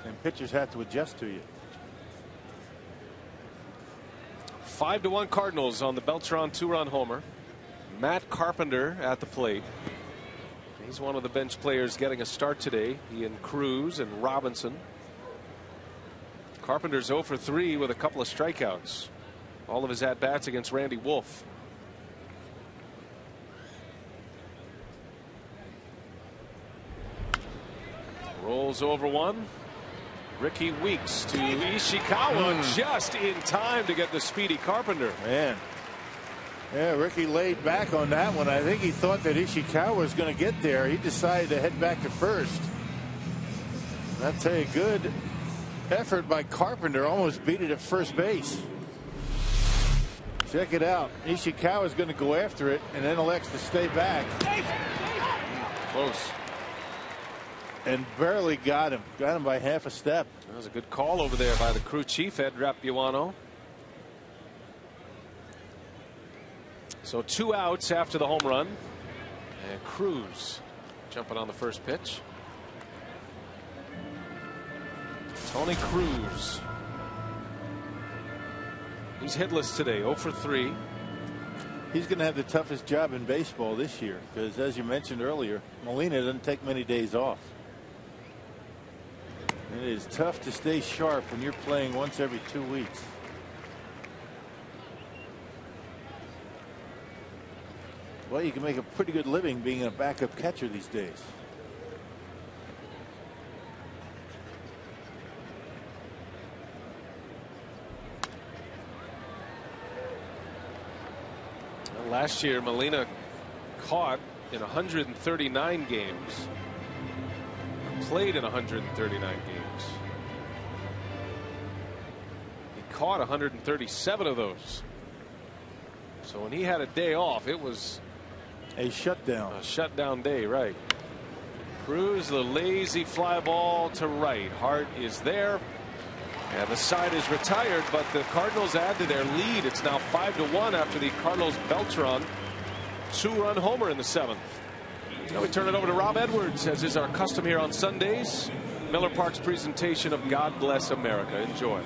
and pitchers have to adjust to you. 5-1 Cardinals on the Beltran 2-run homer. Matt Carpenter at the plate. He's one of the bench players getting a start today. He and Cruz and Robinson. Carpenter's 0 for 3 with a couple of strikeouts. All of his at-bats against Randy Wolf. Rolls over one. Ricky Weeks to Ishikawa just in time to get the speedy Carpenter. Man. Yeah, Ricky laid back on that one. I think he thought that Ishikawa was going to get there. He decided to head back to first. I'll tell you, good effort by Carpenter. Almost beat it at first base. Check it out. Ishikawa is going to go after it and then elects to stay back. Close. And barely got him. Got him by half a step. That was a good call over there by the crew chief, Ed Rapuano. So 2 outs after the home run. And Cruz jumping on the first pitch. Tony Cruz. He's hitless today, 0 for 3. He's going to have the toughest job in baseball this year because, as you mentioned earlier, Molina doesn't take many days off. It is tough to stay sharp when you're playing once every 2 weeks. Well, you can make a pretty good living being a backup catcher these days. Last year, Molina caught in 139 games. Played in 139 games. He caught 137 of those. So when he had a day off, it was a shutdown. A shutdown day, right? Cruz, the lazy fly ball to right. Hart is there. And the side is retired, but the Cardinals add to their lead. It's now 5-1 after the Carlos Beltran 2-run homer in the 7th. Now we turn it over to Rob Edwards, as is our custom here on Sundays. Miller Park's presentation of God Bless America. Enjoy.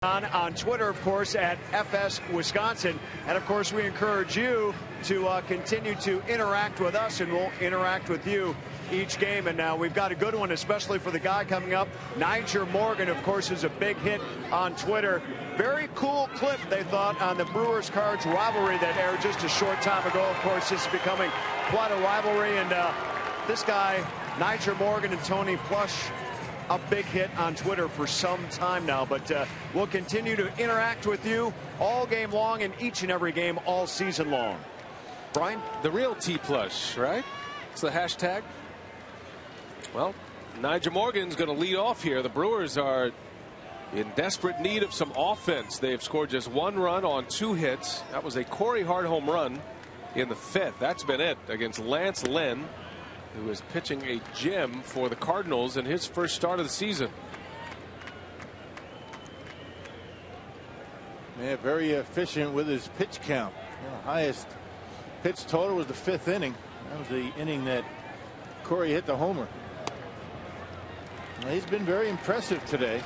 On Twitter, of course, at FS Wisconsin. And, of course, we encourage you to continue to interact with us, and we'll interact with you each game. And now we've got a good one, especially for the guy coming up. Niger Morgan, of course, is a big hit on Twitter. Very cool clip, they thought, on the Brewers-Cards rivalry that aired just a short time ago. Of course, this is becoming quite a rivalry. And this guy, Niger Morgan and Tony Plush, a big hit on Twitter for some time now, but we'll continue to interact with you all game long and each and every game all season long. Brian? The real T-Plush, right? It's the hashtag. Well, Niger Morgan's going to lead off here. The Brewers are in desperate need of some offense. They've scored just 1 run on 2 hits. That was a Corey Hart home run in the 5th. That's been it against Lance Lynn, who is pitching a gem for the Cardinals in his first start of the season. Yeah, very efficient with his pitch count. Highest pitch total was the 5th inning. That was the inning that Corey hit the homer. He's been very impressive today.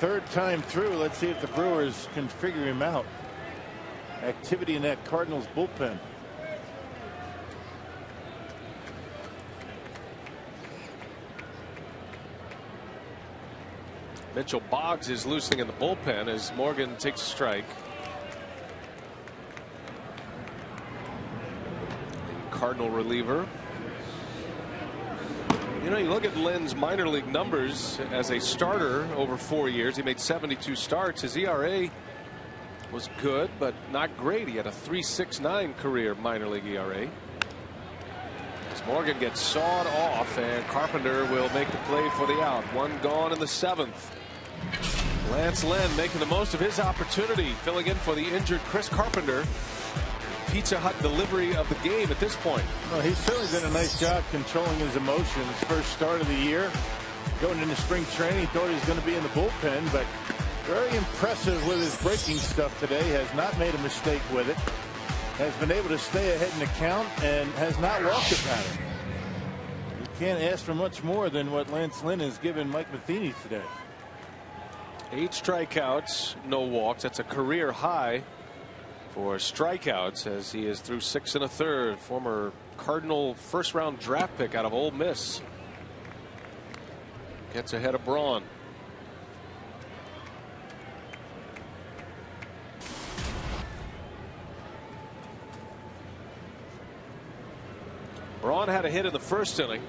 3rd time through. Let's see if the Brewers can figure him out. Activity in that Cardinals bullpen. Mitchell Boggs is loosening in the bullpen as Morgan takes a strike. The Cardinal reliever. You know, you look at Lynn's minor league numbers as a starter over 4 years. He made 72 starts. His ERA was good, but not great. He had a 3.69 career minor league ERA. As Morgan gets sawed off, and Carpenter will make the play for the out. 1 gone in the 7th. Lance Lynn making the most of his opportunity, filling in for the injured Chris Carpenter. Pizza Hut delivery of the game at this point. Well, he's certainly done a nice job controlling his emotions. First start of the year, going into spring training, he thought he was going to be in the bullpen, but very impressive with his breaking stuff today. Has not made a mistake with it. Has been able to stay ahead in the count and has not walked a pattern. You can't ask for much more than what Lance Lynn has given Mike Matheny today. 8 strikeouts, no walks. That's a career high for strikeouts, as he is through 6 1/3. Former Cardinal first-round draft pick out of Ole Miss. Gets ahead of Braun. Braun had a hit in the 1st inning.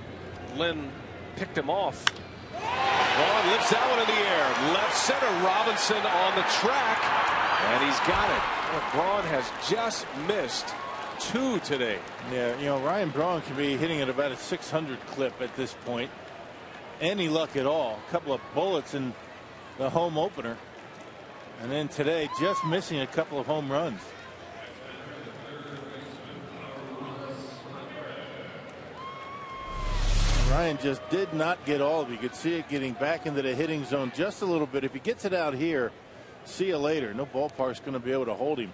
Lynn picked him off. Braun lifts that one in the air. Left center. Robinson on the track. And he's got it. Well, Braun has just missed 2 today. Yeah, you know, Ryan Braun can be hitting at about a 600 clip at this point. Any luck at all. A couple of bullets in the home opener. And then today just missing a couple of home runs. Ryan just did not get all of it. You could see it getting back into the hitting zone just a little bit. If he gets it out here, see you later. No ballpark's going to be able to hold him.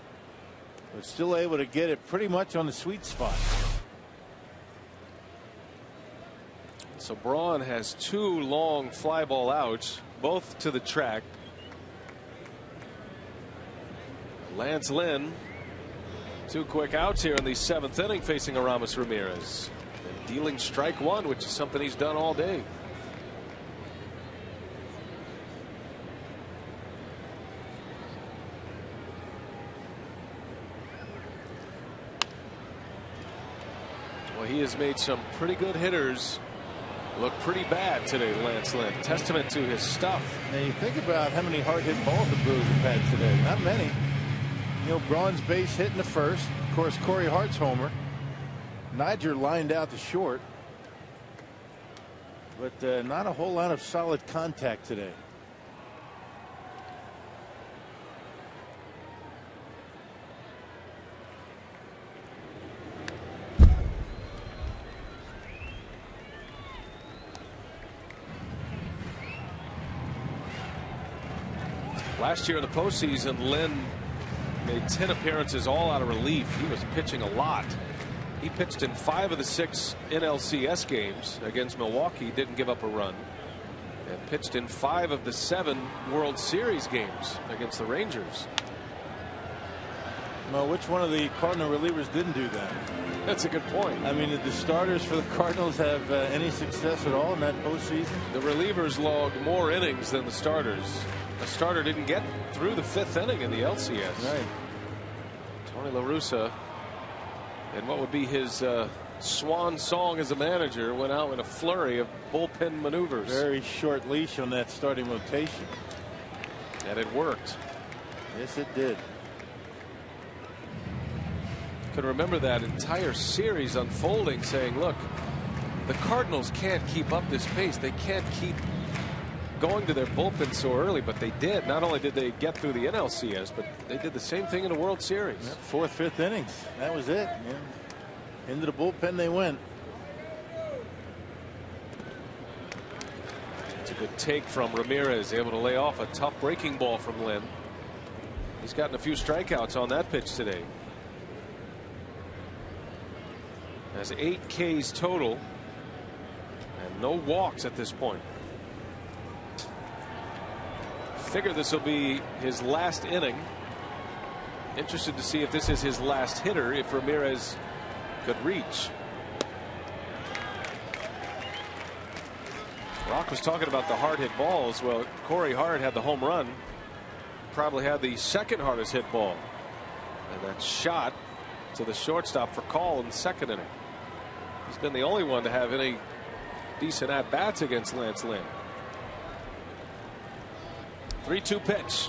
But still able to get it pretty much on the sweet spot. So Braun has 2 long fly ball outs, both to the track. Lance Lynn, 2 quick outs here in the 7th inning facing Aramis Ramirez. Dealing strike 1, which is something he's done all day. Well, he has made some pretty good hitters look pretty bad today, Lance Lynn. Testament to his stuff. Now you think about how many hard hit balls the Brewers have had today. Not many. You know, Braun's base hit in the 1st. Of course, Corey Hart's homer. Niger lined out to short. But not a whole lot of solid contact today. Last year in the postseason, Lynn made 10 appearances all out of relief. He was pitching a lot. He pitched in 5 of the 6 NLCS games against Milwaukee. Didn't give up a run. and pitched in 5 of the 7 World Series games against the Rangers. Well, which one of the Cardinal relievers didn't do that? That's a good point. I mean, did the starters for the Cardinals have any success at all in that postseason? The relievers logged more innings than the starters. The starter didn't get through the 5th inning in the LCS. Right. Tony La Russa, and what would be his swan song as a manager, went out in a flurry of bullpen maneuvers. Very short leash on that starting rotation. And it worked. Yes, it did. Can remember that entire series unfolding, saying, look, the Cardinals can't keep up this pace. They can't keep going to their bullpen so early, but they did. Not only did they get through the NLCS, but they did the same thing in the World Series. Yep, 4th, 5th innings. That was it. Yeah. Into the bullpen they went. It's a good take from Ramirez, able to lay off a tough breaking ball from Lynn. He's gotten a few strikeouts on that pitch today. Has 8 Ks total and no walks at this point. Figure this will be his last inning. Interested to see if this is his last hitter, if Ramirez could reach. Rock was talking about the hard hit balls. Well, Corey Hart had the home run, probably had the 2nd hardest hit ball, and that shot to the shortstop for call in the 2nd inning. He's been the only one to have any decent at bats against Lance Lynn. 3-2 pitch.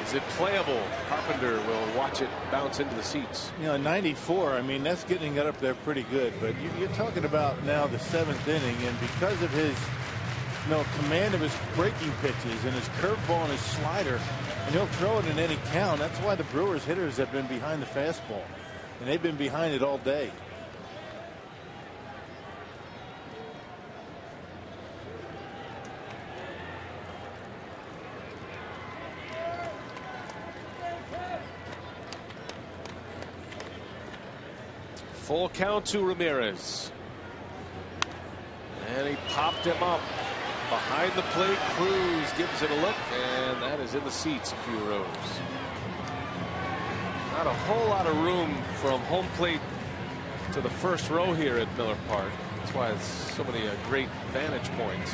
Is it playable? Carpenter will watch it bounce into the seats. You know, 94, I mean, that's getting it up there pretty good. But you're talking about now the 7th inning, and because of his command of his breaking pitches and his curveball and his slider, and he'll throw it in any count. That's why the Brewers hitters have been behind the fastball, and they've been behind it all day. Full count to Ramirez. And he popped him up. Behind the plate, Cruz gives it a look, and that is in the seats a few rows. Not a whole lot of room from home plate to the first row here at Miller Park. That's why it's so many great vantage points.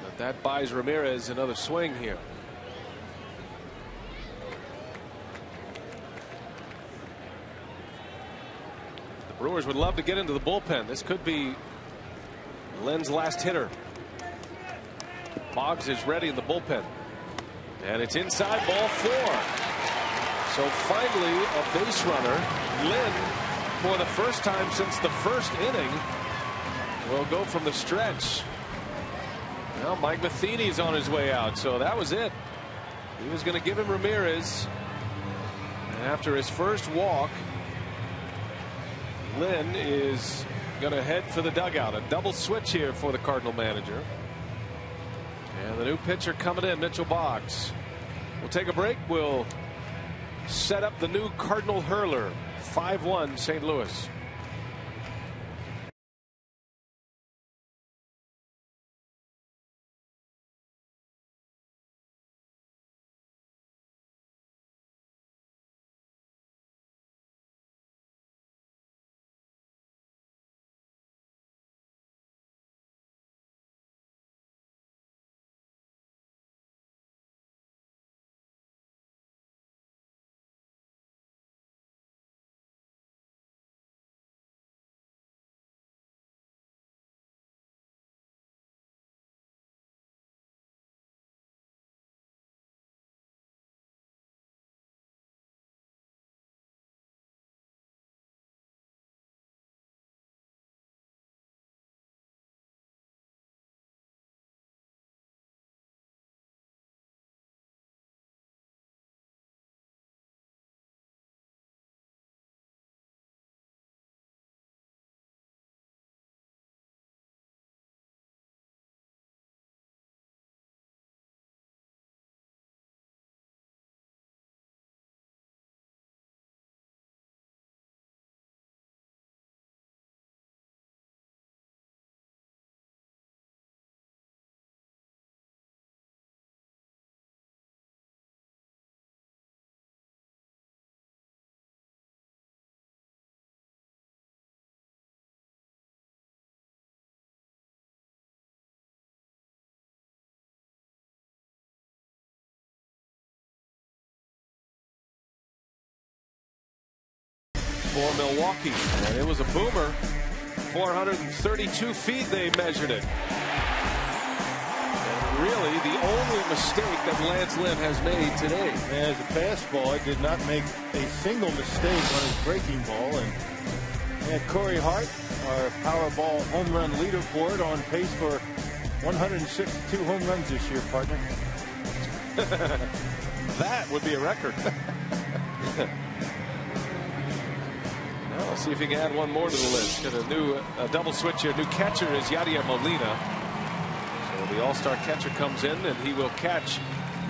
But that buys Ramirez another swing here. Brewers would love to get into the bullpen. This could be Lynn's last hitter. Boggs is ready in the bullpen. And it's inside, ball 4. So finally a base runner. Lynn, for the first time since the 1st inning, will go from the stretch. Now Mike Matheny's on his way out. So that was it. He was going to give him Ramirez. And after his first walk, Lynn is going to head for the dugout. A double switch here for the Cardinal manager. And the new pitcher coming in, Mitchell Boggs. We'll take a break. We'll set up the new Cardinal hurler. 5-1 St. Louis. for Milwaukee. And it was a boomer. 432 feet they measured it. And really the only mistake that Lance Lynn has made today. And as a fastball, it did not make a single mistake on his breaking ball. And Corey Hart, our Powerball home run leaderboard, on pace for 162 home runs this year, partner. That would be a record. Well, let's see if he can add one more to the list. Got a new double switch here. New catcher is Yadier Molina. So the all-star catcher comes in, and he will catch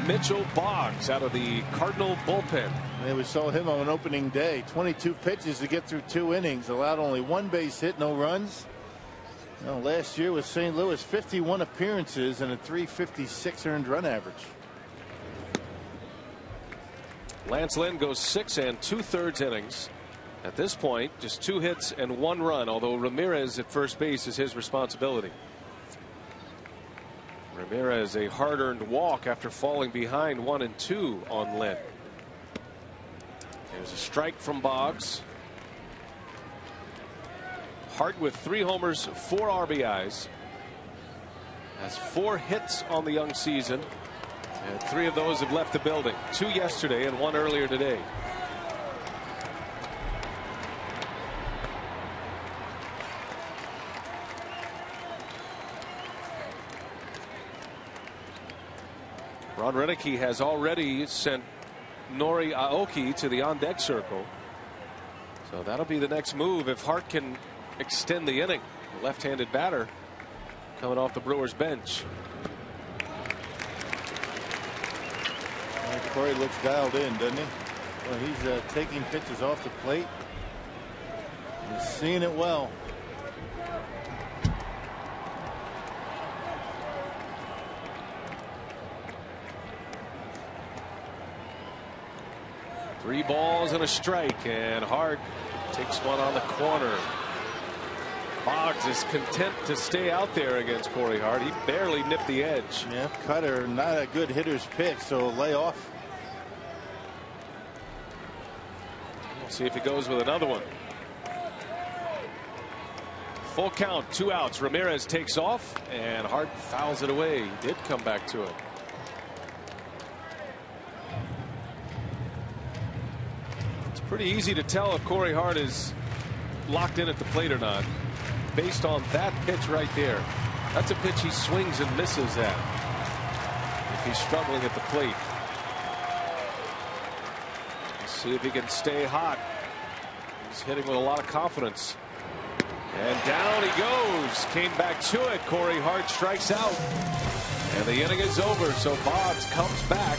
Mitchell Boggs out of the Cardinal bullpen. And we saw him on opening day. 22 pitches to get through 2 innings. Allowed only 1 base hit, no runs. Now, last year with St. Louis, 51 appearances and a .356 earned run average. Lance Lynn goes 6 2/3 innings. At this point, just 2 hits and 1 run, although Ramirez at first base is his responsibility. Ramirez a hard-earned walk after falling behind 1-2 on Lynn. There's a strike from Boggs. Hart with 3 homers, 4 RBIs. Has 4 hits on the young season. And 3 of those have left the building. 2 yesterday and 1 earlier today. Ron Renicky has already sent Nori Aoki to the on-deck circle. So that'll be the next move if Hart can extend the inning. The left-handed batter coming off the Brewers bench. Corey looks dialed in, doesn't he? Well, he's taking pitches off the plate. He's seeing it well. Three balls and a strike, and Hart takes one on the corner. Boggs is content to stay out there against Corey Hart. He barely nipped the edge. Yeah, cutter, not a good hitter's pitch, so lay off. We'll see if he goes with another one. Full count, 2 outs. Ramirez takes off, and Hart fouls it away. He did come back to it. It's pretty easy to tell if Corey Hart is locked in at the plate or not, based on that pitch right there. That's a pitch he swings and misses at if he's struggling at the plate. Let's see if he can stay hot. He's hitting with a lot of confidence. And down he goes. Came back to it. Corey Hart strikes out. And the inning is over. So Boggs comes back,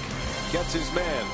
gets his man.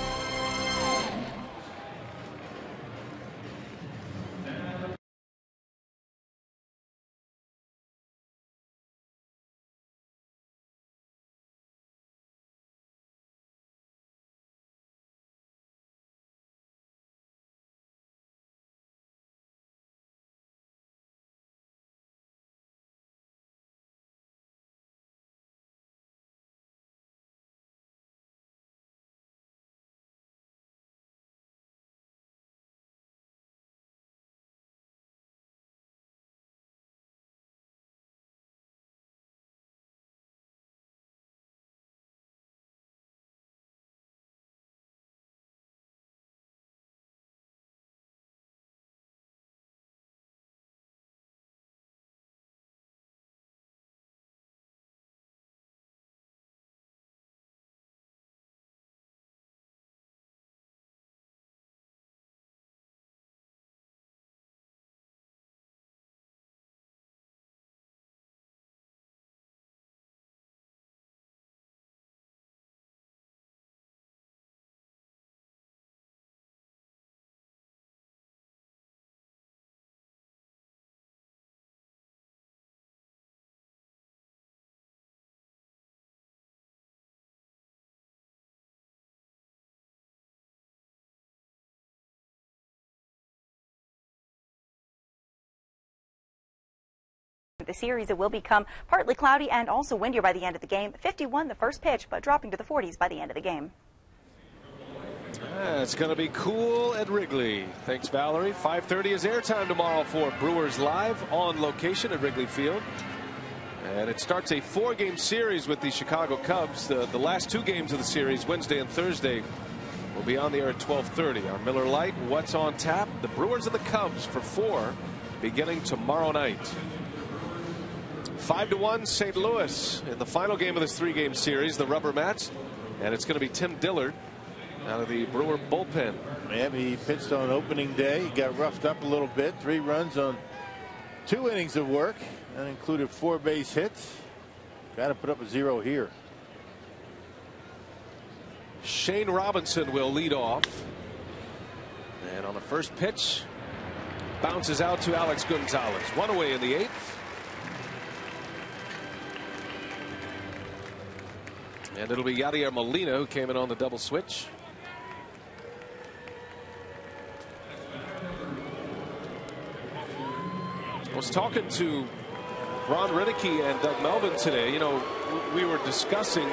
The series, it will become partly cloudy and also windier by the end of the game. 51 the first pitch, but dropping to the 40s by the end of the game. It's going to be cool at Wrigley. Thanks, Valerie. 5:30 is airtime tomorrow for Brewers Live on location at Wrigley Field. And it starts a 4-game series with the Chicago Cubs. The last 2 games of the series, Wednesday and Thursday, will be on the air at 12:30. On Miller Lite, what's on tap? The Brewers and the Cubs for 4 beginning tomorrow night. 5-1 St. Louis in the final game of this 3-game series, the rubber mats. And it's going to be Tim Dillard out of the Brewer bullpen. Yeah, he pitched on opening day. He got roughed up a little bit. 3 runs on 2 innings of work. That included 4 base hits. Got to put up a 0 here. Shane Robinson will lead off. And on the first pitch, bounces out to Alex Gonzalez. 1 away in the 8th. And it'll be Yadier Molina who came in on the double switch. I was talking to Ron Renicky and Doug Melvin today. You know, we were discussing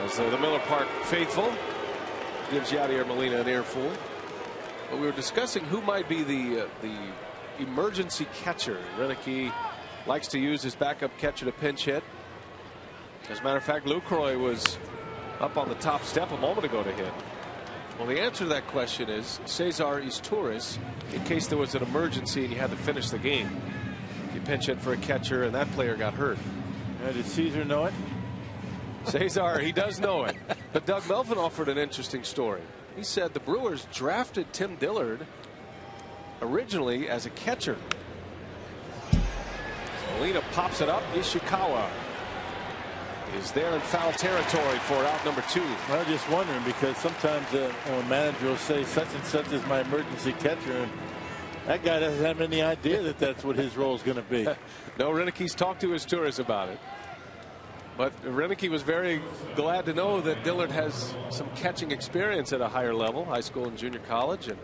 as the Miller Park faithful gives Yadier Molina an earful. But we were discussing who might be the emergency catcher. Renicky likes to use his backup catcher to pinch hit. As a matter of fact, Lucroy was up on the top step a moment ago to hit. Well, the answer to that question is Cesar Izturis, in case there was an emergency and you had to finish the game. You pinch hit for a catcher and that player got hurt. Did Cesar know it? Cesar, he does know it. But Doug Melvin offered an interesting story. He said the Brewers drafted Tim Dillard originally as a catcher. Molina pops it up. Ishikawa is there in foul territory for out number 2. I was just wondering because sometimes a manager will say such and such is my emergency catcher, and that guy doesn't have any idea that that's what his role is going to be. No, Renicky's talked to his tourists about it. But Renicky was very glad to know that Dillard has some catching experience at a higher level, high school and junior college. And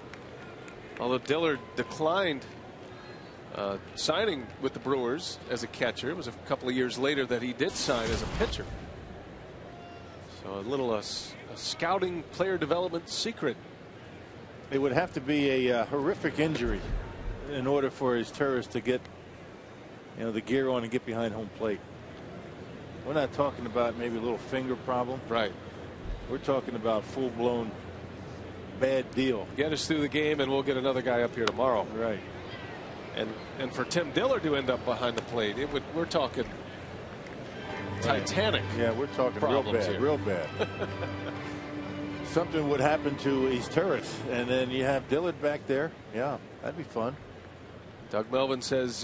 although Dillard declined signing with the Brewers as a catcher, it was a couple of years later that he did sign as a pitcher. So a little a scouting player development secret. It would have to be a horrific injury in order for his tourist to get the gear on and get behind home plate. We're not talking about maybe a little finger problem. Right. We're talking about full-blown bad deal. Get us through the game and we'll get another guy up here tomorrow. Right. And for Tim Dillard to end up behind the plate, we're talking Titanic. Yeah, we're talking real bad, here. real bad. Something would happen to his turrets, and then you have Dillard back there. Yeah, that'd be fun. Doug Melvin says,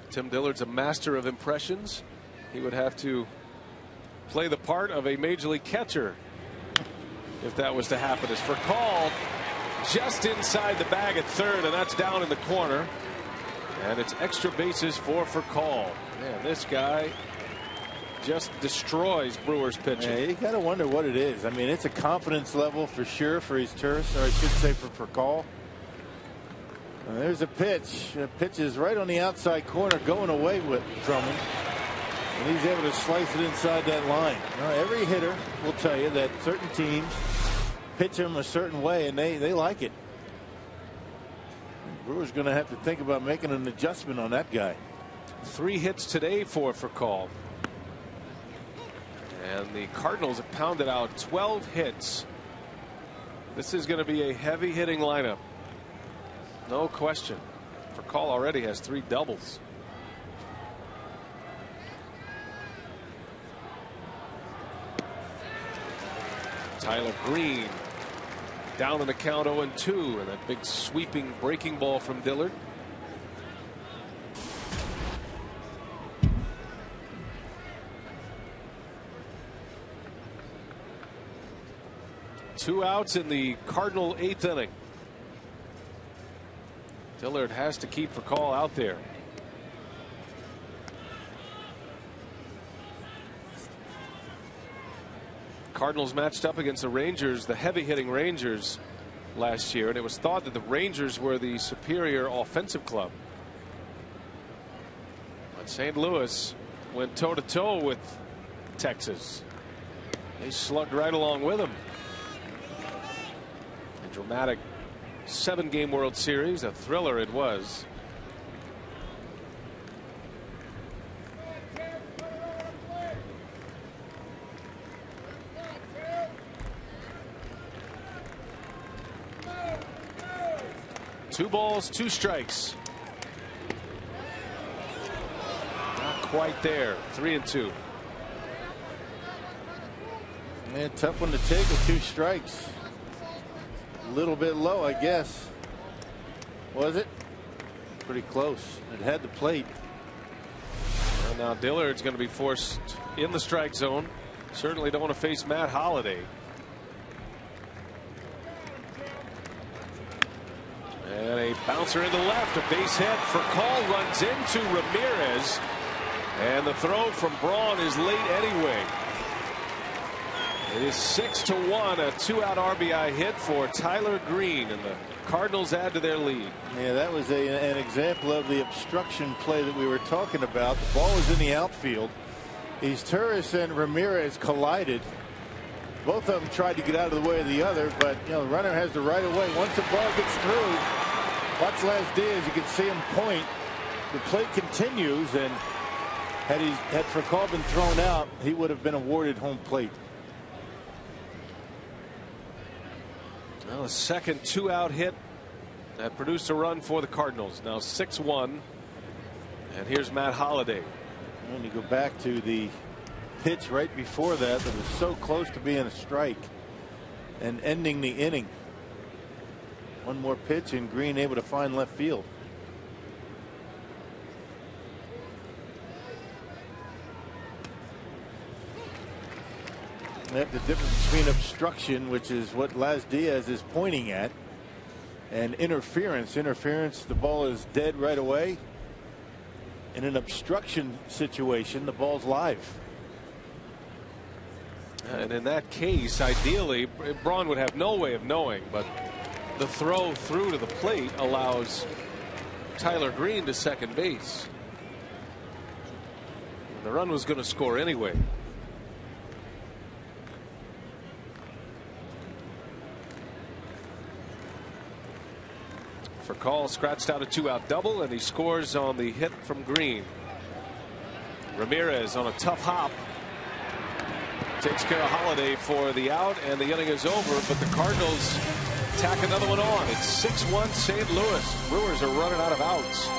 Tim Dillard's a master of impressions. He would have to play the part of a major league catcher if that was to happen. As for call, just inside the bag at third, and that's down in the corner. And it's extra bases for call. Man, this guy just destroys Brewers pitching. Yeah, you got to wonder what it is. I mean, it's a confidence level for sure for his tourist, or I should say for call. There's a pitch. The pitch is right on the outside corner, going away from him. And he's able to slice it inside that line. Now, every hitter will tell you that certain teams pitch him a certain way, and they like it. Brewers going to have to think about making an adjustment on that guy. 3 hits today for call. And the Cardinals have pounded out 12 hits. This is going to be a heavy hitting lineup. No question. For call already has 3 doubles. Tyler Green down in the count 0-2, and that big sweeping breaking ball from Dillard. Two outs in the Cardinal 8th inning. Dillard has to keep for call out there. Cardinals matched up against the Rangers, the heavy hitting Rangers last year, and it was thought that the Rangers were the superior offensive club. But St. Louis went toe to toe with Texas. They slugged right along with them. dramatic 7-game World Series. A thriller it was. Two balls, 2 strikes. Not quite there. 3-2. Man, tough one to take with 2 strikes. A little bit low, I guess. Was it? Pretty close. It had the plate. Well, now Dillard's going to be forced in the strike zone. Certainly don't want to face Matt Holliday. And a bouncer in the left, a base hit for Call, runs into Ramirez, and the throw from Braun is late anyway. It is 6-1, a 2-out RBI hit for Tyler Green, and the Cardinals add to their lead. Yeah, that was an example of the obstruction play that we were talking about. The ball was in the outfield. These Turris and Ramirez collided. Both of them tried to get out of the way of the other, but the runner has the right of way. Once the ball gets through, watch Las Diaz, you can see him point. The play continues, and had Furcal been thrown out, he would have been awarded home plate. Well, a second 2-out hit that produced a run for the Cardinals. Now 6-1, and here's Matt Holliday. When you go back to the pitch right before that was so close to being a strike and ending the inning. One more pitch and Green able to find left field. That's the difference between obstruction, which is what Las Diaz is pointing at, and interference. Interference, the ball is dead right away. In an obstruction situation, the ball's live. And in that case, ideally, Braun would have no way of knowing, but the throw through to the plate allows Tyler Green to second base. And the run was going to score anyway. Furcal scratched out a 2-out double, and he scores on the hit from Green. Ramirez on a tough hop takes care of Holliday for the out, and the inning is over, but the Cardinals tack another one on. It's 6-1 St. Louis. Brewers are running out of outs.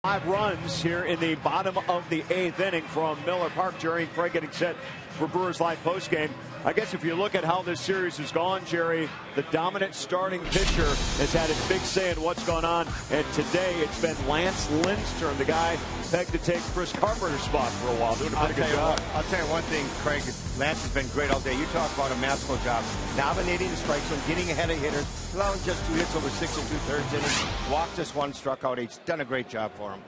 Five runs here in the bottom of the 8th inning from Miller Park. Jerry and Craig getting set for Brewers Live postgame. I guess if you look at how this series has gone, Jerry, the dominant starting pitcher has had a big say in what's gone on. And today it's been Lance Lindstrom, the guy pegged to take Chris Carpenter's spot for a while, doing a pretty good job. I'll tell you one thing, Craig. Lance has been great all day. You talk about a masterful job, dominating the strike zone, getting ahead of hitters, allowing just 2 hits over 6 2/3 innings. Walked us 1, struck out 8. He's done a great job for him.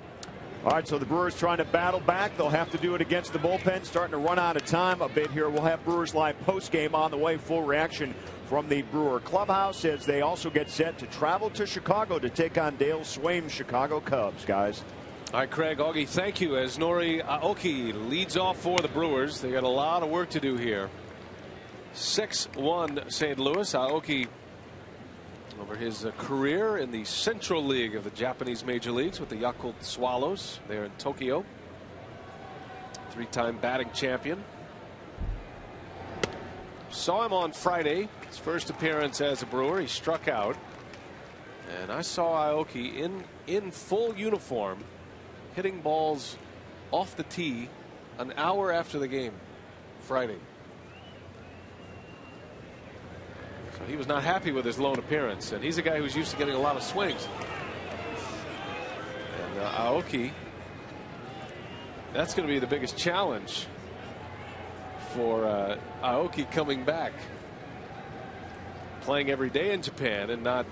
All right, so the Brewers trying to battle back. They'll have to do it against the bullpen, starting to run out of time a bit here. We'll have Brewers Live postgame on the way. Full reaction from the Brewer clubhouse as they also get set to travel to Chicago to take on Dale Swaim's Chicago Cubs, guys. All right, Craig, Augie, thank you. As Nori Aoki leads off for the Brewers, they got a lot of work to do here. 6-1 St. Louis. Aoki, over his career in the Central League of the Japanese Major Leagues with the Yakult Swallows there in Tokyo. 3-time batting champion. Saw him on Friday, his first appearance as a Brewer. He struck out. And I saw Aoki in full uniform hitting balls off the tee an hour after the game Friday. So he was not happy with his lone appearance, and he's a guy who's used to getting a lot of swings. And Aoki, that's going to be the biggest challenge for Aoki coming back. Playing every day in Japan and not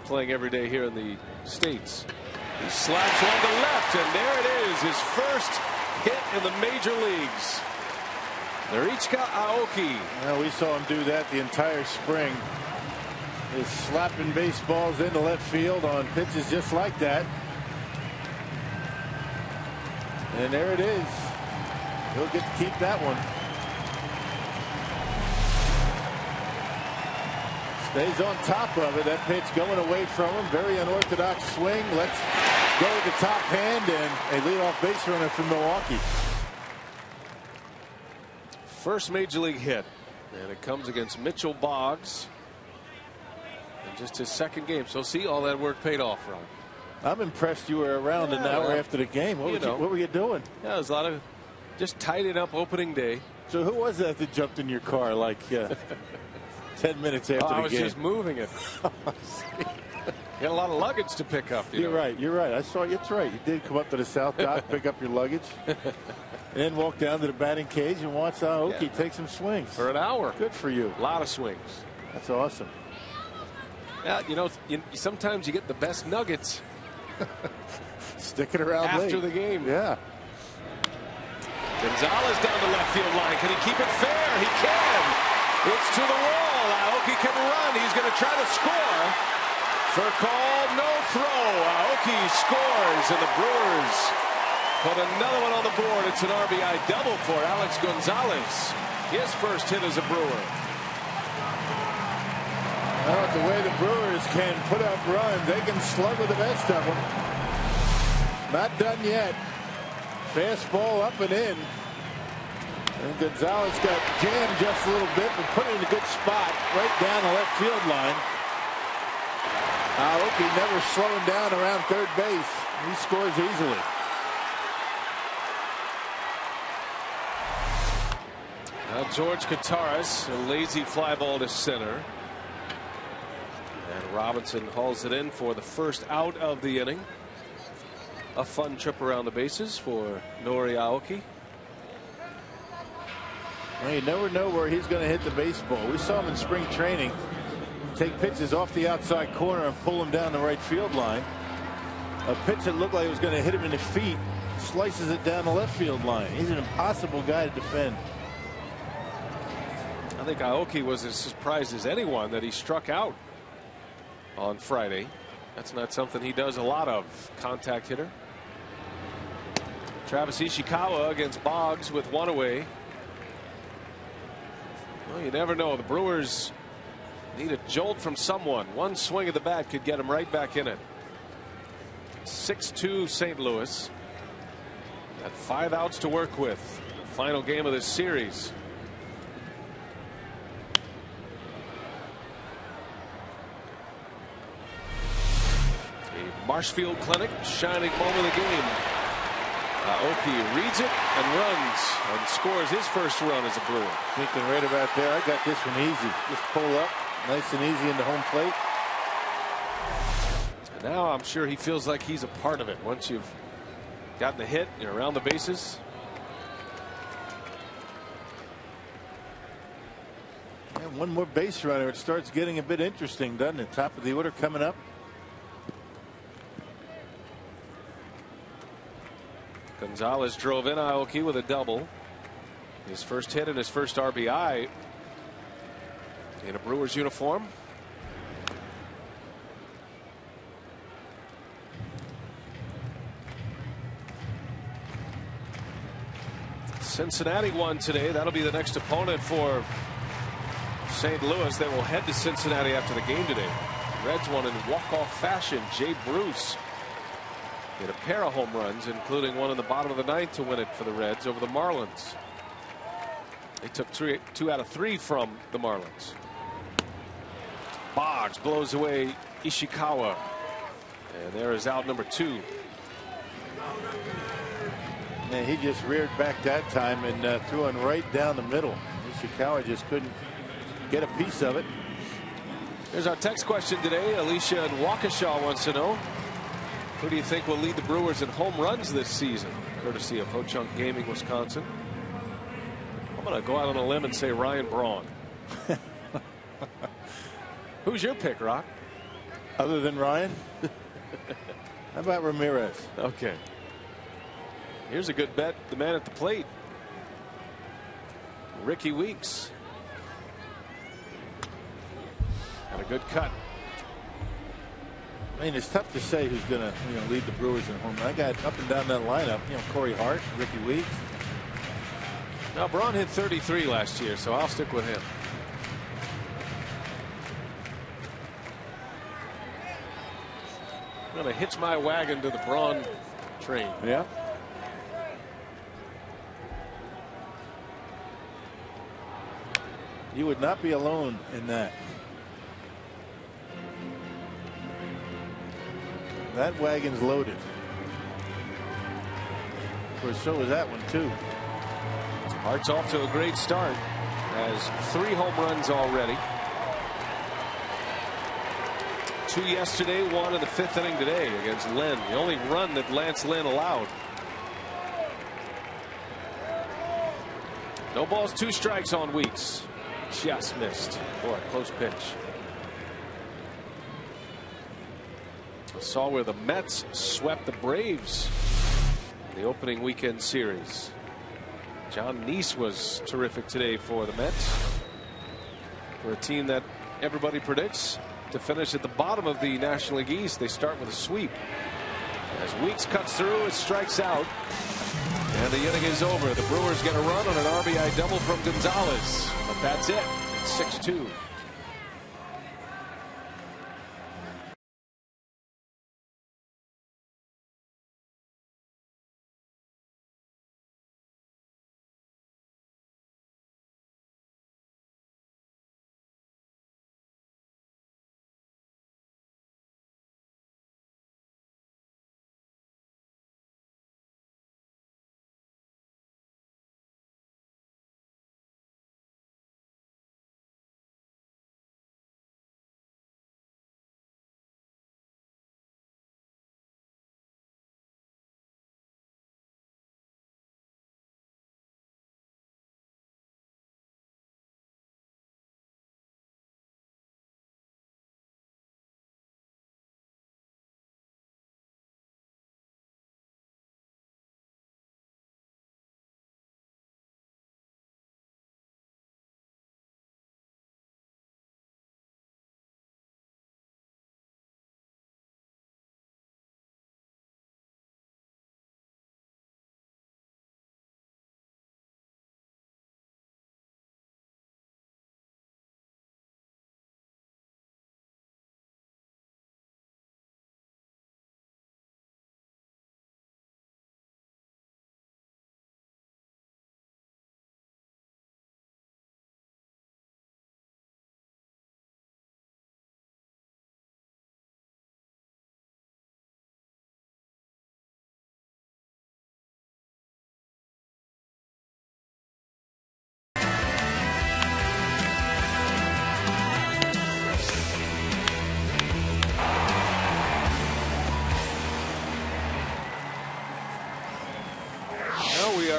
playing every day here in the States. He slaps one to left, and there it is, his first hit in the major leagues. Norichika Aoki. Well, we saw him do that the entire spring. He's slapping baseballs into left field on pitches just like that. And there it is. He'll get to keep that one. Stays on top of it. That pitch going away from him. Very unorthodox swing. Let's go with the top hand, and a leadoff base runner from Milwaukee. First major league hit, and it comes against Mitchell Boggs in just his second game. So see, all that work paid off, Ron. I'm impressed you were around an hour after the game. What were you doing? Yeah, it was a lot of just tidying up opening day. So who was that jumped in your car like 10 minutes after the game? I was just moving it. You had a lot of luggage to pick up. You're right. You're right. I saw you. It's right. You did come up to the South Dock, pick up your luggage, and then walk down to the batting cage and watch Aoki take some swings. For an hour. Good for you. A lot of swings. That's awesome. Yeah, sometimes you get the best nuggets. Sticking around after late. the game. Yeah. Gonzalez down the left field line. Can he keep it fair? He can. It's to the wall. Aoki can run. He's going to try to score. For call, no throw. Aoki scores, and the Brewers put another one on the board. It's an RBI double for Alex Gonzalez. His first hit as a Brewer. Well, the way the Brewers can put up runs, they can slug with the best of them. Not done yet. Fastball up and in. And Gonzalez got jammed just a little bit, but put it in a good spot right down the left field line. Aoki never slowing down around third base. He scores easily. Now George Kataris, a lazy fly ball to center. And Robinson hauls it in for the first out of the inning. A fun trip around the bases for Nori Aoki. Well, you never know where he's going to hit the baseball. We saw him in spring training take pitches off the outside corner and pull him down the right field line. A pitch that looked like it was going to hit him in the feet slices it down the left field line. He's an impossible guy to defend. I think Aoki was as surprised as anyone that he struck out on Friday. That's not something he does a lot of. Contact hitter. Travis Ishikawa against Boggs with one away. Well, you never know. The Brewers need a jolt from someone. One swing of the bat could get them right back in it. 6-2 St. Louis. Got 5 outs to work with. Final game of this series. The Marshfield Clinic, shining moment of the game. Aoki reads it and runs and scores his first run as a Brewer. Thinking right about there, I got this one easy. Just pull up, nice and easy into home plate. And now I'm sure he feels like he's a part of it once you've gotten the hit around the bases. And one more base runner. It starts getting a bit interesting, doesn't it? Top of the order coming up. Gonzalez drove in Aoki with a double. His first hit and his first RBI in a Brewers uniform. Cincinnati won today. That'll be the next opponent for St. Louis. They will head to Cincinnati after the game today. Reds won in walk-off fashion. Jay Bruce hit a pair of home runs, including one in the bottom of the ninth to win it for the Reds over the Marlins. They took 2 out of 3 from the Marlins. Boggs blows away Ishikawa. And there is out number 2. And he just reared back that time and threw one right down the middle. Ishikawa just couldn't get a piece of it. Here's our text question today. Alicia in Waukesha wants to know, who do you think will lead the Brewers in home runs this season? Courtesy of Ho-Chunk Gaming, Wisconsin. I'm going to go out on a limb and say Ryan Braun. Who's your pick, Rock? Other than Ryan? How about Ramirez? Okay. Here's a good bet. The man at the plate, Ricky Weeks. And a good cut. I mean, it's tough to say who's going to lead the Brewers in home run. I got up and down that lineup. Corey Hart, Ricky Weeks. Now, Braun hit 33 last year, so I'll stick with him. I'm going to hitch my wagon to the Braun train. Yeah. You would not be alone in that. That wagon's loaded. Of course, so is that one too. Hart's off to a great start. Has 3 home runs already. 2 yesterday, 1 in the 5th inning today against Lynn. The only run that Lance Lynn allowed. No balls, 2 strikes on Weeks. Just missed. Boy, close pitch. I saw where the Mets swept the Braves in the opening weekend series. John Neese was terrific today for the Mets. For a team that everybody predicts to finish at the bottom of the National League East, they start with a sweep. As Weeks cuts through, it strikes out. And the inning is over. The Brewers get a run on an RBI double from Gonzalez. But that's it. 6-2.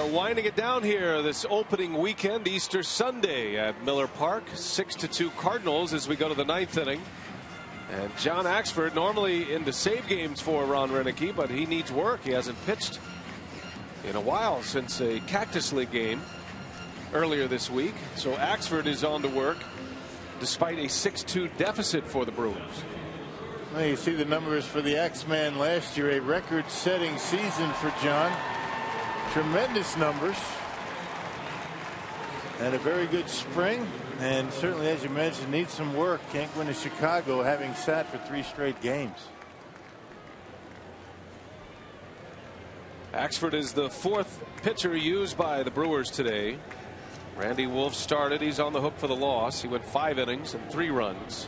are winding it down here this opening weekend, Easter Sunday at Miller Park. 6-2 Cardinals as we go to the 9th inning. And John Axford, normally into save games for Ron Renicky, but he needs work. He hasn't pitched in a while since a Cactus League game earlier this week. So Axford is on to work despite a 6-2 deficit for the Brewers. Well, you see the numbers for the X-Man last year, a record-setting season for John. Tremendous numbers. And a very good spring. And certainly, as you mentioned, needs some work. Can't win in Chicago, having sat for 3 straight games. Axford is the 4th pitcher used by the Brewers today. Randy Wolf started. He's on the hook for the loss. He went 5 innings and 3 runs.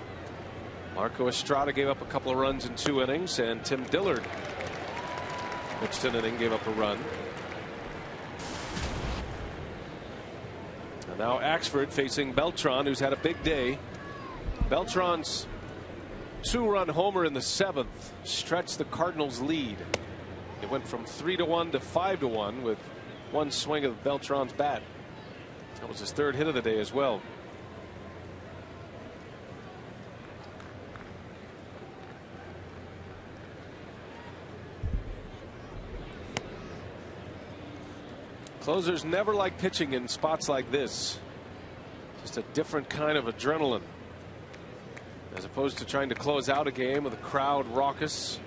Marco Estrada gave up a couple of runs in 2 innings, and Tim Dillard pitched an inning, gave up a run. And now Axford facing Beltran, who's had a big day. Beltran's 2-run homer in the 7th stretched the Cardinals' lead. It went from 3-1 to 5-1 with 1 swing of Beltran's bat. That was his 3rd hit of the day as well. Closers never like pitching in spots like this. Just a different kind of adrenaline. As opposed to trying to close out a game with a crowd raucous.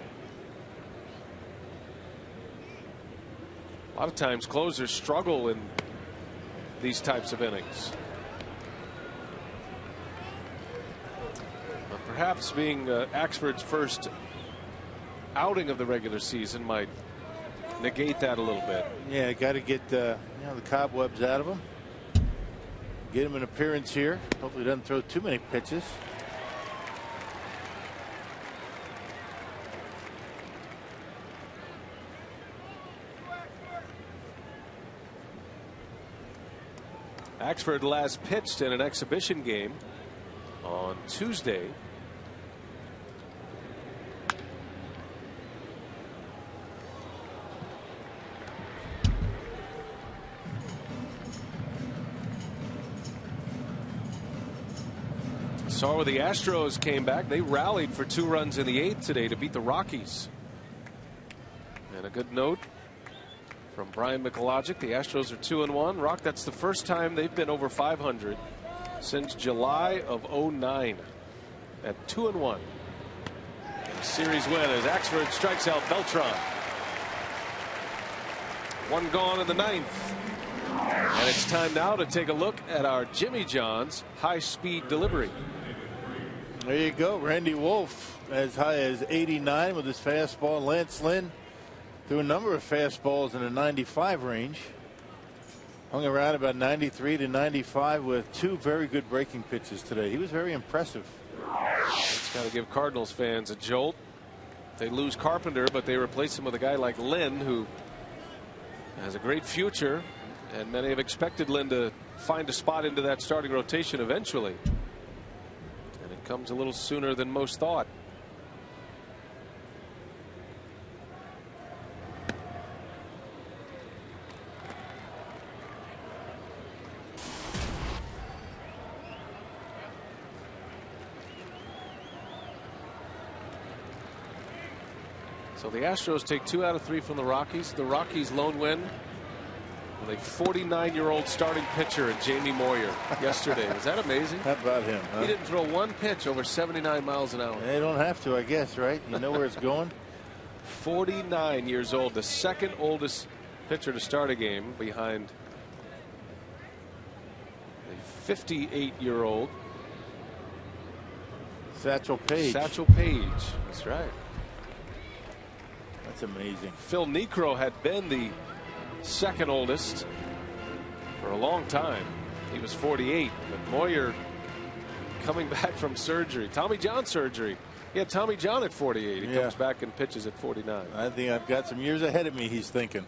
A lot of times closers struggle in these types of innings. But perhaps being Axford's first outing of the regular season might negate that a little bit. Yeah, got to get the cobwebs out of him. Get him an appearance here. Hopefully he doesn't throw too many pitches. Axford last pitched in an exhibition game on Tuesday. Saw where the Astros came back. They rallied for 2 runs in the 8th today to beat the Rockies. And a good note from Brian Michalogic. The Astros are 2-1. Rock, that's the first time they've been over 500 since July of 09 at 2-1. Series win as Axford strikes out Beltran. 1 gone in the 9th. And it's time now to take a look at our Jimmy John's high-speed delivery. There you go. Randy Wolf as high as 89 with his fastball. Lance Lynn threw a number of fastballs in the 95 range. Hung around about 93 to 95 with 2 very good breaking pitches today. He was very impressive. It's got to give Cardinals fans a jolt. They lose Carpenter, but they replace him with a guy like Lynn, who has a great future, and many have expected Lynn to find a spot into that starting rotation eventually. And it comes a little sooner than most thought. So the Astros take 2 out of 3 from the Rockies. The Rockies' lone win with a 49-year-old starting pitcher, Jamie Moyer, yesterday. Is that amazing? How about him? Huh? He didn't throw 1 pitch over 79 miles an hour. They don't have to, I guess, right? You know where it's going. 49 years old, the 2nd oldest pitcher to start a game behind a 58-year-old Satchel Paige. Satchel Paige. That's right. That's amazing. Phil Niekro had been the 2nd oldest for a long time. He was 48, but Moyer coming back from surgery, Tommy John surgery. He had Tommy John at 48. He comes back and pitches at 49. I think I've got some years ahead of me, he's thinking.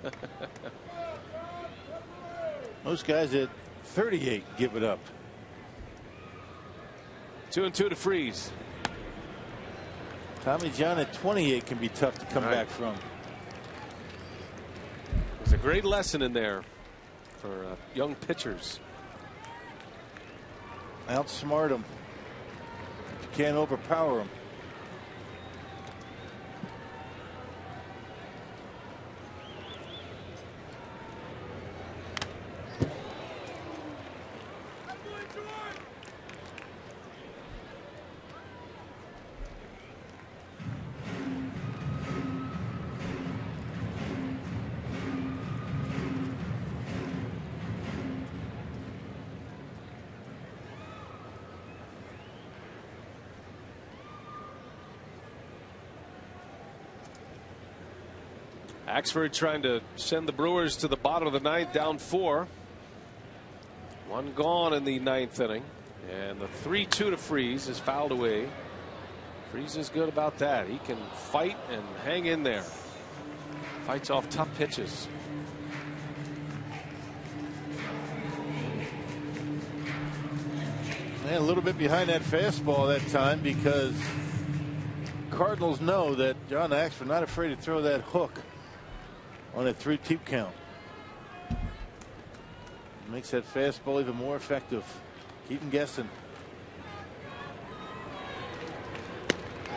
Most guys at 38 give it up. 2-2 to Freeze. Tommy John at 28 can be tough to come back from. There's a great lesson in there. for young pitchers. Outsmart them. You can't overpower them. Axford trying to send the Brewers to the bottom of the ninth, down 4. 1 gone in the 9th inning, and the 3-2 to Freese is fouled away. Freese is good about that. He can fight and hang in there. Fights off tough pitches. And a little bit behind that fastball that time, because Cardinals know that John Axford not afraid to throw that hook on a 3-2 count. Makes that fastball even more effective. Keep him guessing.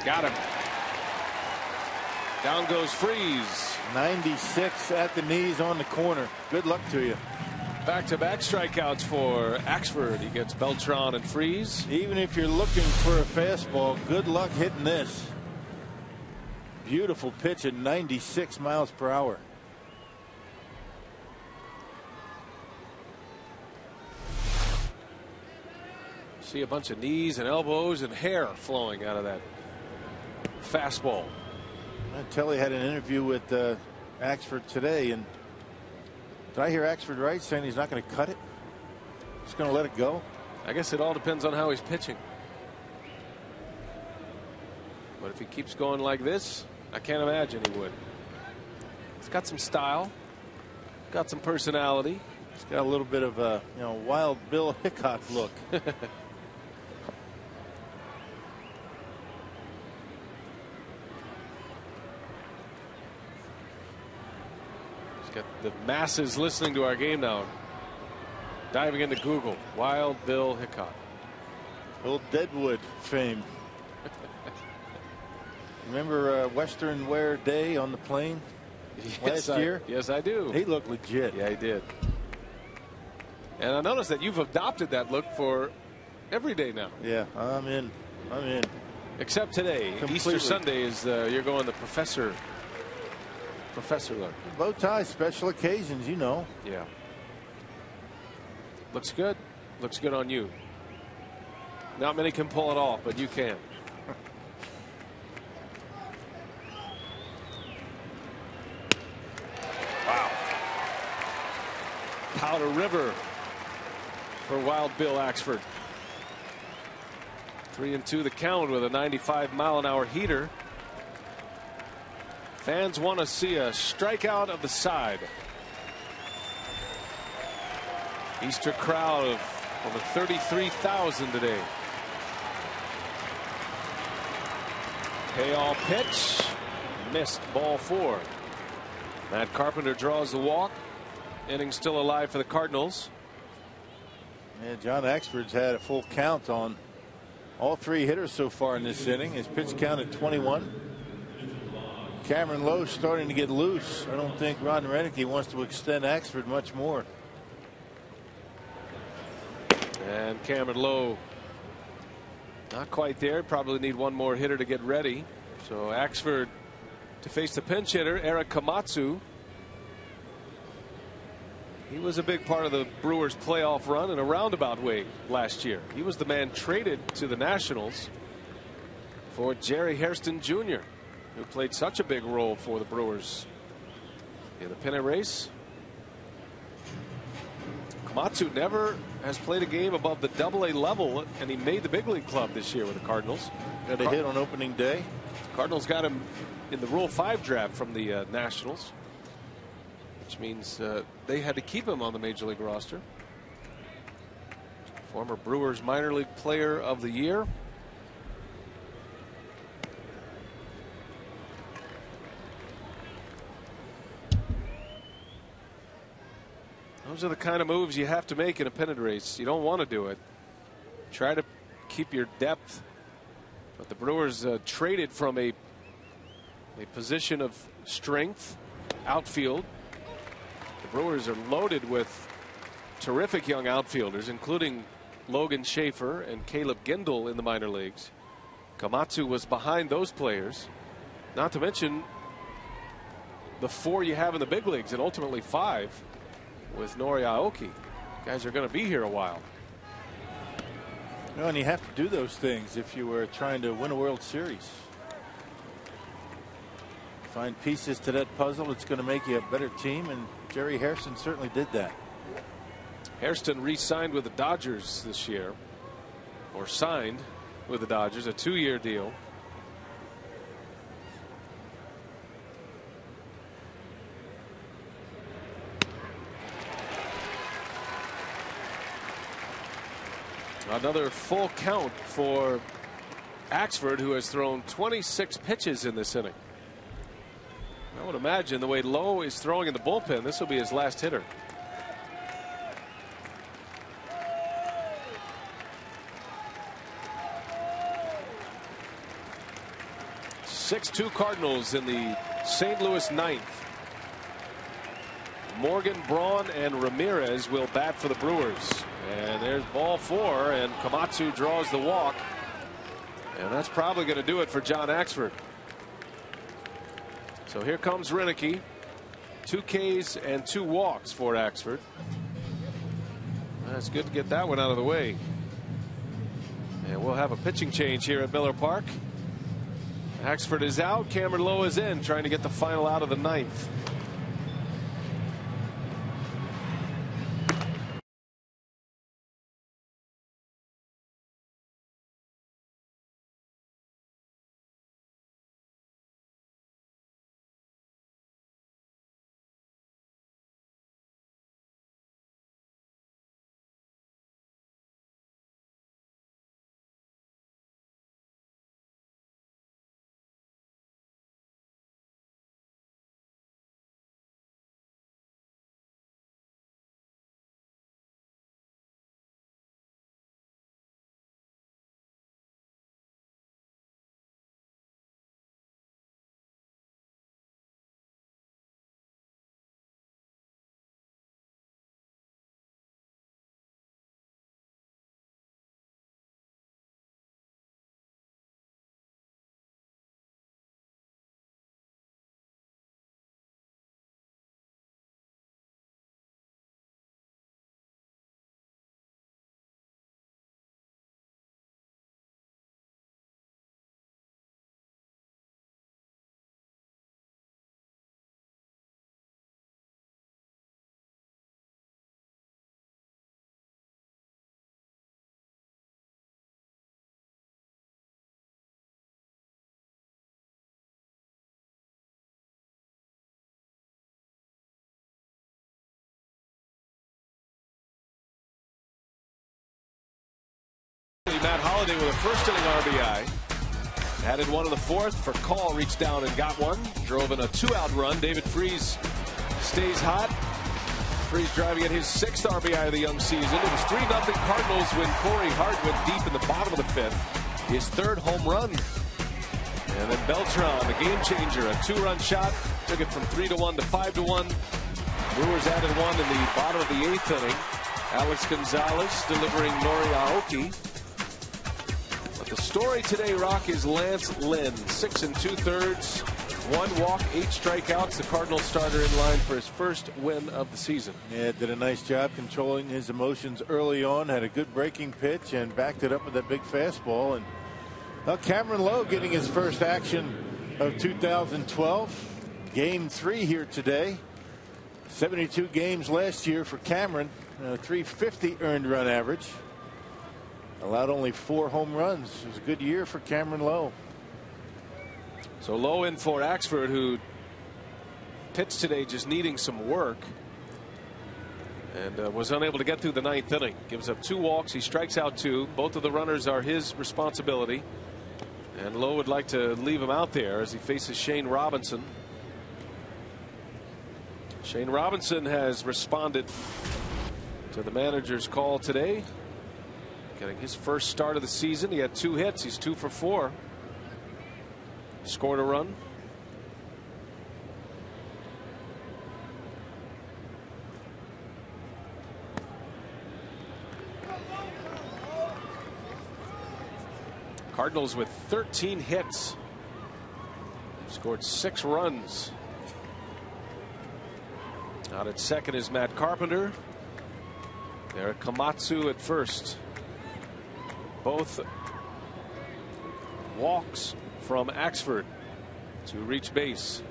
Got him. Down goes Freese. 96 at the knees on the corner. Good luck to you. Back-to-back strikeouts for Axford. He gets Beltran and Freese. Even if you're looking for a fastball, good luck hitting this. Beautiful pitch at 96 miles per hour. See a bunch of knees and elbows and hair flowing out of that fastball. Telly had an interview with Axford today, and did I hear Axford right saying he's not going to cut it? He's going to let it go? I guess it all depends on how he's pitching. But if he keeps going like this, I can't imagine he would. He's got some style, got some personality. He's got a little bit of a Wild Bill Hickok look. Got the masses listening to our game now, diving into Google. Wild Bill Hickok. Old Deadwood fame. Remember Western Wear Day on the plane last year? Yes, I do. He looked legit. Yeah, he did. And I noticed that you've adopted that look for every day now. Yeah, I'm in. Except today. Completely. Easter Sunday is you're going the professor look. Bow tie, special occasions, you know. Yeah. Looks good. Looks good on you. Not many can pull it off, but you can. Wow. Powder River for Wild Bill Axford. 3-2 the count with a 95-mile-an-hour heater. Fans want to see a strikeout of the side. Easter crowd of over 33,000 today. Payoff pitch. Missed, ball 4. Matt Carpenter draws the walk. Inning still alive for the Cardinals. Yeah, John Axford's had a full count on all 3 hitters so far in this inning. His pitch count at 21. Cameron Lowe starting to get loose. I don't think Ron Renicky wants to extend Axford much more. And Cameron Lowe not quite there. Probably need one more hitter to get ready. So Axford to face the pinch hitter Eric Komatsu. He was a big part of the Brewers playoff run in a roundabout way last year. He was the man traded to the Nationals for Jerry Hairston Jr., who played such a big role for the Brewers in the pennant race. Komatsu never has played a game above the Double-A level, and he made the big league club this year with the Cardinals. Got a hit on opening day. Cardinals got him in the Rule 5 draft from the Nationals, which means they had to keep him on the Major League roster. Former Brewers minor league player of the year. Those are the kind of moves you have to make in a pennant race. You don't want to do it. Try to keep your depth. But the Brewers traded from a position of strength, outfield. The Brewers are loaded with terrific young outfielders, including Logan Schaefer and Caleb Gendel in the minor leagues. Komatsu was behind those players, not to mention the 4 you have in the big leagues, and ultimately 5 with Nori Aoki. Guys are going to be here a while. Well, and you have to do those things if you were trying to win a World Series. Find pieces to that puzzle that's going to make you a better team, and Jerry Hairston certainly did that. Hairston re-signed with the Dodgers this year, or signed with the Dodgers, a 2-year deal. Another full count for Axford, who has thrown 26 pitches in this inning. I would imagine the way Lowe is throwing in the bullpen, this will be his last hitter. (6-2) Cardinals in the St. Louis ninth. Morgan, Braun, and Ramirez will bat for the Brewers. And there's ball 4, and Komatsu draws the walk. And that's probably going to do it for John Axford. So here comes Renicky. 2 Ks and 2 walks for Axford. That's good to get that one out of the way. And we'll have a pitching change here at Miller Park. Axford is out. Cameron Lowe is in, trying to get the final out of the ninth. Matt Holliday with a first inning RBI. Added one in the 4th for Call, reached down and got one. Drove in a 2-out run. David Freese stays hot. Freese driving at his 6th RBI of the young season. It was 3-0 Cardinals when Corey Hart went deep in the bottom of the 5th. His 3rd home run. And then Beltran, the game changer, a 2-run shot. Took it from 3-1 to 5-1. Brewers added one in the bottom of the 8th inning. Alex Gonzalez delivering Nori Aoki. The story today, Rock, is Lance Lynn. 6 2/3, 1 walk, 8 strikeouts. The Cardinals starter in line for his first win of the season. Yeah, did a nice job controlling his emotions early on. Had a good breaking pitch and backed it up with that big fastball. And well, Cameron Lowe getting his first action of 2012. Game 3 here today. 72 games last year for Cameron. 350 earned run average. Allowed only 4 home runs. It was a good year for Cameron Lowe. So Lowe in for Axford, who pitched today just needing some work. And was unable to get through the 9th inning. Gives up 2 walks. He strikes out 2. Both of the runners are his responsibility. And Lowe would like to leave him out there as he faces Shane Robinson. Shane Robinson has responded to the manager's call today. Getting his first start of the season. He had 2 hits. He's 2 for 4. Scored a run. Cardinals with 13 hits. They've scored 6 runs. Out at second is Matt Carpenter. Eric Komatsu at first. Both walks from Axford to reach base.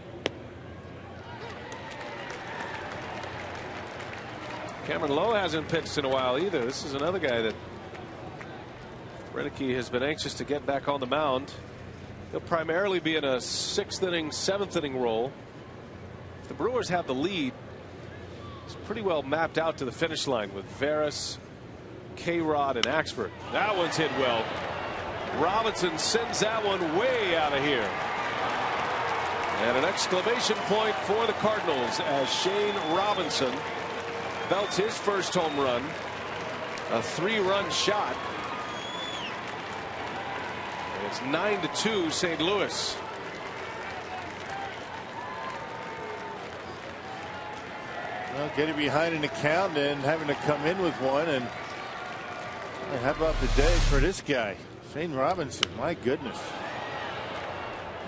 Cameron Lowe hasn't pitched in a while either. This is another guy that Renicky has been anxious to get back on the mound. He'll primarily be in a 6th inning, 7th inning role. If the Brewers have the lead, it's pretty well mapped out to the finish line with Veras, K-Rod, and Axford. That one's hit well. Robinson sends that one way out of here. And an exclamation point for the Cardinals as Shane Robinson belts his first home run. A 3-run shot. And it's 9-2 St. Louis. Well, getting behind in the count and having to come in with one. And how about the day for this guy, Shane Robinson? My goodness.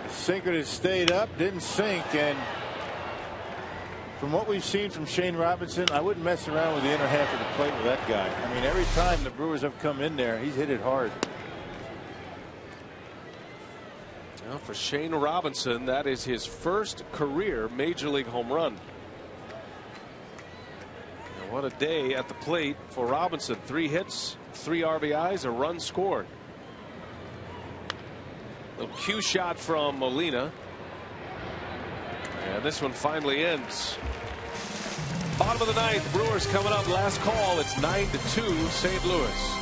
The sinker that stayed up didn't sink, and from what we've seen from Shane Robinson, I wouldn't mess around with the inner half of the plate with that guy. I mean, every time the Brewers have come in there, he's hit it hard. Well, for Shane Robinson, that is his first career major league home run. And what a day at the plate for Robinson. 3 hits, 3 RBIs, a run scored. Little cue shot from Molina. And this one finally ends. Bottom of the 9th, Brewers coming up. Last call. It's 9-2 St. Louis.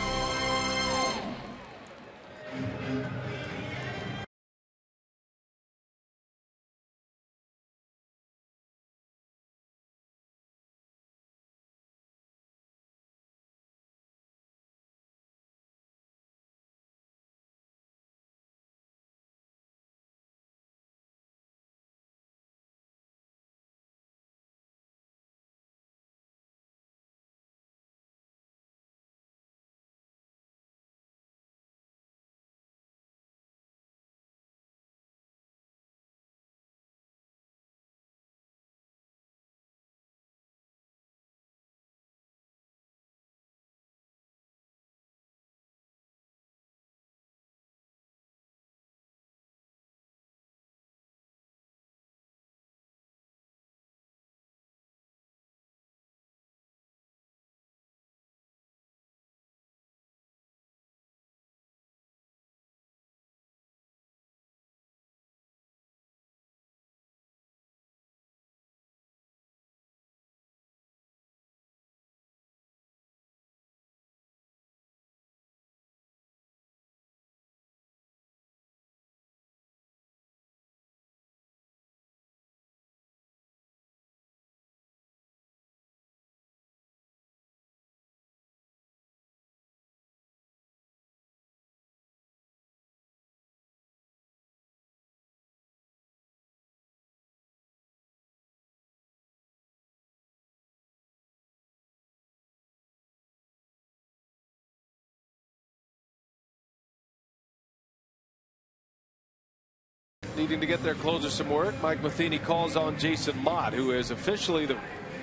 Needing to get their closer some work, Mike Matheny calls on Jason Mott, who is officially the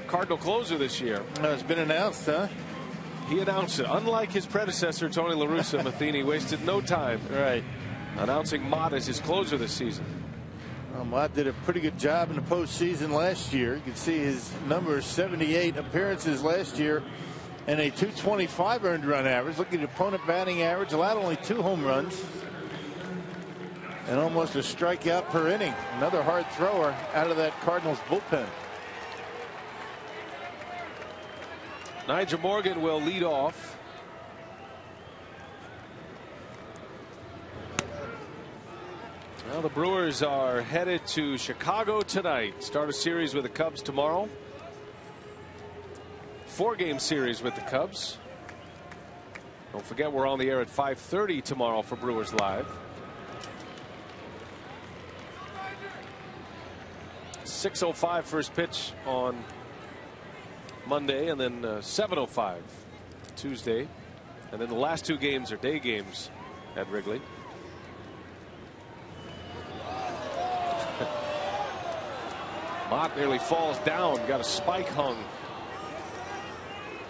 Cardinal closer this year. It's been announced, huh? He announced it. Unlike his predecessor, Tony La Russa, Matheny wasted no time announcing Mott as his closer this season. Well, Mott did a pretty good job in the postseason last year. You can see his numbers: 78 appearances last year and a .225 earned run average. Look at the opponent batting average, allowed only 2 home runs and almost a strikeout per inning. Another hard thrower out of that Cardinals bullpen. Nigel Morgan will lead off. Well, the Brewers are headed to Chicago tonight. Start a series with the Cubs tomorrow. 4-game series with the Cubs. Don't forget, we're on the air at 5:30 tomorrow for Brewers Live. 6:05 first pitch on Monday, and then 7:05 Tuesday, and then the last 2 games are day games at Wrigley. Mott nearly falls down, got a spike hung.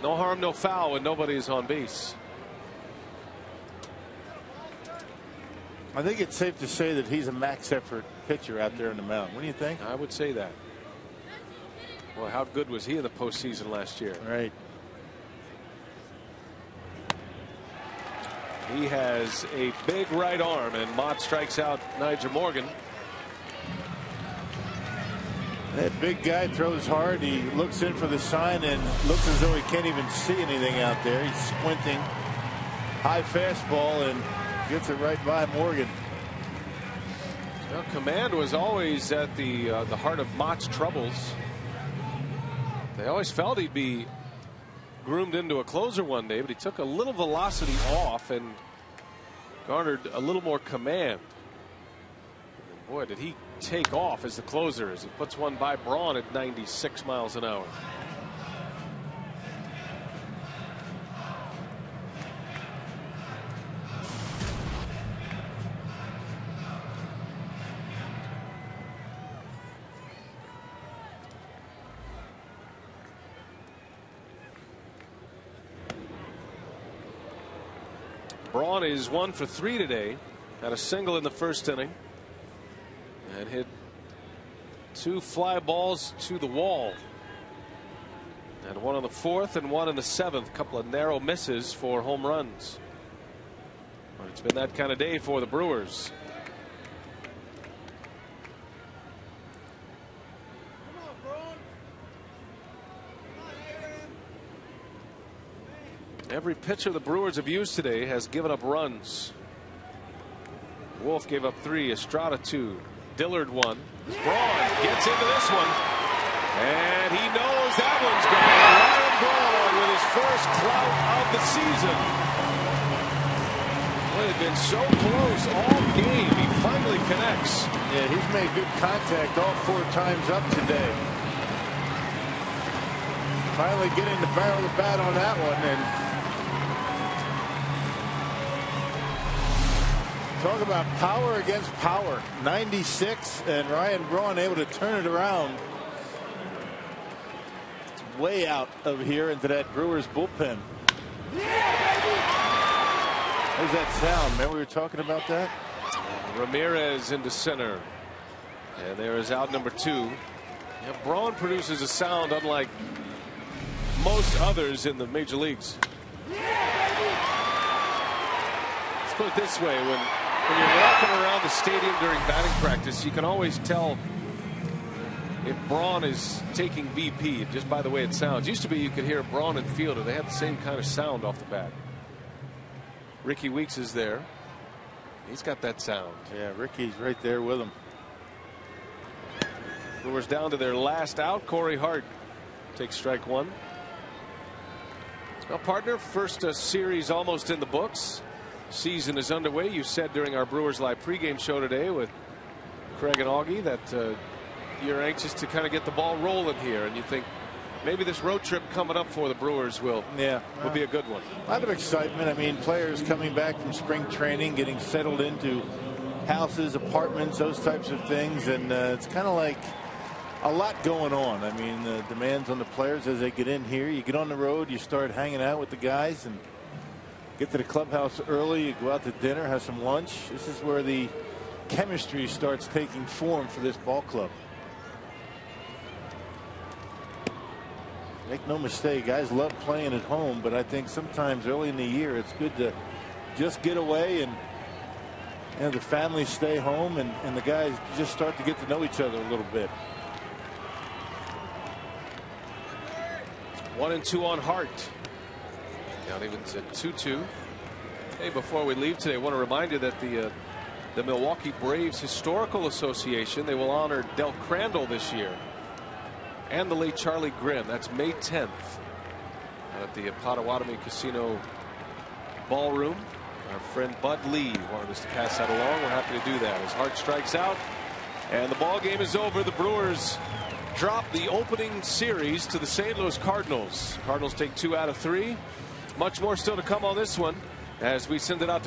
No harm, no foul when nobody's on base. I think it's safe to say that he's a max effort pitcher out there in the mound. What do you think? I would say that. Well, how good was he in the postseason last year? Right. He has a big right arm, and Mott strikes out Nyjer Morgan. That big guy throws hard. He looks in for the sign and looks as though he can't even see anything out there. He's squinting. High fastball and gets it right by Morgan. Well, command was always at the heart of Mott's troubles. They always felt he'd be groomed into a closer one day, but he took a little velocity off and garnered a little more command. And boy, did he take off as the closer as he puts one by Braun at 96 miles an hour. Braun is 1 for 3 today. Had a single in the first inning and hit 2 fly balls to the wall. And 1 on the 4th and 1 in the 7th. Couple of narrow misses for home runs. But it's been that kind of day for the Brewers. Every pitcher the Brewers have used today has given up runs. Wolf gave up 3, Estrada 2, Dillard 1. Braun gets into this one, and he knows that one's gone. Ryan Braun with his first clout of the season. Well, they've been so close all game. He finally connects. Yeah, he's made good contact all 4 times up today. Finally getting the barrel of the bat on that one, and talk about power against power. 96, and Ryan Braun able to turn it around. It's way out of here into that Brewers bullpen. There's that sound. Remember we were talking about that? Ramirez into center, and there is out number 2. Yeah, Braun produces a sound unlike most others in the major leagues. Let's put it this way, when you're walking around the stadium during batting practice, you can always tell if Braun is taking BP just by the way it sounds. Used to be you could hear Braun and Fielder. They had the same kind of sound off the bat. Ricky Weeks is there. He's got that sound. Yeah, Ricky's right there with him. Brewers down to their last out. Corey Hart takes strike 1. Well, partner, first series almost in the books. Season is underway. You said during our Brewers Live pregame show today with Craig and Augie that you're anxious to kind of get the ball rolling here, and you think maybe this road trip coming up for the Brewers will be a good one. A lot of excitement. I mean, players coming back from spring training, getting settled into houses, apartments, those types of things, and it's kind of like a lot going on. I mean, the demands on the players as they get in here. You get on the road, you start hanging out with the guys, and get to the clubhouse early. You go out to dinner, have some lunch. This is where the chemistry starts taking form for this ball club. Make no mistake, guys love playing at home, but I think sometimes early in the year it's good to just get away and the families stay home and the guys just start to get to know each other a little bit. 1-2 on Hart. Count evens at 2-2. Hey, before we leave today, I want to remind you that the Milwaukee Braves Historical Association, they will honor Del Crandall this year and the late Charlie Grimm. That's May 10th. at the Potawatomi Casino Ballroom. Our friend Bud Lee wanted us to pass that along. We're happy to do that. As Hart strikes out, and the ball game is over. The Brewers drop the opening series to the St. Louis Cardinals. Cardinals take 2 out of 3. Much more still to come on this one as we send it out to